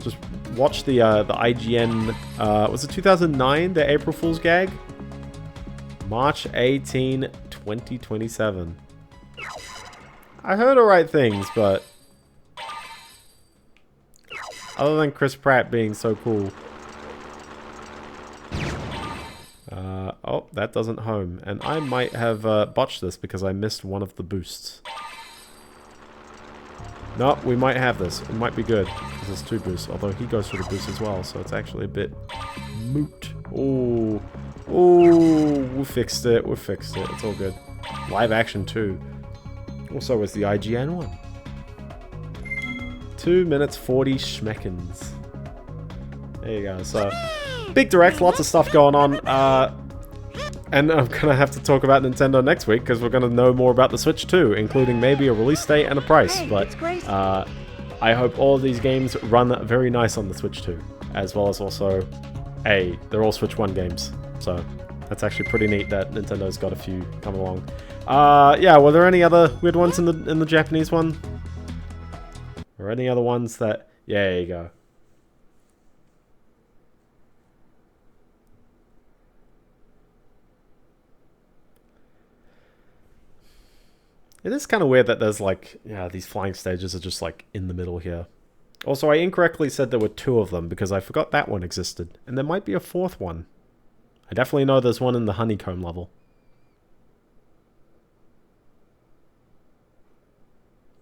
Just watch the IGN, was it 2009, the April Fool's gag? March 18, 2027. I heard alright things, but other than Chris Pratt being so cool. Oh, that doesn't home. And I might have botched this because I missed one of the boosts. No, we might have this. It might be good because there's 2 boosts. Although he goes for the boost as well, so it's actually a bit moot. Oh, we fixed it. We fixed it. It's all good. Live action too. Also was the IGN one. 2 minutes 40 schmeckens. There you go. So big direct, lots of stuff going on. And I'm gonna have to talk about Nintendo next week because we're gonna know more about the Switch too, including maybe a release date and a price. But I hope all of these games run very nice on the Switch too, as well as also, they're all Switch 1 games, so that's actually pretty neat that Nintendo's got a few come along. Yeah, were there any other weird ones in the Japanese one, or any other ones that? Yeah, there you go. It is kind of weird that there's like, yeah, these flying stages are just like in the middle here. Also, I incorrectly said there were 2 of them because I forgot that one existed. And there might be a 4th one. I definitely know there's one in the honeycomb level.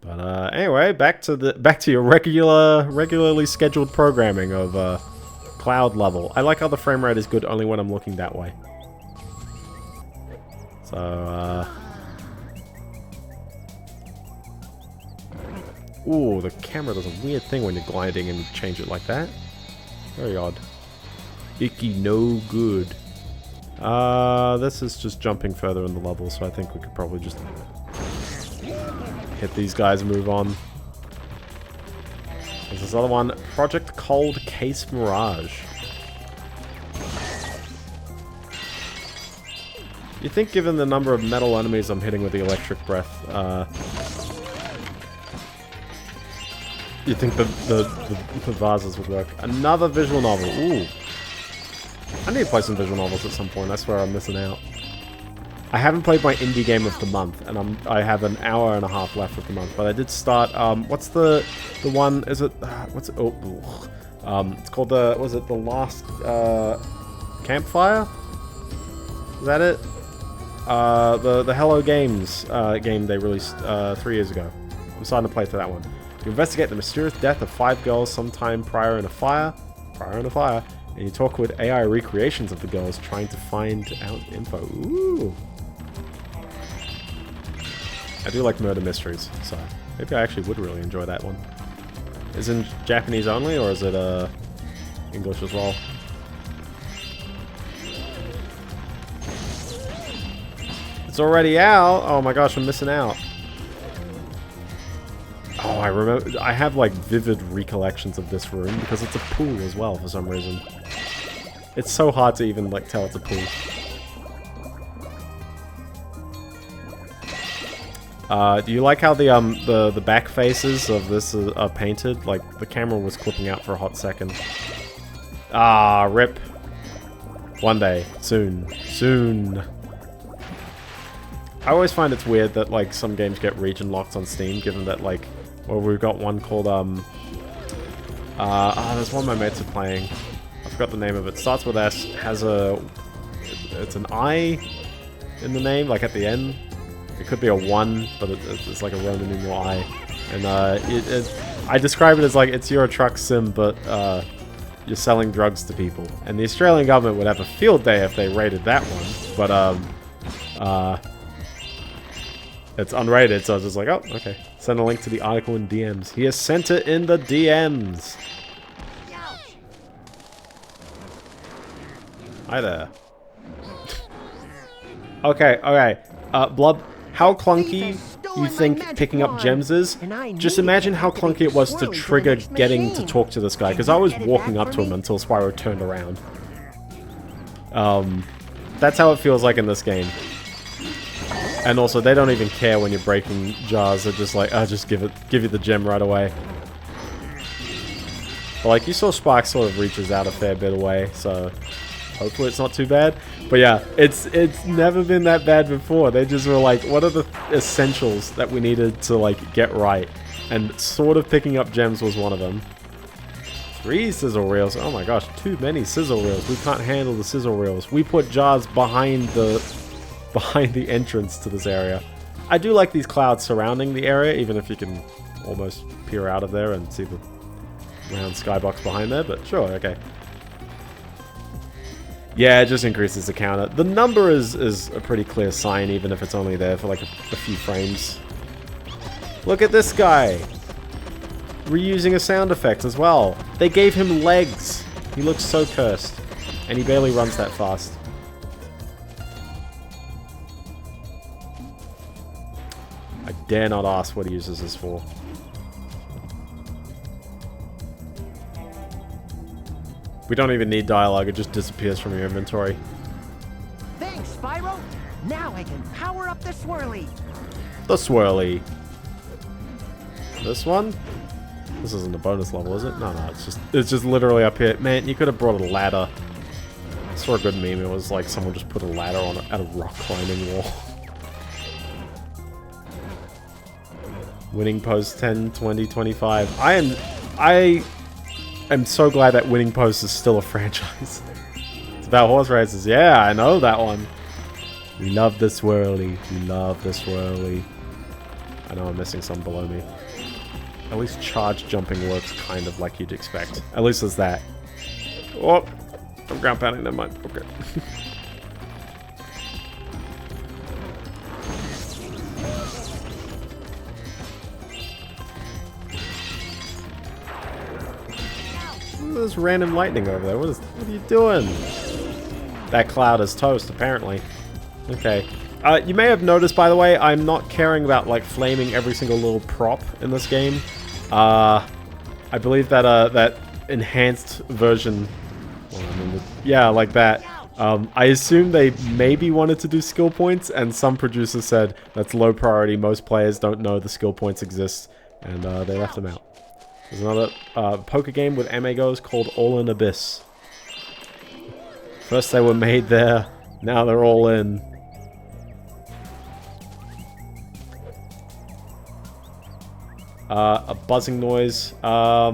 But anyway, back to your regularly scheduled programming of Cloud level. I like how the frame rate is good only when I'm looking that way. So ooh, the camera does a weird thing when you're gliding and you change it like that. Very odd. Icky no good. This is just jumping further in the level, so I think we could probably just hit these guys and move on. There's this other one, Project Cold Case Mirage. You'd think given the number of metal enemies I'm hitting with the electric breath, you'd think the vases would work. Another visual novel. Ooh. I need to play some visual novels at some point. I swear I'm missing out. I haven't played my indie game of the month, and I have an hour and a half left of the month. But I did start. What's the one? Is it? What's it? Oh, it's called the. Was it the Last Campfire? Is that it? The Hello Games game they released 3 years ago. I'm starting to play through that one. You investigate the mysterious death of 5 girls sometime prior in a fire, and you talk with AI recreations of the girls trying to find out info. Ooh. I do like murder mysteries, so maybe I actually would really enjoy that one. Is it in Japanese only, or is it English as well? It's already out! Oh my gosh, I'm missing out. Oh, I remember. I have like vivid recollections of this room because it's a pool as well for some reason. It's so hard to even like tell it's a pool. Do you like how the back faces of this are painted? Like, the camera was clipping out for a hot second. Ah, rip. One day. Soon. Soon. I always find it's weird that, like, some games get region locked on Steam, given that, like, well, we've got one called, there's one my mates are playing. I forgot the name of it. Starts with S, has it's an I in the name, like at the end. It could be a 1, but it's like a Roman numeral I. And I describe it as like, it's Euro Truck Sim, but you're selling drugs to people. And the Australian government would have a field day if they rated that one. But it's unrated, so I was just like, oh, okay. Send a link to the article in DMs. He has sent it in the DMs. Hi there. Okay. Blob, how clunky you think picking up gems is? Just imagine how clunky it was to trigger getting to talk to this guy, because I was walking up to him until Spyro turned around. That's how it feels like in this game. And also, they don't even care when you're breaking jars. They're just like, just give you the gem right away. But like, you saw Spark sort of reaches out a fair bit away, so hopefully it's not too bad. But yeah, it's never been that bad before. They just were like, what are the essentials that we needed to like get right? And sort of picking up gems was one of them. 3 sizzle reels. Oh my gosh, too many sizzle reels. We can't handle the sizzle reels. We put jars behind the entrance to this area. I do like these clouds surrounding the area, even if you can almost peer out of there and see the round skybox behind there, but sure, okay. Yeah, it just increases the counter. The number is a pretty clear sign, even if it's only there for like a few frames. Look at this guy! Reusing a sound effect as well. They gave him legs! He looks so cursed. And he barely runs that fast. I dare not ask what he uses this for. We don't even need dialogue, it just disappears from your inventory.
Thanks, Spyro! Now I can power up the swirly!
The swirly. This one? This isn't a bonus level, is it? No, it's just literally up here. Man, you could have brought a ladder. I saw a good meme, it was like someone just put a ladder on at a rock climbing wall. Winning Post 10, 20, 25. I am so glad that Winning Post is still a franchise. It's about horse races. Yeah, I know that one. We love the swirly. We love the swirly. I know I'm missing some below me. At least charge jumping works kind of like you'd expect. At least there's that. Oh, I'm ground pounding, never mind. Okay. There's random lightning over there. What are you doing? That cloud is toast, apparently. Okay. You may have noticed, by the way, I'm not caring about like flaming every single little prop in this game. I believe that that enhanced version. Well, I mean, yeah, like that. I assume they maybe wanted to do skill points, and some producers said that's low priority. Most players don't know the skill points exist, and they left them out. There's another poker game with amigos called All in Abyss. First they were made there, now they're all in. A buzzing noise. I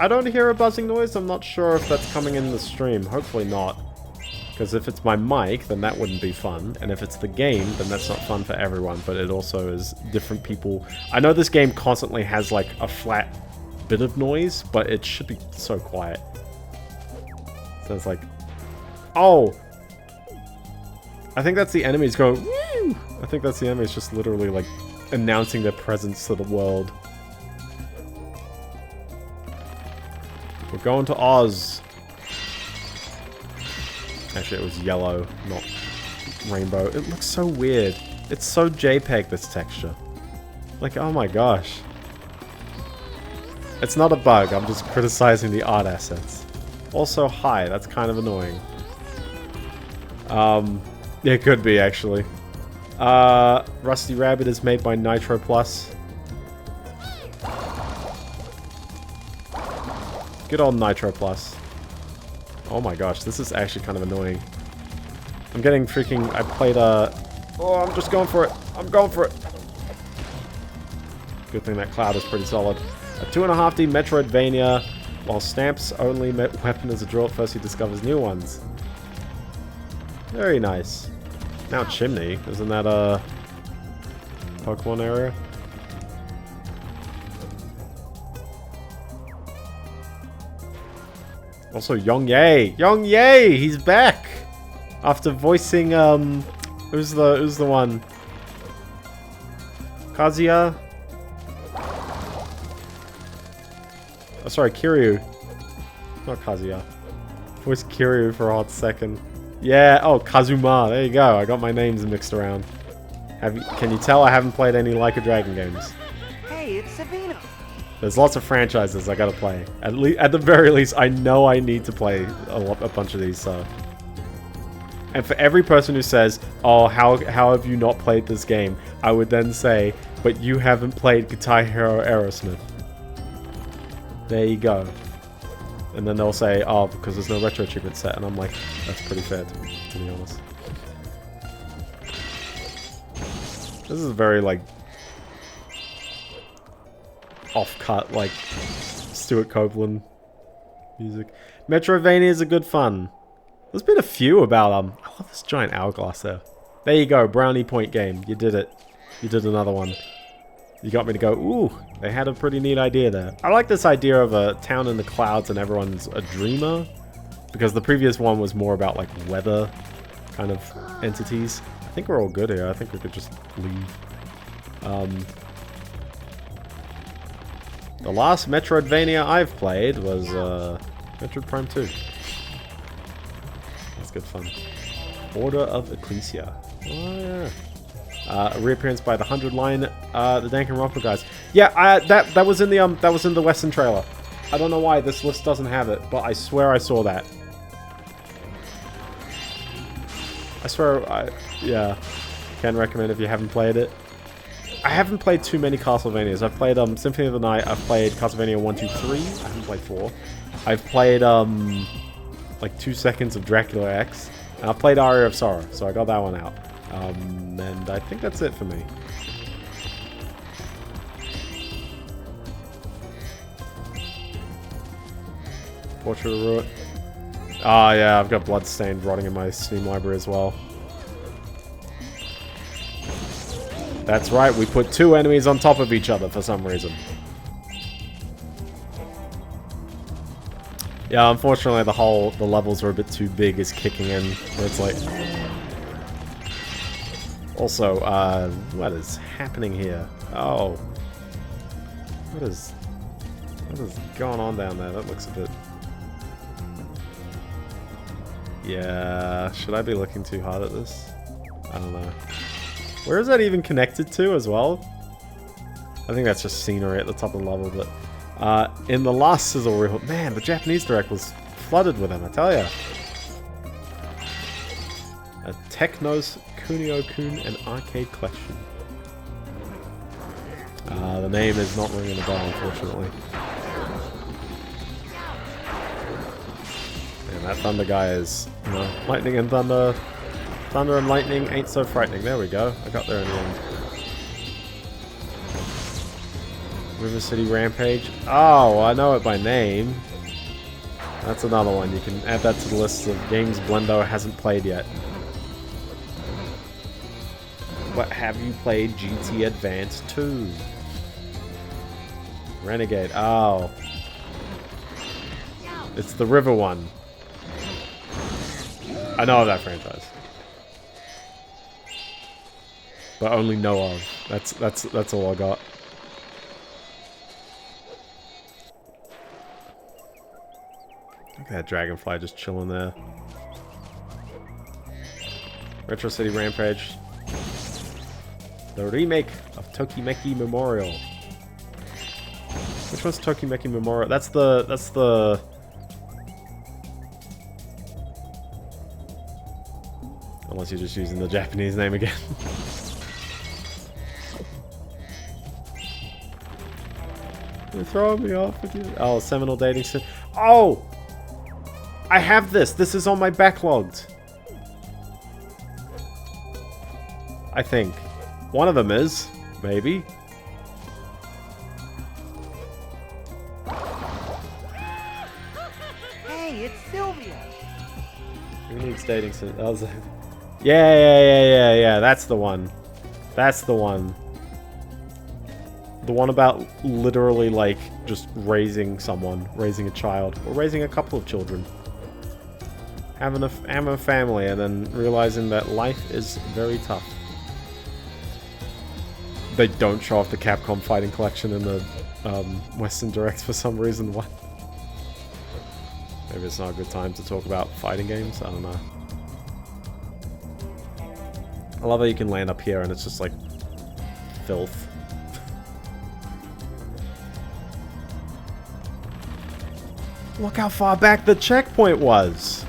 don't hear a buzzing noise. I'm not sure if that's coming in the stream. Hopefully not. Because if it's my mic, then that wouldn't be fun. And if it's the game, then that's not fun for everyone. But it also is different people. I know this game constantly has like a flat bit of noise, but it should be so quiet. So it's like... Oh! I think that's the enemies going... Woo! I think that's the enemies just literally like announcing their presence to the world. We're going to Oz. Actually, it was yellow, not rainbow. It looks so weird. It's so JPEG, this texture. Like, oh my gosh. It's not a bug, I'm just criticizing the art assets. Also, hi, that's kind of annoying. It could be, actually. Rusty Rabbit is made by Nitro Plus. Good old Nitro Plus. Oh my gosh, this is actually kind of annoying. I'm getting freaking... I played oh, I'm just going for it. I'm going for it. Good thing that cloud is pretty solid. A 2.5D Metroidvania. While Stamp's only weapon is a draw, first he discovers new ones. Very nice. Now Chimney. Isn't that a Pokemon area? Also, Yong-Ye! Yong-Ye! He's back! After voicing, who's the one? Kazuya? Oh, sorry, Kiryu. Not Kazuya. Voiced Kiryu for a hot second. Yeah, oh, Kazuma. There you go. I got my names mixed around. Can you tell I haven't played any Like a Dragon games?
Hey, it's Savino.
There's lots of franchises I gotta play. At the very least, I know I need to play a bunch of these, so... And for every person who says, oh, how have you not played this game? I would then say, but you haven't played Guitar Hero Aerosmith. There you go. And then they'll say, oh, because there's no retro achievement set. And I'm like, that's pretty fair, to be honest. This is very, like, off-cut, like, Stuart Copeland music. Metroidvanias are good fun. There's been a few about I love this giant hourglass there. There you go, brownie point game. You did it. You did another one. You got me to go, ooh, they had a pretty neat idea there. I like this idea of a town in the clouds and everyone's a dreamer. Because the previous one was more about like weather kind of entities. I think we're all good here. I think we could just leave. The last Metroidvania I've played was Metroid Prime 2. That's good fun. Order of Ecclesia. Oh yeah. A reappearance by the 100 line, the Danganronpa guys. Yeah, that was in the Western trailer. I don't know why this list doesn't have it, but I swear I saw that. I swear, yeah. Can recommend if you haven't played it. I haven't played too many Castlevanias. I've played Symphony of the Night. I've played Castlevania 1, 2, 3. I haven't played 4. I've played like 2 seconds of Dracula X. And I've played Aria of Sorrow, so I got that one out. And I think that's it for me. Portrait of Ruin. Ah, yeah, I've got Bloodstained rotting in my Steam library as well. That's right, we put 2 enemies on top of each other for some reason. Yeah, unfortunately the levels are a bit too big is kicking in, where it's like... Also, what is happening here? Oh. What is going on down there? That looks a bit... Yeah, should I be looking too hard at this? I don't know. Where is that even connected to as well? I think that's just scenery at the top of the level, but... in the last Sizzle Reel... Man, the Japanese Direct was flooded with them, I tell ya. A Technos, Kunio-kun, and Arcade Collection. The name is not ringing a bell, unfortunately. Man, that Thunder guy is... You know, lightning and thunder... Thunder and lightning ain't so frightening. There we go. I got there in the end. River City Rampage. Oh, I know it by name. That's another one. You can add that to the list of games Biendeo hasn't played yet. But have you played GT Advance 2? Renegade. Oh. It's the river one. I know of that franchise. But only know of. That's all I got. Look at that Dragonfly just chilling there. Retro City Rampage. The remake of Tokimeki Memorial. Which one's Tokimeki Memorial? That's the... Unless you're just using the Japanese name again. You're throwing me off with you. Oh, Seminole Dating Sim. Oh! I have this. This is on my backlogged. I think. One of them is. Maybe.
Hey, it's Sylvia.
Who needs dating sim? I was like, yeah. That's the one. That's the one. The one about literally, like, just raising someone. Raising a child. Or raising a couple of children. Having a family and then realizing that life is very tough. They don't show off the Capcom Fighting Collection in the Western Directs for some reason. What? Maybe it's not a good time to talk about fighting games? I don't know. I love how you can land up here and it's just like filth. Look how far back the checkpoint was!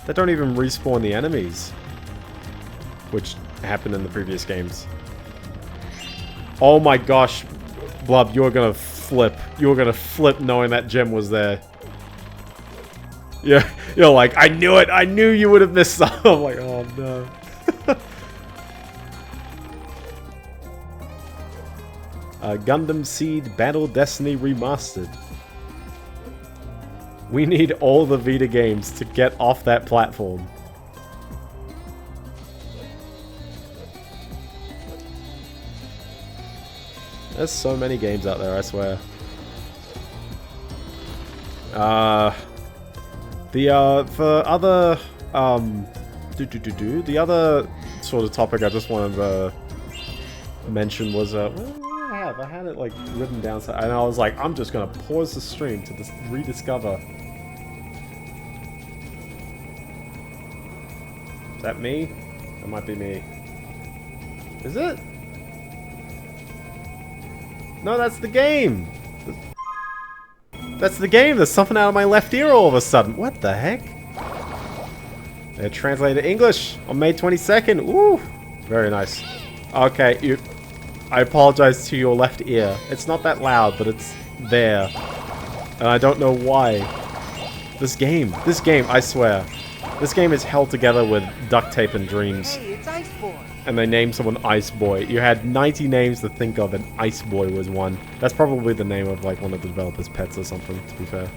They don't even respawn the enemies. Which happened in the previous games. Oh my gosh, Blub, you're gonna flip. You're gonna flip knowing that gem was there. Yeah, you're like, I knew it! I knew you would have missed some! I'm like, oh no. Gundam Seed Battle Destiny Remastered. We need all the Vita games to get off that platform. There's so many games out there, I swear. For other, the other sort of topic I just wanted to mention was, what did I had it, like, written down, so, and I was like, I'm just gonna pause the stream to just rediscover. Is that me? That might be me. Is it? No, that's the game! That's the game! There's something out of my left ear all of a sudden. What the heck? They're translated English on May 22nd. Ooh! Very nice. Okay, I apologize to your left ear. It's not that loud, but it's there. And I don't know why. This game, I swear. This game is held together with duct tape and dreams.
Hey, it's Ice Boy.
And they named someone Ice Boy. You had 90 names to think of, and Ice Boy was one. That's probably the name of, like, one of the developers' pets or something, to be fair.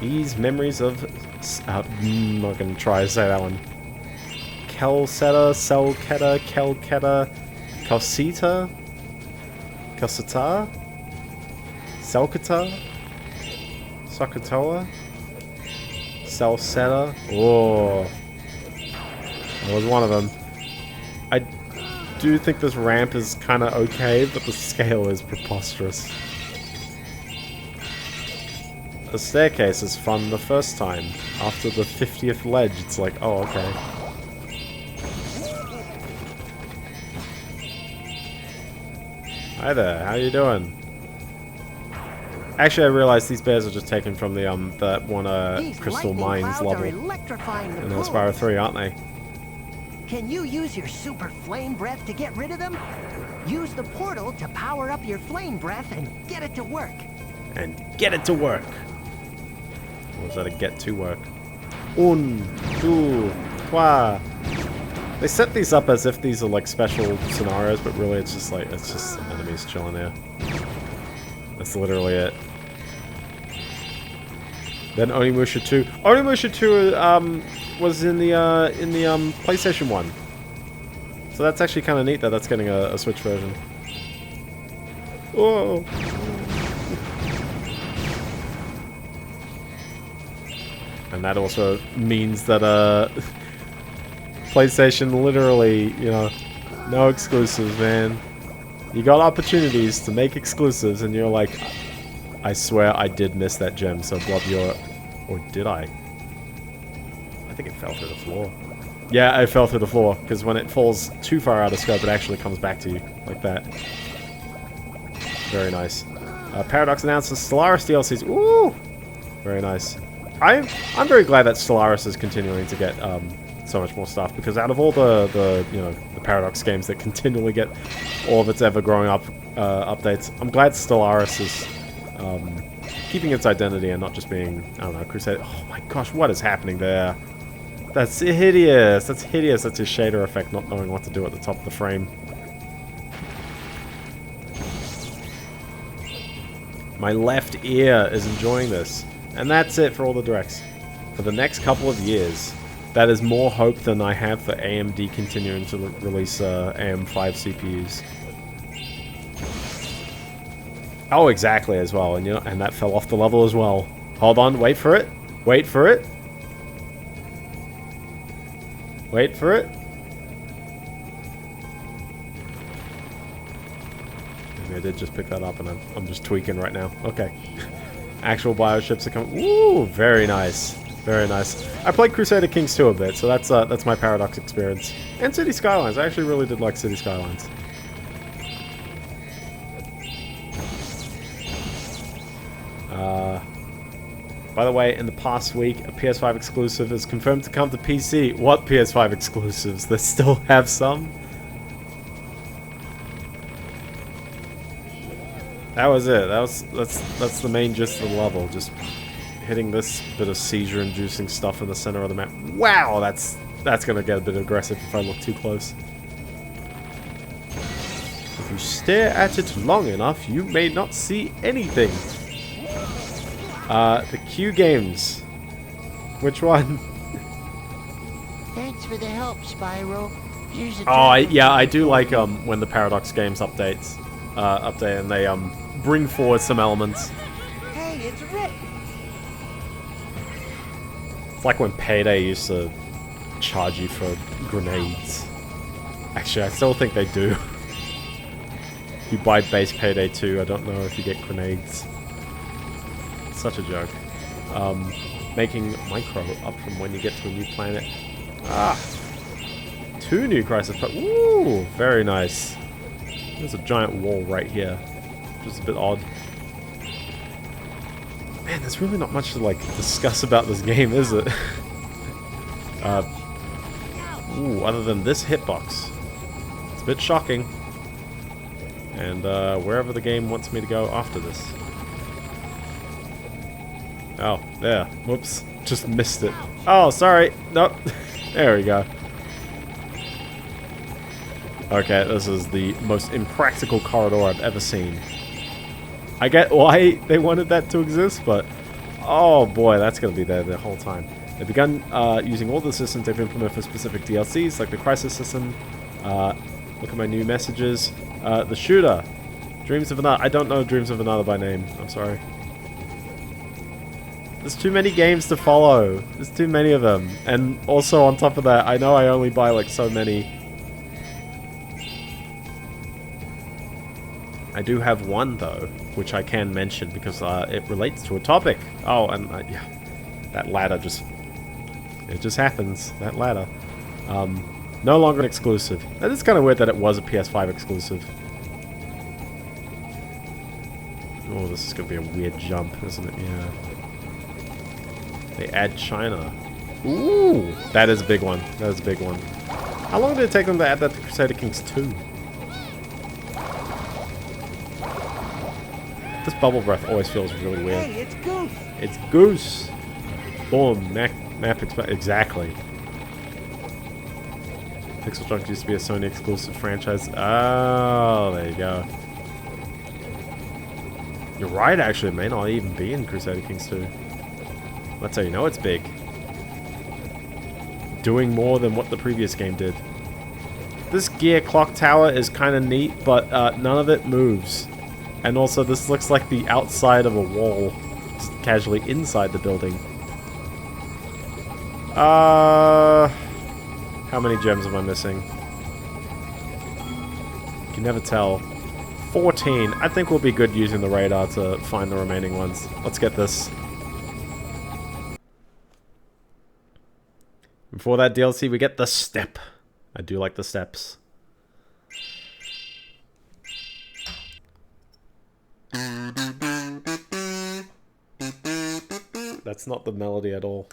These memories of... I'm not gonna try to say that one. Kelseta, Selketa, Kelketa, Kelsita, Kelsita, Selketa, Sakatoa, Selseta. Oh, that was one of them. I do think this ramp is kind of okay, but the scale is preposterous. The staircase is fun the first time. After the 50th ledge, it's like, oh, okay. Hi there, how you doing? Actually, I realized these bears are just taken from the that one Crystal Mines level in Spyro 3, aren't they?
Can you use your super flame breath to get rid of them? Use the portal to power up your flame breath and get it to work.
And get it to work. Or was that a get to work? Un, two, trois. They set these up as if these are like special scenarios, but really it's just like, it's just enemies chilling there. That's literally it. Then Onimusha 2. Onimusha 2 was in the PlayStation 1. So that's actually kind of neat that that's getting a Switch version. Whoa! And that also means that PlayStation literally, you know, no exclusives, man. You got opportunities to make exclusives, and you're like, I swear I did miss that gem, so Blob, you're... Or did I? I think it fell through the floor. Yeah, it fell through the floor, because when it falls too far out of scope, it actually comes back to you, like that. Very nice. Paradox announces Stellaris DLCs. Ooh! Very nice. I'm very glad that Stellaris is continuing to get so much more stuff, because out of all the you know, the Paradox games that continually get all of its ever-growing up updates, I'm glad Stellaris is keeping its identity and not just being, I don't know, Crusade. Oh my gosh, what is happening there? That's hideous. That's hideous. That's a shader effect, not knowing what to do at the top of the frame. My left ear is enjoying this. And that's it for all the directs. For the next couple of years, that is more hope than I have for AMD continuing to release AM5 CPUs. Oh, exactly, as well. And you know, and that fell off the level as well. Hold on, wait for it. Wait for it. Wait for it. Maybe I did just pick that up and I'm just tweaking right now. Okay. Actual bioships are coming. Ooh, very nice. Very nice. I played Crusader Kings 2 a bit, so that's my Paradox experience. And City Skylines. I actually really did like City Skylines. By the way, in the past week, a PS5 exclusive is confirmed to come to PC. What PS5 exclusives? They still have some? That was it. That's the main gist of the level. Just hitting this bit of seizure-inducing stuff in the center of the map. Wow, that's gonna get a bit aggressive if I look too close. If you stare at it long enough, you may not see anything. The Q games. Which one?
Thanks for the help, Spyro. Here's a
yeah, I do like when the Paradox games update and they bring forward some elements.
Hey, it's Rick.
It's like when Payday used to charge you for grenades. Actually, I still think they do. If you buy base Payday 2, I don't know if you get grenades. Such a joke. Making micro up from when you get to a new planet. Ah! 2 new crisis. Ooh, very nice. There's a giant wall right here. Just a bit odd. Man, there's really not much to like discuss about this game, is it? Ooh, other than this hitbox. It's a bit shocking. And wherever the game wants me to go after this. Oh, there. Whoops. Just missed it. Oh, sorry. Nope. There we go. Okay, this is the most impractical corridor I've ever seen. I get why they wanted that to exist, but oh boy, that's going to be there the whole time. They've begun using all the systems they've implemented for specific DLCs, like the Crisis system. Look at my new messages. The Shooter. Dreams of Another. I don't know Dreams of Another by name. I'm sorry. There's too many games to follow. There's too many of them. And also on top of that, I know I only buy like so many. I do have one though, which I can mention because it relates to a topic. Oh, and yeah, that ladder it just happens. That ladder. No longer an exclusive. That is kind of weird that it was a PS5 exclusive. Oh, this is going to be a weird jump, isn't it? Yeah. They add China. Ooh! That is a big one. That is a big one. How long did it take them to add that to Crusader Kings 2? This bubble breath always feels really weird.
Hey, it's Goose!
It's Goose! Boom. Map exactly. Pixel Junk used to be a Sony exclusive franchise. Oh, there you go. You're right, actually. It may not even be in Crusader Kings 2. That's how you know it's big. Doing more than what the previous game did. This gear clock tower is kind of neat, but none of it moves. And also, this looks like the outside of a wall, just casually inside the building. How many gems am I missing? You can never tell. 14. I think we'll be good using the radar to find the remaining ones. Let's get this. Before that DLC, we get the step. I do like the steps. That's not the melody at all.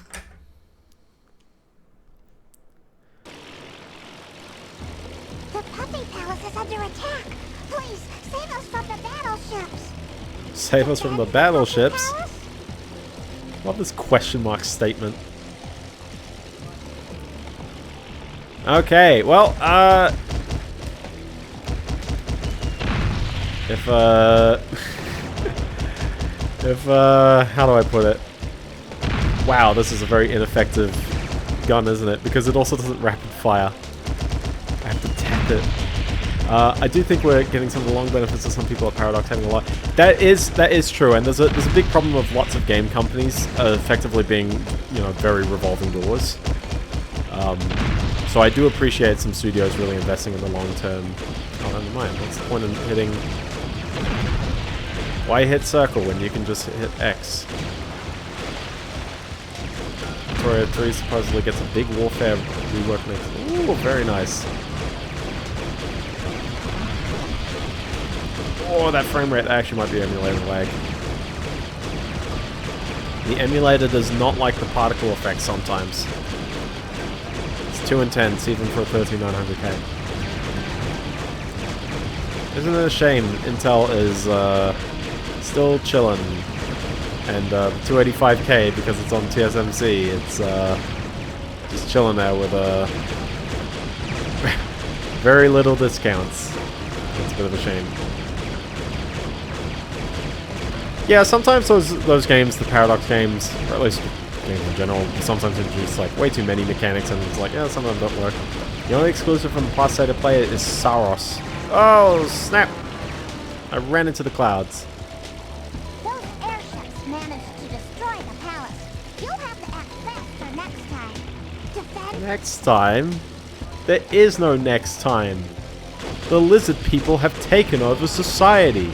save us from the battleships. Love this question mark statement. Okay, well, how do I put it? Wow, this is a very ineffective gun, isn't it? Because it also doesn't rapid fire. I have to tap it. I do think we're getting some of the long benefits of some people at Paradox having a lot. That is true, and there's a big problem of lots of game companies effectively being, you know, very revolving doors. So I do appreciate some studios really investing in the long term. Oh, never mind. What's the point in hitting? Why hit circle when you can just hit X? Victoria 3 supposedly gets a big warfare rework next. Ooh, very nice. Oh, that frame rate actually might be emulator lag. The emulator does not like the particle effect sometimes. It's too intense, even for a 13900K. Isn't it a shame Intel is still chillin', and 285K, because it's on TSMC, it's just chilling there with very little discounts. It's a bit of a shame. Yeah, sometimes those games, the Paradox games, or at least games in general, sometimes introduce like way too many mechanics, and it's like, yeah, some of them don't work. The only exclusive from the Plus State to play is Saros. Oh, snap! I ran into the clouds.
Those airships managed to destroy the palace. You'll have to act faster next time. Defend.
Next time? There is no next time. The lizard people have taken over society.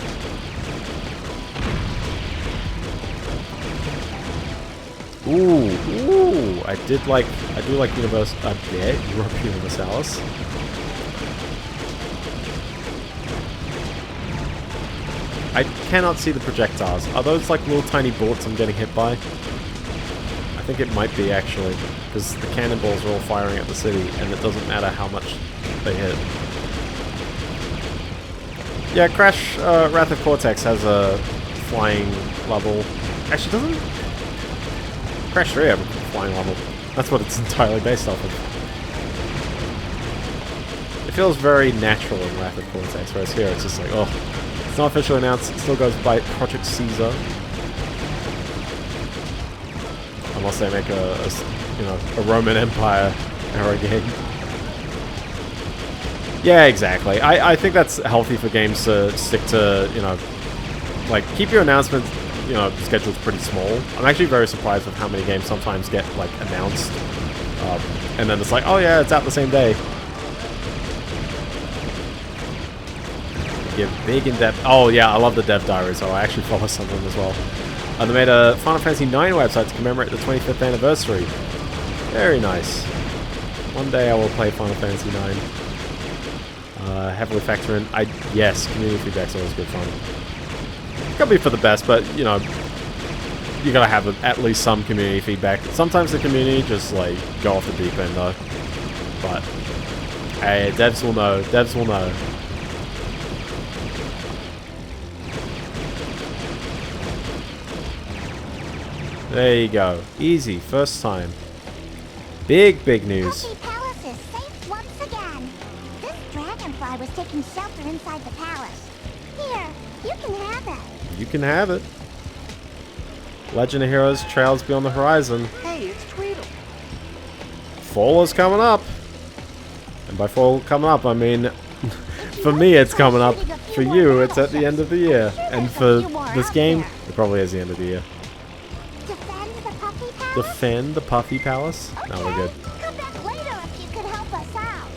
Ooh, I do like Europe Universalis. I cannot see the projectiles. Are those like little tiny bullets I'm getting hit by? I think it might be actually, because the cannonballs are all firing at the city, and it doesn't matter how much they hit. Yeah, Crash Wrath of Cortex has a flying level. Actually, doesn't Crash 3 have a flying level? That's what it's entirely based off of. It feels very natural in Wrath of Cortex, whereas here it's just like, oh, it's not officially announced. It still goes by Project Caesar, unless they make a Roman Empire era game. Yeah, exactly. I think that's healthy for games to stick to, you know, like keep your announcements, you know, schedule's pretty small. I'm actually very surprised with how many games sometimes get like announced, and then it's like, oh yeah, it's out the same day. Give big in-depth. Oh yeah, I love the dev diaries. So I actually follow some of them as well. They made a Final Fantasy IX website to commemorate the 25th anniversary. Very nice. One day I will play Final Fantasy IX. Heavily factor in. Yes, community feedback's always good fun. Could be for the best, but you know, you gotta have at least some community feedback. Sometimes the community just like go off the deep end though. But hey, devs will know. Devs will know. There you go. Easy. First time. Big news.
Puffy Palace is safe once again. This Dragonfly was taking shelter inside the palace. Here, you can have it.
You can have it. Legend of Heroes trails beyond the horizon.
Hey, it's Tweedle.
Fall is coming up. And by fall coming up, I mean, for me it's coming up. For you, it's at the end of the year. And for this game, it probably is the end of the year. Defend the Puffy Palace?
Okay.
No, we're good.
Come back later if you could help us out.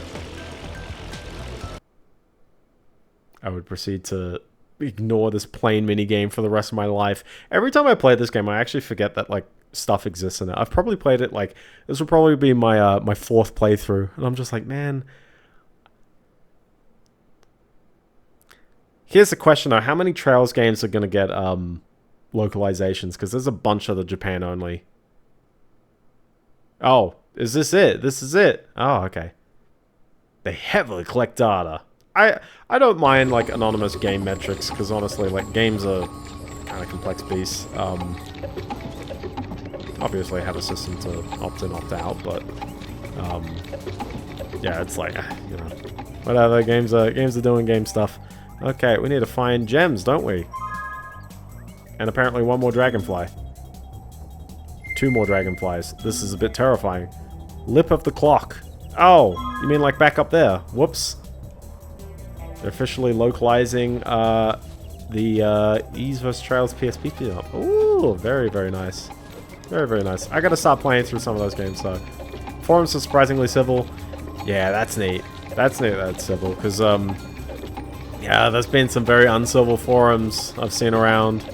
I would proceed to ignore this plain minigame for the rest of my life. Every time I play this game, I actually forget that like stuff exists in it. I've probably played it like, this will probably be my my fourth playthrough, and I'm just like, man. Here's the question though: how many Trails games are gonna get localizations? Because there's a bunch of the Japan only. Oh, is this it? This is it. Oh, okay. They heavily collect data. I don't mind like anonymous game metrics, because honestly, like games are kind of complex beast. Obviously I have a system to opt in, opt out, but yeah, it's like, you know, whatever, games are doing game stuff. Okay, we need to find gems, don't we? And apparently one more dragonfly. 2 more dragonflies. This is a bit terrifying. Lip of the clock. Oh, you mean like back up there? Whoops. They're officially localizing the Ease vs. Trails PSP deal. Ooh, very, very nice. Very, very nice. I gotta start playing through some of those games, though. Forums are surprisingly civil. Yeah, that's neat. That's neat that's civil, because, yeah, there's been some very uncivil forums I've seen around.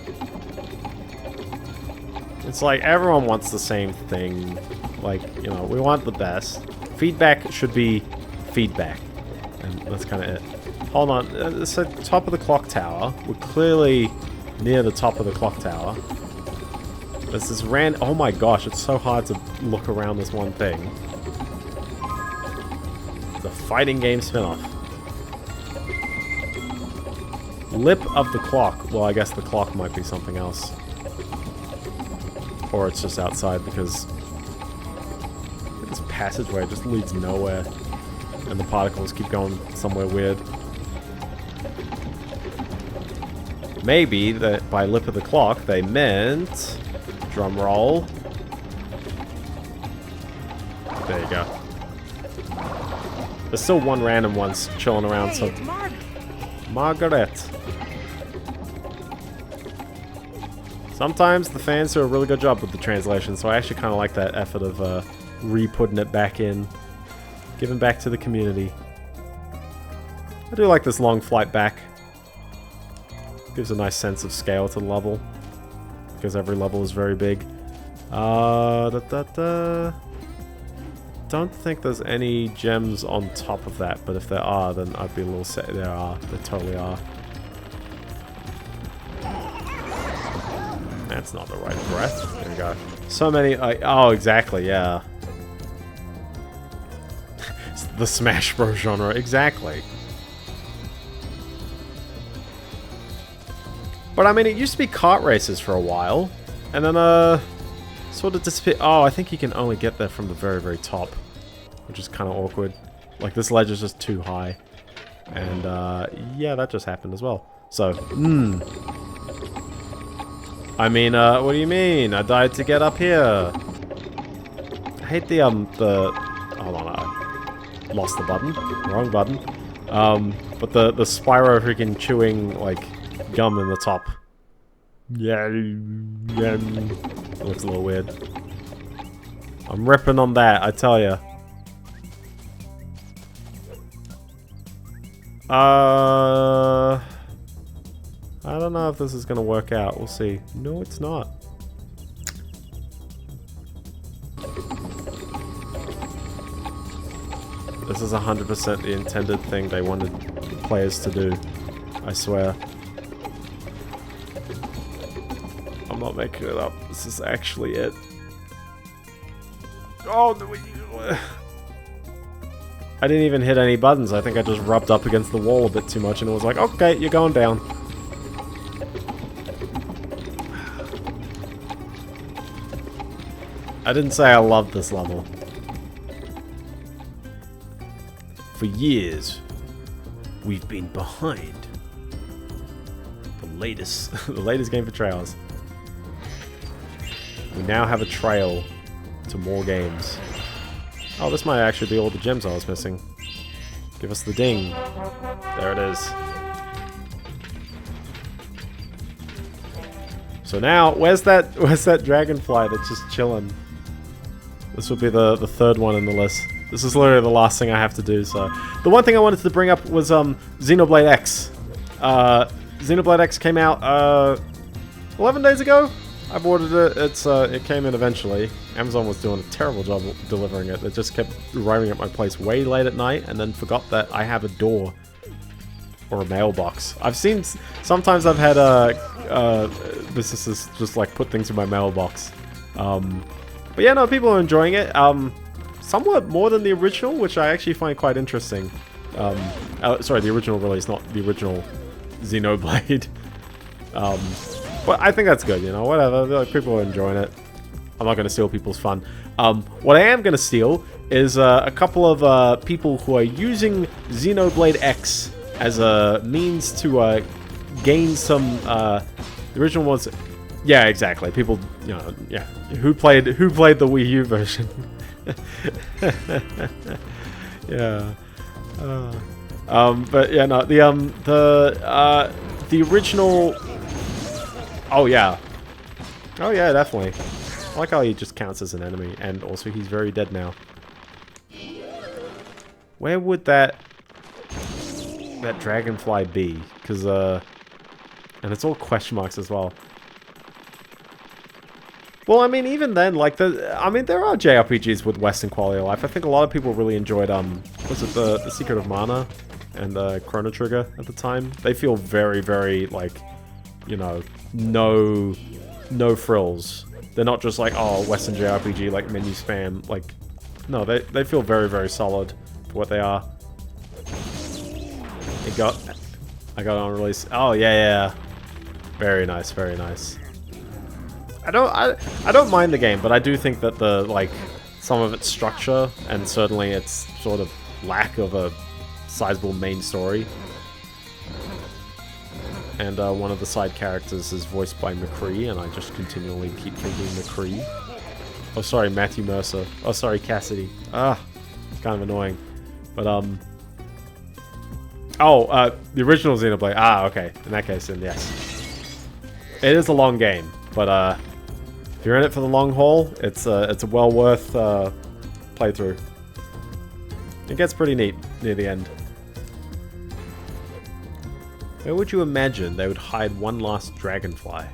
It's like, everyone wants the same thing. Like, you know, we want the best. Feedback should be feedback. And that's kind of it. Hold on. It's at the top of the clock tower. We're clearly near the top of the clock tower. There's this oh my gosh, it's so hard to look around this one thing. The fighting game spin-off. Lip of the clock. Well, I guess the clock might be something else. Or it's just outside because this passageway just leads nowhere. And the particles keep going somewhere weird. Maybe that by lip of the clock they meant... Drum roll. There you go. There's still one random one's chilling around, so... Margaret. Sometimes the fans do a really good job with the translation, so I actually kind of like that effort of re-putting it back in. Giving back to the community. I do like this long flight back. Gives a nice sense of scale to the level. Because every level is very big. Don't think there's any gems on top of that, but if there are, then I'd be a little sad. There are. There totally are. That's not the right breath. There we go. So many... oh, exactly, yeah. It's the Smash Bros. Genre. Exactly. But I mean, it used to be kart races for a while, and then sort of disappeared. Oh, I think you can only get there from the very, very top, which is kind of awkward. Like, this ledge is just too high. And yeah, that just happened as well. So, I mean, what do you mean? I died to get up here. I hate the hold on, I lost the button. Wrong button. But the Spyro freaking chewing, like, gum in the top. Yeah, looks a little weird. I'm ripping on that, I tell ya. I don't know if this is gonna work out. We'll see. No, it's not. This is 100% the intended thing they wanted players to do. I swear. I'm not making it up. This is actually it. Oh, I didn't even hit any buttons. I think I just rubbed up against the wall a bit too much and it was like, okay, you're going down. I didn't say I loved this level. For years, we've been behind the latest game for trailers. We now have a trail to more games. Oh, this might actually be all the gems I was missing. Give us the ding. There it is. So now, where's that dragonfly that's just chilling? This would be the third one in the list. This is literally the last thing I have to do, so... The one thing I wanted to bring up was Xenoblade X. Xenoblade X came out 11 days ago? I've ordered it. It came in eventually. Amazon was doing a terrible job delivering it. It just kept arriving at my place way late at night and then forgot that I have a door or a mailbox. I've seen... Sometimes I've had businesses just like put things in my mailbox. But yeah, no, people are enjoying it. Somewhat more than the original, which I actually find quite interesting. Sorry, the original release, not the original Xenoblade. But I think that's good, you know, whatever. Like, people are enjoying it. I'm not going to steal people's fun. What I am going to steal is a couple of people who are using Xenoblade X as a means to gain some... the original was... Yeah, exactly. People, you know, yeah. Who played the Wii U version? Yeah. But yeah, no, the original... Oh yeah. Oh yeah, definitely. I like how he just counts as an enemy, and also he's very dead now. Where would that Dragonfly be? Because, and it's all question marks as well. Well, I mean, even then, like, there are JRPGs with Western quality of life. I think a lot of people really enjoyed, was it the Secret of Mana and Chrono Trigger at the time? They feel very, very, like, you know, no frills. They're not just like, oh, Western JRPG, like, menu spam. Like, no, they feel very, very solid for what they are. I got on release. Oh, yeah. Very nice, very nice. I don't mind the game, but I do think that some of its structure and certainly its sort of lack of a sizable main story. And one of the side characters is voiced by McCree, and I just continually keep thinking McCree. Oh, sorry, Matthew Mercer. Oh, sorry, Cassidy. Ah, kind of annoying. But the original Xenoblade. Ah, okay. In that case, then yes. It is a long game, but if you're in it for the long haul, it's a well worth playthrough. It gets pretty neat near the end. Where would you imagine they would hide one last Dragonfly?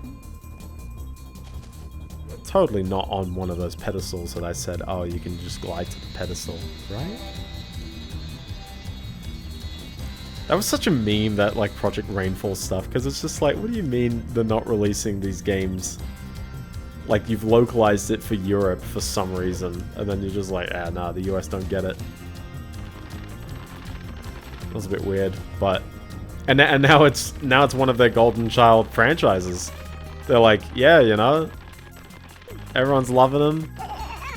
Totally not on one of those pedestals that I said, oh, you can just glide to the pedestal, right? That was such a meme, that like Project Rainfall stuff, because it's just like, what do you mean they're not releasing these games? Like, you've localized it for Europe for some reason, and then you're just like, ah, nah, the US don't get it. That was a bit weird, but... And now it's one of their golden child franchises. They're like, yeah, you know, everyone's loving them.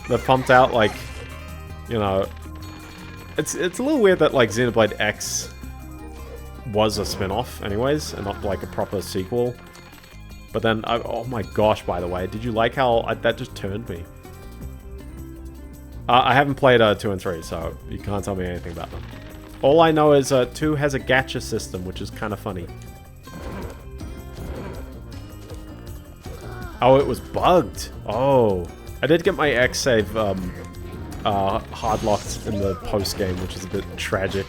They're pumped out, like, you know, it's a little weird that like Xenoblade X was a spin-off, anyways, and not like a proper sequel. But then, oh my gosh, by the way, did you like how that just turned me? I haven't played 2 and 3, so you can't tell me anything about them. All I know is 2 has a gacha system, which is kind of funny. Oh, it was bugged. Oh. I did get my X save hard-locked in the post-game, which is a bit tragic.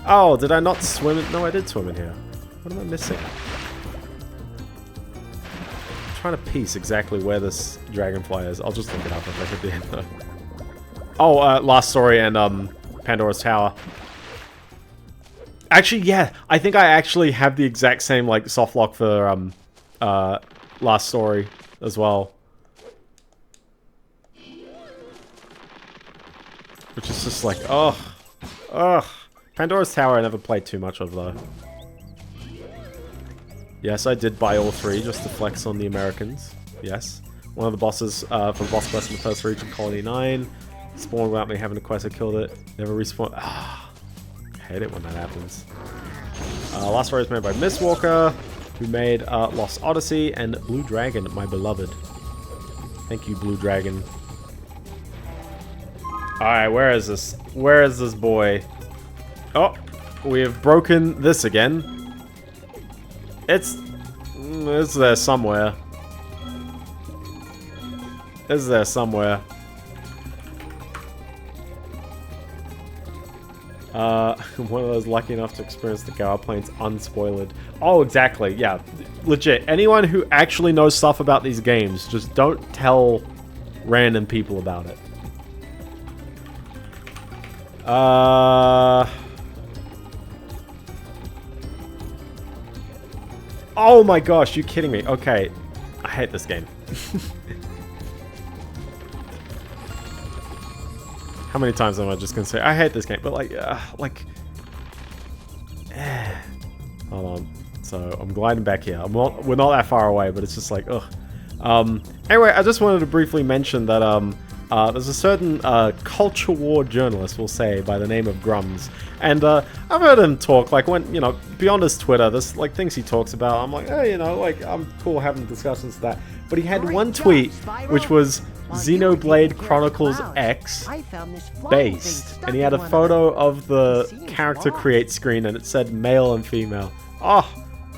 Oh, did I not swim in? No, I did swim in here. What am I missing? I'm trying to piece exactly where this Dragonfly is. I'll just look it up if I could be in there. Oh, Last Story and Pandora's Tower. Actually, yeah, I think I actually have the exact same like soft lock for Last Story as well. Which is just like, ugh. Pandora's Tower I never played too much of though. Yes, I did buy all 3 just to flex on the Americans. Yes. One of the bosses for boss quest in the first region, Colony 9. Spawned without me having a quest, I killed it. Never respawned. I hate it when that happens. Last Story is made by Mistwalker, who made Lost Odyssey, and Blue Dragon, my beloved. Thank you, Blue Dragon. Alright, where is this? Where is this boy? Oh, we have broken this again. It's there somewhere. It's there somewhere. One of those lucky enough to experience the Gaia Plains unspoiled. Oh, exactly. Yeah, legit. Anyone who actually knows stuff about these games, just don't tell random people about it. Oh my gosh, you kidding me? Okay, I hate this game. How many times am I just gonna say I hate this game? But hold on. So I'm gliding back here. We're not that far away, but it's just like, ugh. Anyway, I just wanted to briefly mention that there's a certain culture war journalist, we'll say, by the name of Grums. And I've heard him talk, like, when, you know, beyond his Twitter, there's, like, things he talks about. I'm like, hey, you know, like, I'm cool having discussions with that. But he had one tweet, which was Xenoblade Chronicles X based. And he had a photo of the character create screen, and it said male and female. Oh,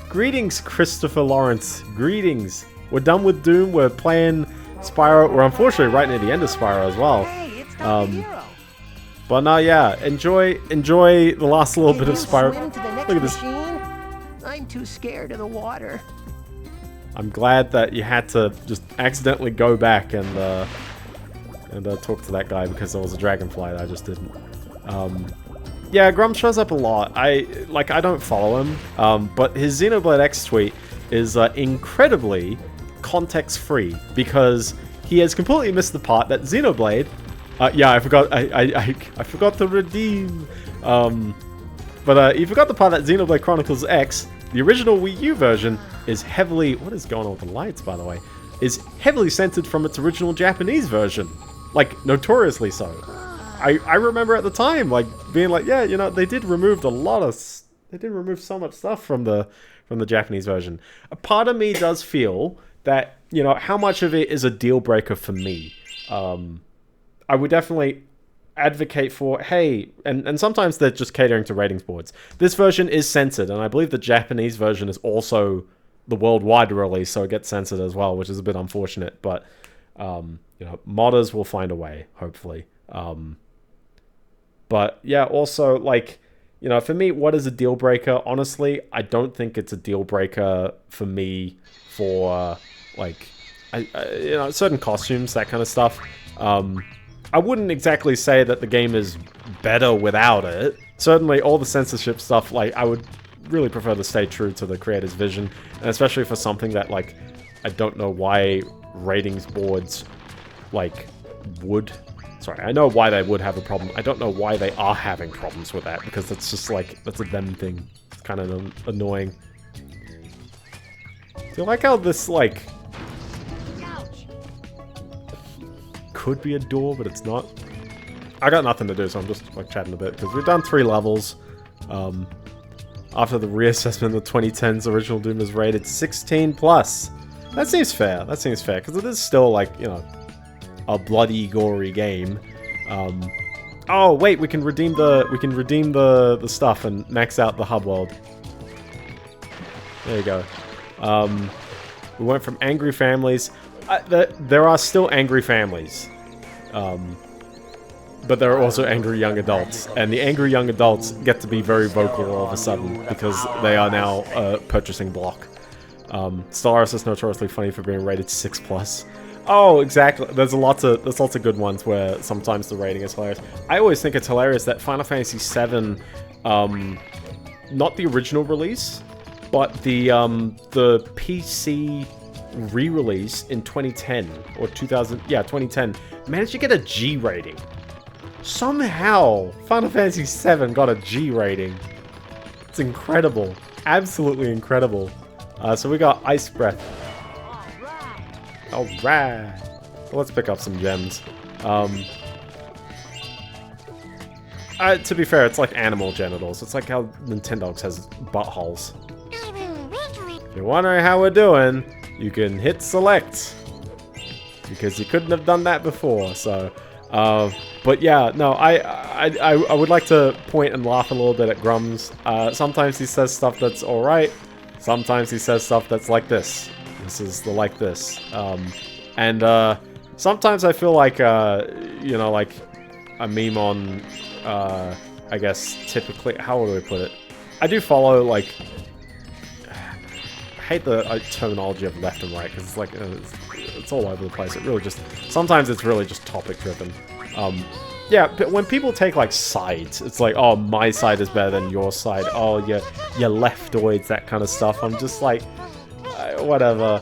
greetings, Christopher Lawrence. Greetings. We're done with Doom. We're playing Spyro. We're unfortunately right near the end of Spyro as well. But no, yeah, enjoy the last little bit of Spyro. Look at this.
I'm too scared of the water.
I'm glad that you had to just accidentally go back and talk to that guy because there was a Dragonfly that I just didn't. Yeah, Grum shows up a lot. I don't follow him, but his Xenoblade X tweet is incredibly context-free because he has completely missed the part that Xenoblade. Yeah, I forgot. I forgot to redeem. But he forgot the part that Xenoblade Chronicles X, the original Wii U version, is heavily. What is going on with the lights, by the way? Is heavily censored from its original Japanese version, like notoriously so. I remember at the time, like, being like, yeah, you know, they did remove so much stuff from the Japanese version. A part of me does feel that, you know, how much of it is a deal breaker for me. I would definitely advocate for, hey, and sometimes they're just catering to ratings boards. This version is censored, and I believe the Japanese version is also the worldwide release, so it gets censored as well, which is a bit unfortunate, but, you know, modders will find a way, hopefully. But yeah, also, like, you know, for me, what is a deal breaker? Honestly, I don't think it's a deal breaker for me for, like, you know, certain costumes, that kind of stuff. I wouldn't exactly say that the game is better without it. Certainly, all the censorship stuff, like, I would really prefer to stay true to the creator's vision, and especially for something that, like, I don't know why ratings boards, like, would... Sorry, I know why they would have a problem. I don't know why they are having problems with that, because it's just like, that's a them thing. It's kind of annoying. Do you like how this, like... could be a door, but it's not? I got nothing to do, so I'm just, like, chatting a bit, because we've done 3 levels. After the reassessment of 2010's original Doom is rated 16+. That seems fair. That seems fair, because it is still, like, you know, a bloody, gory game. Oh wait, we can redeem the stuff and max out the hub world. There you go. We went from angry families. There are still angry families, but there are also angry young adults, and the angry young adults get to be very vocal all of a sudden because they are now a purchasing block. Stellaris is notoriously funny for being rated 6+. Oh, exactly. There's lots of good ones where sometimes the rating is hilarious. I always think it's hilarious that Final Fantasy VII, not the original release, but the PC re-release in 2010 or 2000, yeah, 2010, managed to get a G rating. Somehow, Final Fantasy VII got a G rating. It's incredible, absolutely incredible. So we got Ice Breath. Alright. So let's pick up some gems. To be fair, it's like animal genitals. It's like how Nintendogs has buttholes. If you're wondering how we're doing, you can hit select. Because you couldn't have done that before, so... but yeah, no, I would like to point and laugh a little bit at Grums. Sometimes he says stuff that's alright. Sometimes he says stuff that's like this. This is the like this. And sometimes I feel like, you know, like a meme on, I guess, typically, how do I put it? I do follow, like, I hate the terminology of left and right, because it's like, it's all over the place. It really just, sometimes it's really just topic driven. Yeah, but when people take, like, sides, it's like, oh, my side is better than your side. Oh, you're leftoids, that kind of stuff. I'm just like... whatever.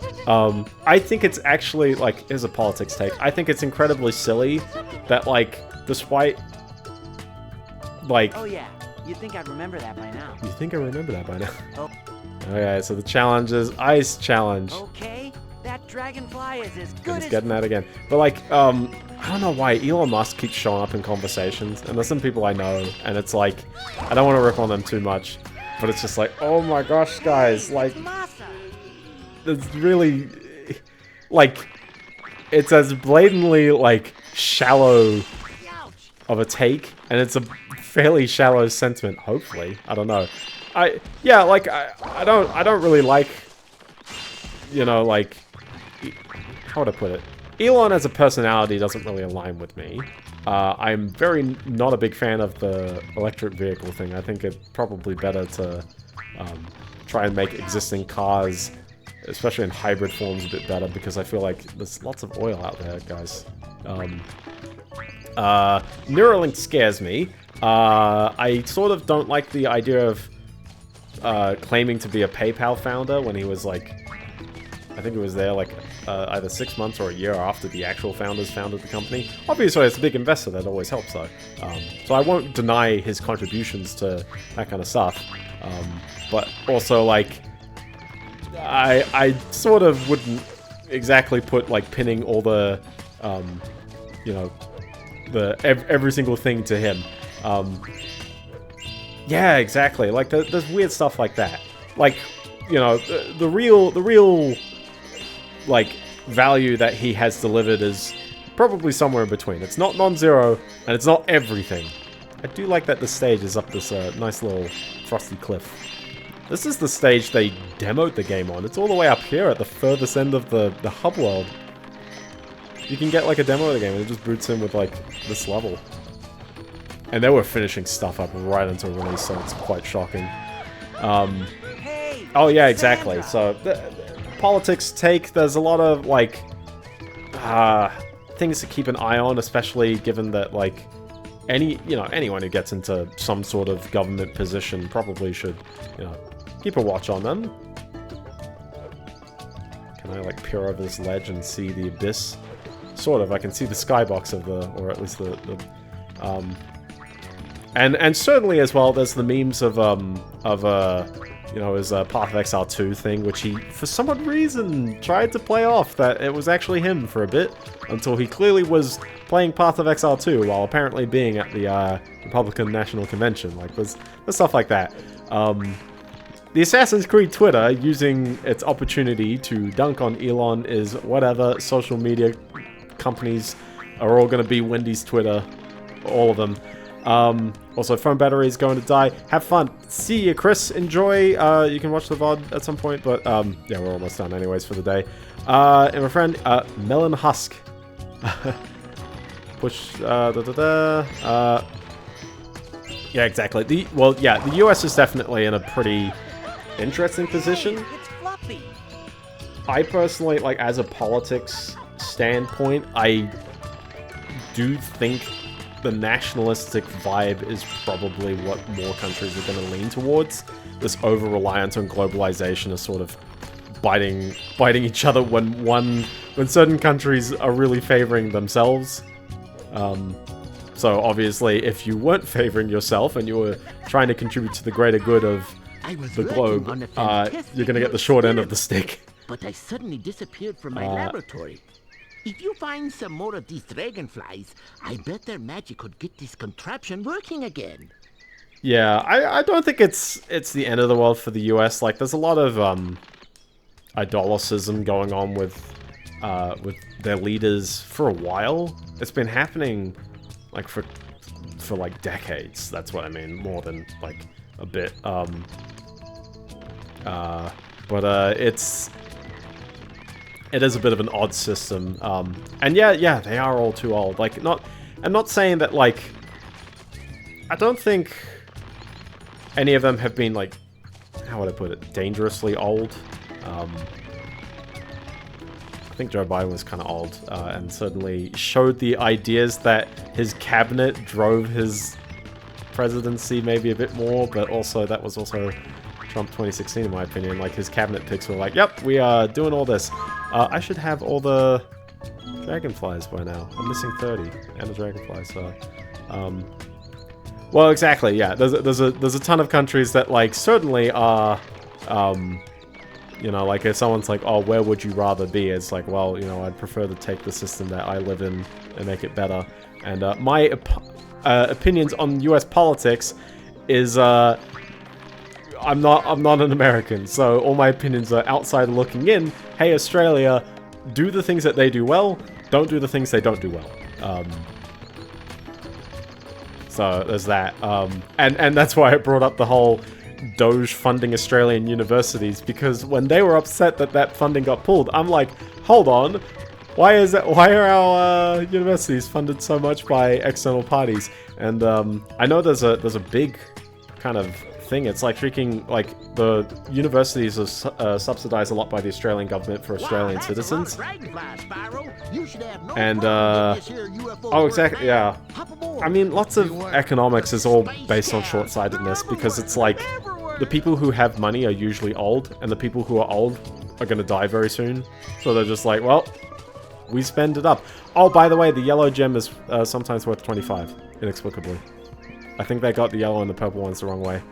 I think it's actually, like, here's a politics take. I think it's incredibly silly that, like, despite, like...
Oh yeah, you'd think I'd remember that by now.
You think I remember that by now?
Oh.
Okay, so the challenge is Ice Challenge.
Okay, that Dragonfly is as good
He's
as...
getting that again. But like, I don't know why Elon Musk keeps showing up in conversations, and there's some people I know, and it's like, I don't want to rip on them too much, but it's just like, oh my gosh, guys, like, it's really, like, it's as blatantly, like, shallow of a take, and it's a fairly shallow sentiment, hopefully. I don't know. Yeah, like, I don't really like, you know, like, how would I put it? Elon as a personality doesn't really align with me. I'm very not a big fan of the electric vehicle thing. I think it's probably better to try and make existing cars, especially in hybrid forms, a bit better, because I feel like there's lots of oil out there, guys. Neuralink scares me. I sort of don't like the idea of claiming to be a PayPal founder when he was like, I think it was there like either 6 months or a year after the actual founders founded the company. Obviously, as a big investor, that always helps though. So I won't deny his contributions to that kind of stuff. But also, like, I sort of wouldn't exactly put like pinning all the, you know, every single thing to him. Yeah, exactly. Like, there's weird stuff like that. Like, you know, the real, like, value that he has delivered is probably somewhere in between. It's not non-zero, and it's not everything. I do like that the stage is up this nice little frosty cliff. This is the stage they demoed the game on. It's all the way up here at the furthest end of the hub world. You can get, like, a demo of the game, and it just boots in with, like, this level. And they were finishing stuff up right until release, so it's quite shocking. Oh yeah, exactly. So, politics take, there's a lot of, like, things to keep an eye on, especially given that, like, anyone who gets into some sort of government position probably should, you know, keep a watch on them. Can I, like, peer over this ledge and see the abyss? Sort of, I can see the skybox of the, or at least and certainly as well, there's the memes of you know, his Path of Exile 2 thing, which he, for some odd reason, tried to play off that it was actually him for a bit, until he clearly was playing Path of Exile 2 while apparently being at the Republican National Convention. Like, there's stuff like that. The Assassin's Creed Twitter, using its opportunity to dunk on Elon, is whatever. Social media companies are all going to be Wendy's Twitter, all of them. Also, phone battery is going to die. Have fun. See you, Chris. Enjoy. You can watch the VOD at some point, but yeah, we're almost done anyways for the day. And my friend, Melon Husk. Push, yeah, exactly. The US is definitely in a pretty interesting position.
Hey, it's Fluffy.
I personally, like, as a politics standpoint, I do think the nationalistic vibe is probably what more countries are going to lean towards. This over-reliance on globalization is sort of biting each other when certain countries are really favoring themselves. So obviously, if you weren't favoring yourself and you were trying to contribute to the greater good of the globe, you're going to get the short end of the stick.
But I suddenly disappeared from my laboratory. If you find some more of these dragonflies, I bet their magic could get this contraption working again.
Yeah, I don't think it's the end of the world for the US. Like, there's a lot of idolacism going on with their leaders for a while. It's been happening, like, for like decades. That's what I mean, more than like a bit. It is a bit of an odd system. And yeah, they are all too old. Like, I'm not saying that, like, I don't think any of them have been, like, how would I put it, dangerously old. I think Joe Biden was kind of old, and certainly showed the ideas that his cabinet drove his presidency maybe a bit more, but also that was also Trump 2016 in my opinion. Like, his cabinet picks were like, yep, we are doing all this. I should have all the dragonflies by now. I'm missing 30 and a dragonfly, so well, exactly, yeah. There's a ton of countries that, like, certainly are You know, like if someone's like, oh, where would you rather be? It's like, well, you know, I'd prefer to take the system that I live in and make it better. And my opinions on US politics is I'm not an American, so all my opinions are outside looking in. Hey, Australia, do the things that they do well, don't do the things they don't do well. So there's that. And that's why I brought up the whole Doge funding Australian universities, because when they were upset that that funding got pulled, I'm like, hold on, why are our universities funded so much by external parties? And I know there's a big kind of thing. It's like freaking, like, the universities are subsidized a lot by the Australian government for Australian citizens. And oh, exactly, yeah. I mean, lots of economics is all based on short-sightedness, because it's like the people who have money are usually old, and the people who are old are gonna die very soon. So they're just like, well, we spend it up. Oh, by the way, the yellow gem is sometimes worth 25, inexplicably. I think they got the yellow and the purple ones the wrong way.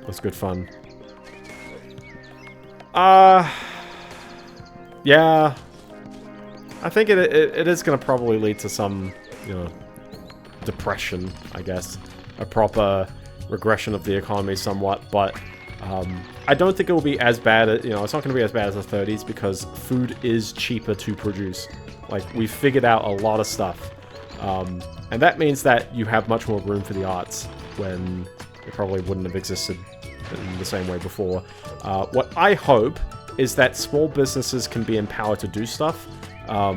That's good fun. Yeah. I think it is going to probably lead to some, you know, depression, I guess. A proper regression of the economy somewhat, but I don't think it will be as bad, you know, it's not going to be as bad as the 30s, because food is cheaper to produce. Like, we've figured out a lot of stuff. And that means that you have much more room for the arts, when it probably wouldn't have existed in the same way before. What I hope is that small businesses can be empowered to do stuff. I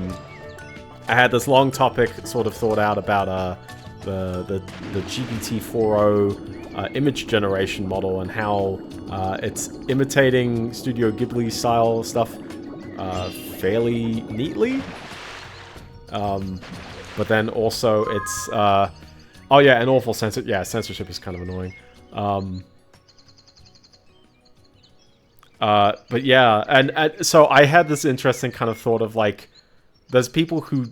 had this long topic sort of thought out about the GPT-4o image generation model, and how it's imitating Studio Ghibli style stuff fairly neatly. But then also it's oh yeah, an awful censorship is kind of annoying. But yeah, and so I had this interesting kind of thought of, like, there's people who,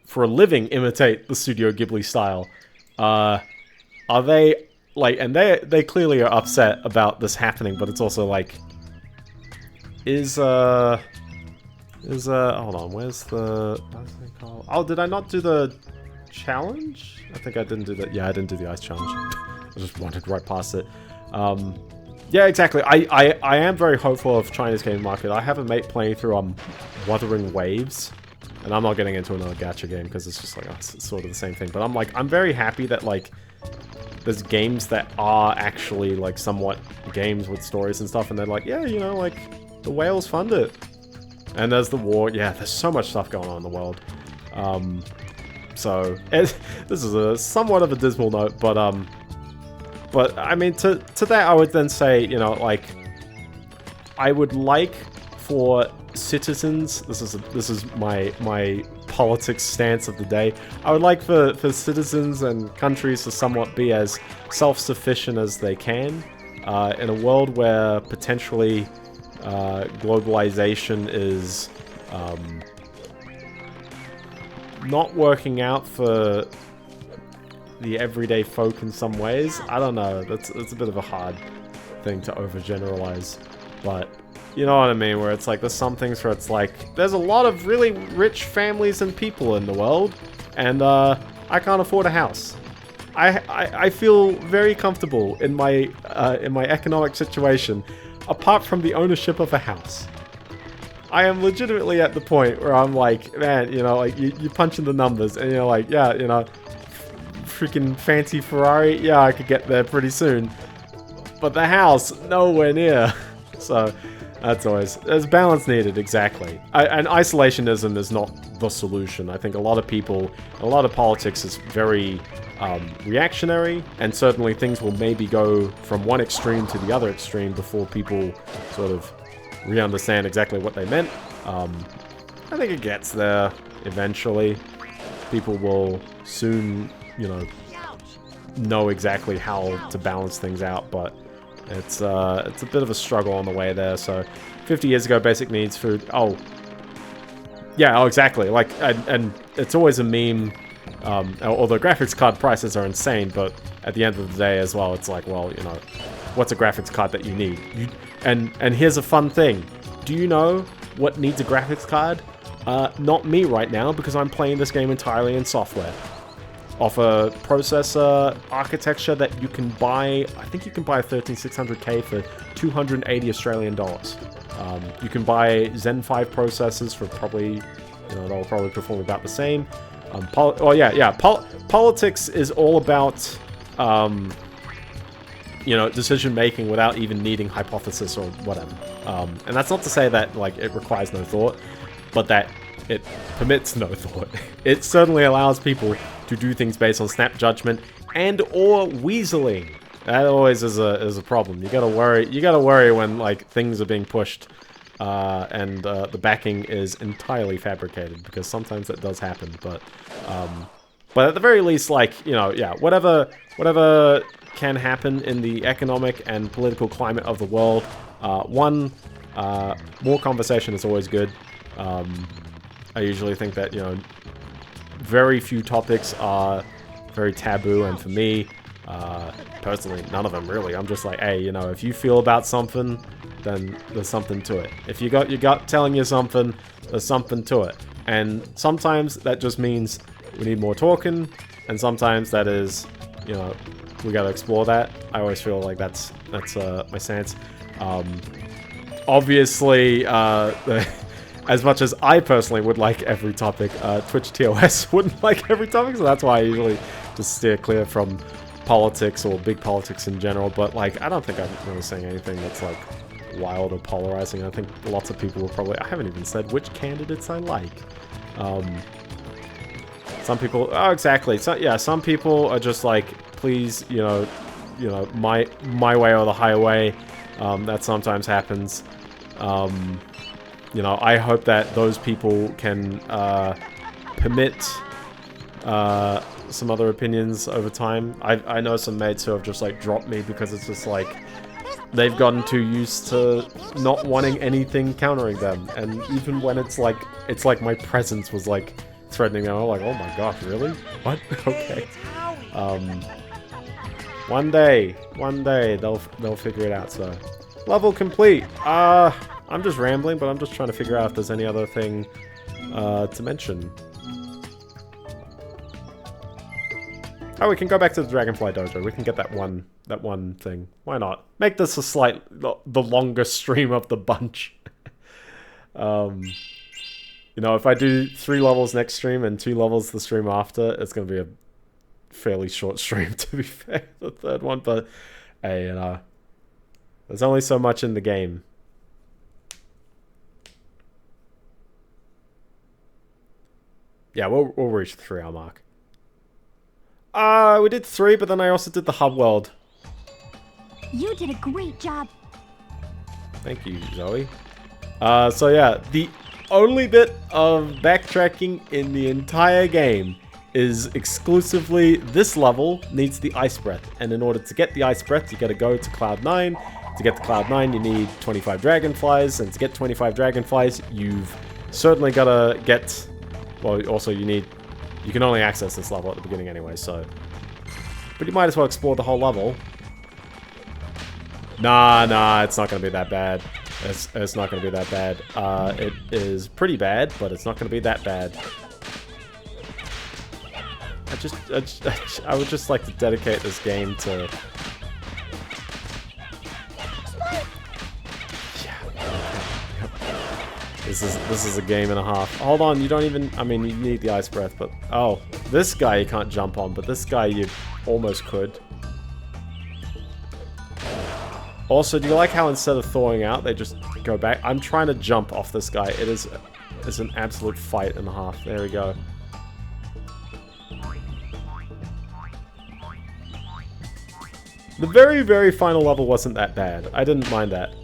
for a living, imitate the Studio Ghibli style. Are they, like, and they clearly are upset about this happening, but it's also like, hold on, where's the, what's it called? Oh, did I not do the challenge? I think I didn't do that. Yeah, I didn't do the ice challenge. I just wandered right past it. Yeah, exactly. I am very hopeful of China's game market. I have a mate playing through Wuthering Waves, and I'm not getting into another gacha game because it's just like, oh, it's sort of the same thing. But I'm very happy that, like, there's games that are actually, like, somewhat games with stories and stuff, and they're like, yeah, you know, like, the whales fund it. And there's the war. Yeah, there's so much stuff going on in the world. So this is a somewhat of a dismal note, but I mean, to that I would then say, you know, like, I would like for citizens, this is my politics stance of the day, I would like for citizens and countries to somewhat be as self-sufficient as they can, in a world where potentially globalization is not working out for the everyday folk in some ways. I don't know, that's a bit of a hard thing to overgeneralize, but you know what I mean, where it's like, there's some things where it's like, there's a lot of really rich families and people in the world, and I can't afford a house. I feel very comfortable in my economic situation, apart from the ownership of a house. I am legitimately at the point where I'm like, man, you know, like, you punch in the numbers, and you're like, yeah, you know, freaking fancy Ferrari, yeah, I could get there pretty soon. But the house, nowhere near. So, that's always, there's balance needed, exactly. And isolationism is not the solution. I think a lot of people, a lot of politics is very reactionary, and certainly things will maybe go from one extreme to the other extreme before people sort of re-understand exactly what they meant. I think it gets there eventually. People will soon, you know exactly how to balance things out, but it's a bit of a struggle on the way there. So 50 years ago, basic needs, food. Oh, yeah, oh, exactly. Like, and it's always a meme Although graphics card prices are insane, but at the end of the day as well, it's like, well, you know, what's a graphics card that you need? And here's a fun thing. Do you know what needs a graphics card? Not me right now, because I'm playing this game entirely in software. Off a processor architecture that you can buy, I think you can buy a 13600K for 280 Australian dollars. You can buy Zen 5 processors for probably, you know, they'll probably perform about the same. Politics is all about, you know, decision making without even needing hypothesis or whatever. And that's not to say that, like, it requires no thought, but that it permits no thought. It certainly allows people to do things based on snap judgment and or weaseling. That always is a problem. You gotta worry when, like, things are being pushed and the backing is entirely fabricated, because sometimes that does happen. But at the very least, like, you know, yeah, whatever can happen in the economic and political climate of the world. More conversation is always good. I usually think that, you know, very few topics are very taboo, and for me, personally, none of them really. I'm just like, hey, you know, if you feel about something, then there's something to it. If you got your gut telling you something, there's something to it. And sometimes that just means we need more talking, and sometimes that is, you know, we gotta explore that. I always feel like that's my stance. Obviously, as much as I personally would like every topic, Twitch TOS wouldn't like every topic, so that's why I usually just steer clear from politics or big politics in general. But, like, I don't think I'm really saying anything that's, like, wild or polarizing. I think lots of people will probably... I haven't even said which candidates I like. Some people... Oh, exactly. So, yeah, some people are just like, please, you know, my way or the highway. That sometimes happens. You know, I hope that those people can permit some other opinions over time. I know some mates who have just, like, dropped me because it's just like they've gotten too used to not wanting anything countering them, and even when it's like my presence was like threatening them, I'm like, oh my gosh, really? What? Okay. One day they'll figure it out. So, level complete. I'm just rambling, but I'm just trying to figure out if there's any other thing to mention. Oh, we can go back to the Dragonfly dojo. We can get that one thing. Why not? Make this the longest stream of the bunch. You know, if I do 3 levels next stream and 2 levels the stream after, it's gonna be a fairly short stream, to be fair, the third one. But hey, you know, there's only so much in the game. Yeah, we'll reach the 3-hour mark. We did 3, but then I also did the hub world.
You did a great job.
Thank you, Zoe. So yeah, the only bit of backtracking in the entire game is exclusively this level needs the ice breath. And in order to get the ice breath, you gotta go to Cloud 9. To get to Cloud 9, you need 25 dragonflies. And to get 25 dragonflies, you've certainly gotta get... Well, also you can only access this level at the beginning anyway, so... But you might as well explore the whole level. Nah, it's not gonna be that bad. It's not gonna be that bad. It is pretty bad, but it's not gonna be that bad. I would just like to dedicate this game to... This is a game and a half. Hold on, you don't even... I mean, you need the ice breath, but... Oh, this guy you can't jump on, but this guy you almost could. Also, do you like how instead of thawing out, they just go back? I'm trying to jump off this guy. It's an absolute fight and a half. There we go. The very, very final level wasn't that bad. I didn't mind that.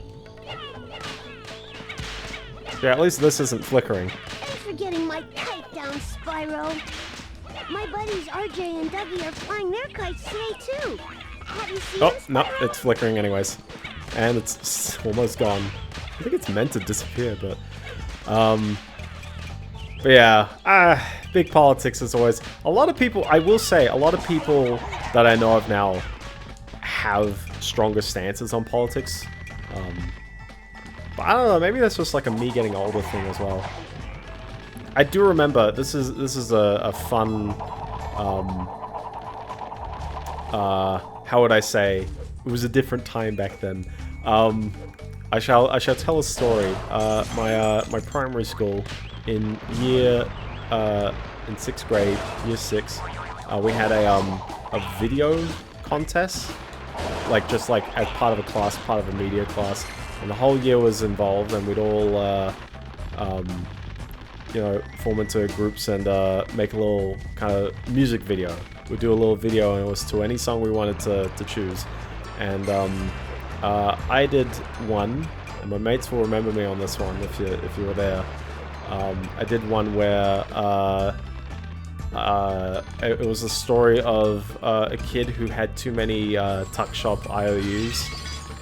Yeah, at least this isn't flickering.
Thanks for getting my kite down, Spyro. My buddies RJ and Dougie are flying their kites today, too. Have you seen them,
no,
Spyro?
it's flickering anyways. And it's almost gone. I think it's meant to disappear, but... But yeah, big politics as always. A lot of people, I will say, a lot of people that I know of now have stronger stances on politics. But I don't know, maybe that's just like a me getting older thing as well. I do remember, this is a fun, how would I say, it was a different time back then. I shall tell a story. My primary school, in in 6th grade, year 6, we had a video contest, like just like as part of a class, part of a media class, and the whole year was involved, and we'd all you know, form into groups and make a little kind of music video. We'd do a little video, and it was to any song we wanted to choose. And I did one, and my mates will remember me on this one if you were there. I did one where it was a story of a kid who had too many tuck shop IOUs.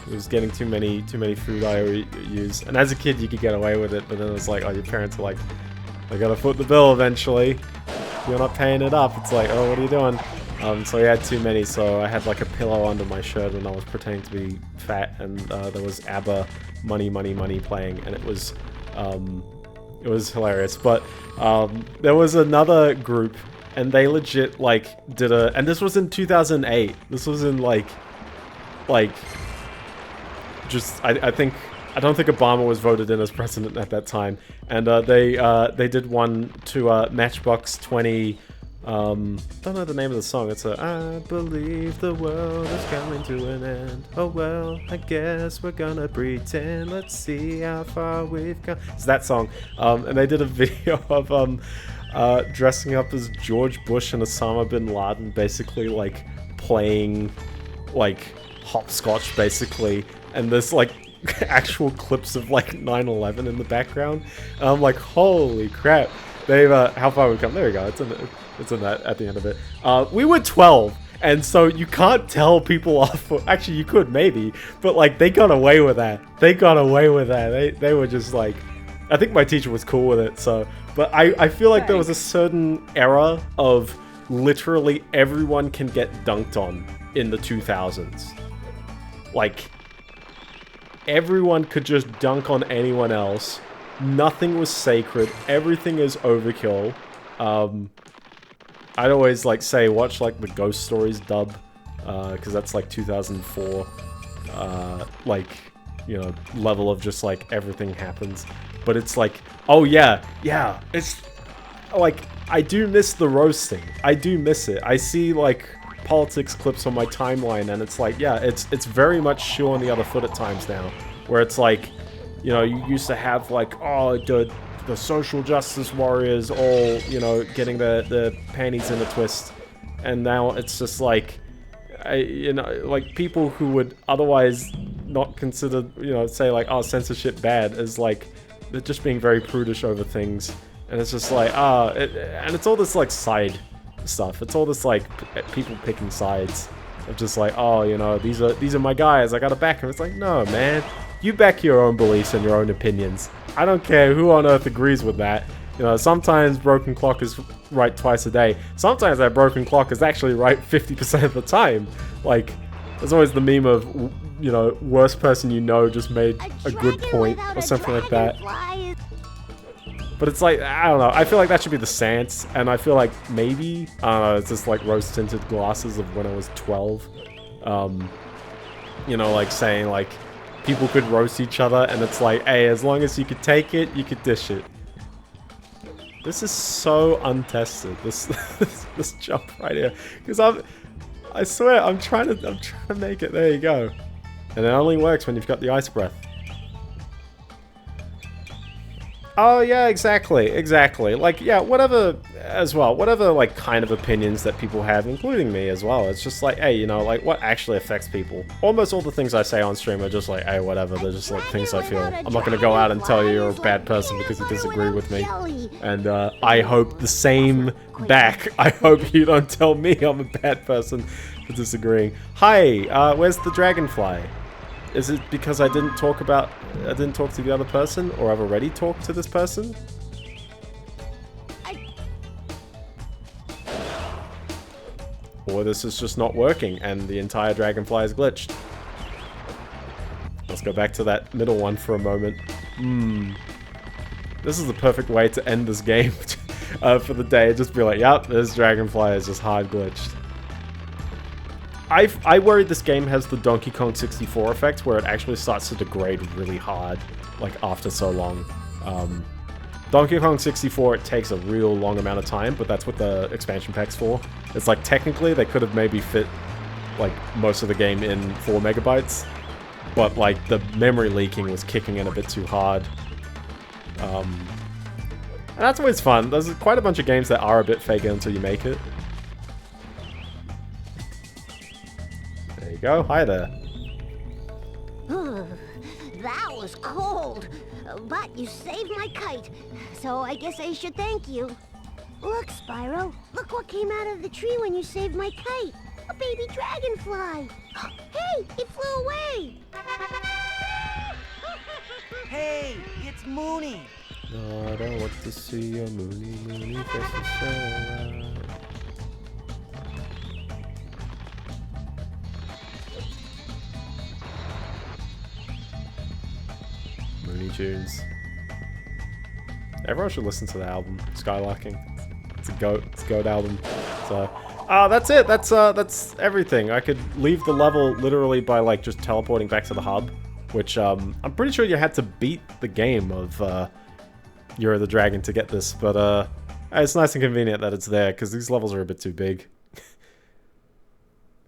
He was getting too many food IOUs, and as a kid you could get away with it, but then it was like, oh, your parents are like, they gotta foot the bill eventually. If you're not paying it up, it's like, oh, what are you doing? So he had too many, so I had like a pillow under my shirt and I was pretending to be fat, and there was ABBA Money Money Money playing, and it was hilarious. But there was another group, and they legit like did a, and this was in 2008. This was in like just I don't think Obama was voted in as president at that time, and they did one to Matchbox 20. Don't know the name of the song. It's a I believe the world is coming to an end. Oh well, I guess we're gonna pretend. Let's see how far we've come. It's that song. And they did a video of dressing up as George Bush and Osama bin Laden, basically like playing like hopscotch, basically. And there's like actual clips of like 9/11 in the background. And I'm like, holy crap. They've how far we've come. There we go. It's in that at the end of it. We were 12, and so you can't tell people off. Actually, you could maybe, but like they got away with that. They got away with that. They were just like, I think my teacher was cool with it. So, but I feel like there was a certain era of literally everyone can get dunked on in the 2000s. Like everyone could just dunk on anyone else. Nothing was sacred. Everything is overkill. I'd always like say watch like the Ghost Stories dub, because that's like 2004, like, you know, level of just like everything happens. But it's like, oh yeah, it's like, I do miss the roasting. I do miss it. I see like politics clips on my timeline, and it's like, yeah, it's very much shoe on the other foot at times now, where it's like, you know, you used to have like, oh, the social justice warriors all, you know, getting the panties in a twist, and now it's just like, you know, like people who would otherwise not consider, you know, say like, oh, censorship bad, is like they're just being very prudish over things, and it's just like, and it's all this like side stuff. It's all this like people picking sides of just like, oh, you know, these are my guys, I gotta back them. It's like, no, man. You back your own beliefs and your own opinions. I don't care who on earth agrees with that. You know, sometimes broken clock is right twice a day. Sometimes that broken clock is actually right 50% of the time. Like, there's always the meme of, you know, worst person you know just made a good point or something like that. But it's like, I don't know. I feel like that should be the stance, and I feel like maybe, I don't know, it's just like rose-tinted glasses of when I was 12. You know, like saying like, people could roast each other, and it's like, hey, as long as you could take it, you could dish it. This is so untested. This jump right here, because I swear I'm trying to make it. There you go, and it only works when you've got the ice breath. Oh yeah, exactly. Like, yeah, whatever as well. Whatever, like, kind of opinions that people have, including me as well. It's just like, hey, you know, like, what actually affects people? Almost all the things I say on stream are just like, hey, whatever. They're just like things I feel. I'm not gonna go out and tell you you're a bad person because you disagree with me. And I hope the same back. I hope you don't tell me I'm a bad person for disagreeing. Hi, where's the Dragonfly? Is it because I didn't talk to the other person, or I've already talked to this person? or this is just not working and the entire Dragonfly is glitched. Let's go back to that middle one for a moment. This is the perfect way to end this game for the day. Just be like, yep, this Dragonfly is just hard glitched. I worry this game has the Donkey Kong 64 effect where it actually starts to degrade really hard, like after so long. Donkey Kong 64, it takes a real long amount of time, but that's what the expansion pack's for. It's like technically they could have maybe fit like most of the game in 4 megabytes, but like the memory leaking was kicking in a bit too hard. And that's always fun. There's quite a bunch of games that are a bit fake until you make it. There you go. Hi there.
That was cold. But you saved my kite, so I guess I should thank you. Look, Spyro. Look what came out of the tree when you saved my kite. A baby dragonfly. Hey, it flew away.
Hey, it's Mooney.
No, I don't want to see a Mooney face. Looney Tunes. Everyone should listen to the album, Skylarking. It's a goat album. So, that's it. That's everything. I could leave the level literally by like just teleporting back to the hub, which I'm pretty sure you had to beat the game of You're the Dragon to get this, but it's nice and convenient that it's there because these levels are a bit too big.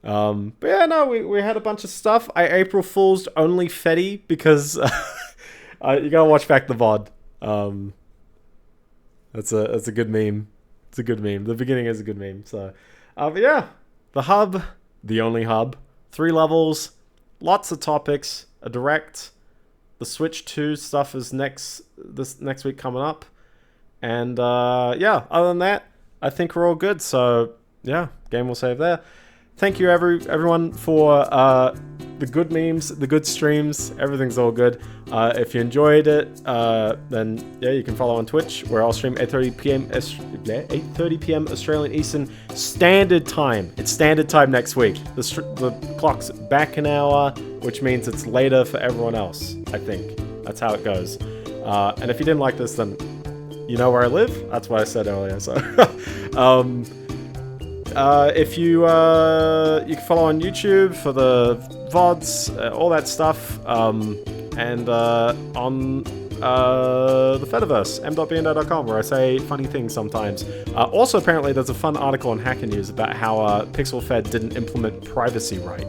But yeah, no, we had a bunch of stuff. I April Fool's only Fetty because you gotta watch back the VOD. That's a good meme. It's a good meme. The beginning is a good meme. So, but yeah, the hub, the only hub, 3 levels, lots of topics, a direct. The Switch 2 stuff is next week coming up, and yeah, other than that, I think we're all good. So yeah, game will save there. Thank you everyone for the good memes, the good streams. Everything's all good. If you enjoyed it, then yeah, you can follow on Twitch, where I'll stream 8:30 p.m. Australian Eastern Standard Time. It's Standard Time next week. The clock's back an hour, which means it's later for everyone else. I think that's how it goes. And if you didn't like this, then you know where I live. That's what I said earlier. So. If you you can follow on YouTube for the VODs, all that stuff, and on the Fediverse, m.biendeo.com, where I say funny things sometimes. Also, apparently, there's a fun article on Hacker News about how PixelFed didn't implement privacy right.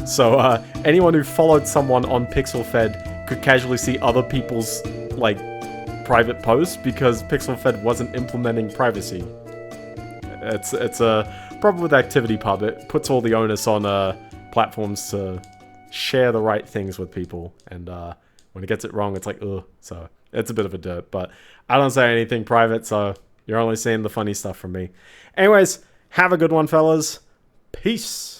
So anyone who followed someone on PixelFed could casually see other people's like private posts because PixelFed wasn't implementing privacy. It's a problem with ActivityPub. It puts all the onus on platforms to share the right things with people, and when it gets it wrong, it's like, ugh. So it's a bit of a dirt, but I don't say anything private, so you're only seeing the funny stuff from me. Anyways, have a good one, fellas. Peace.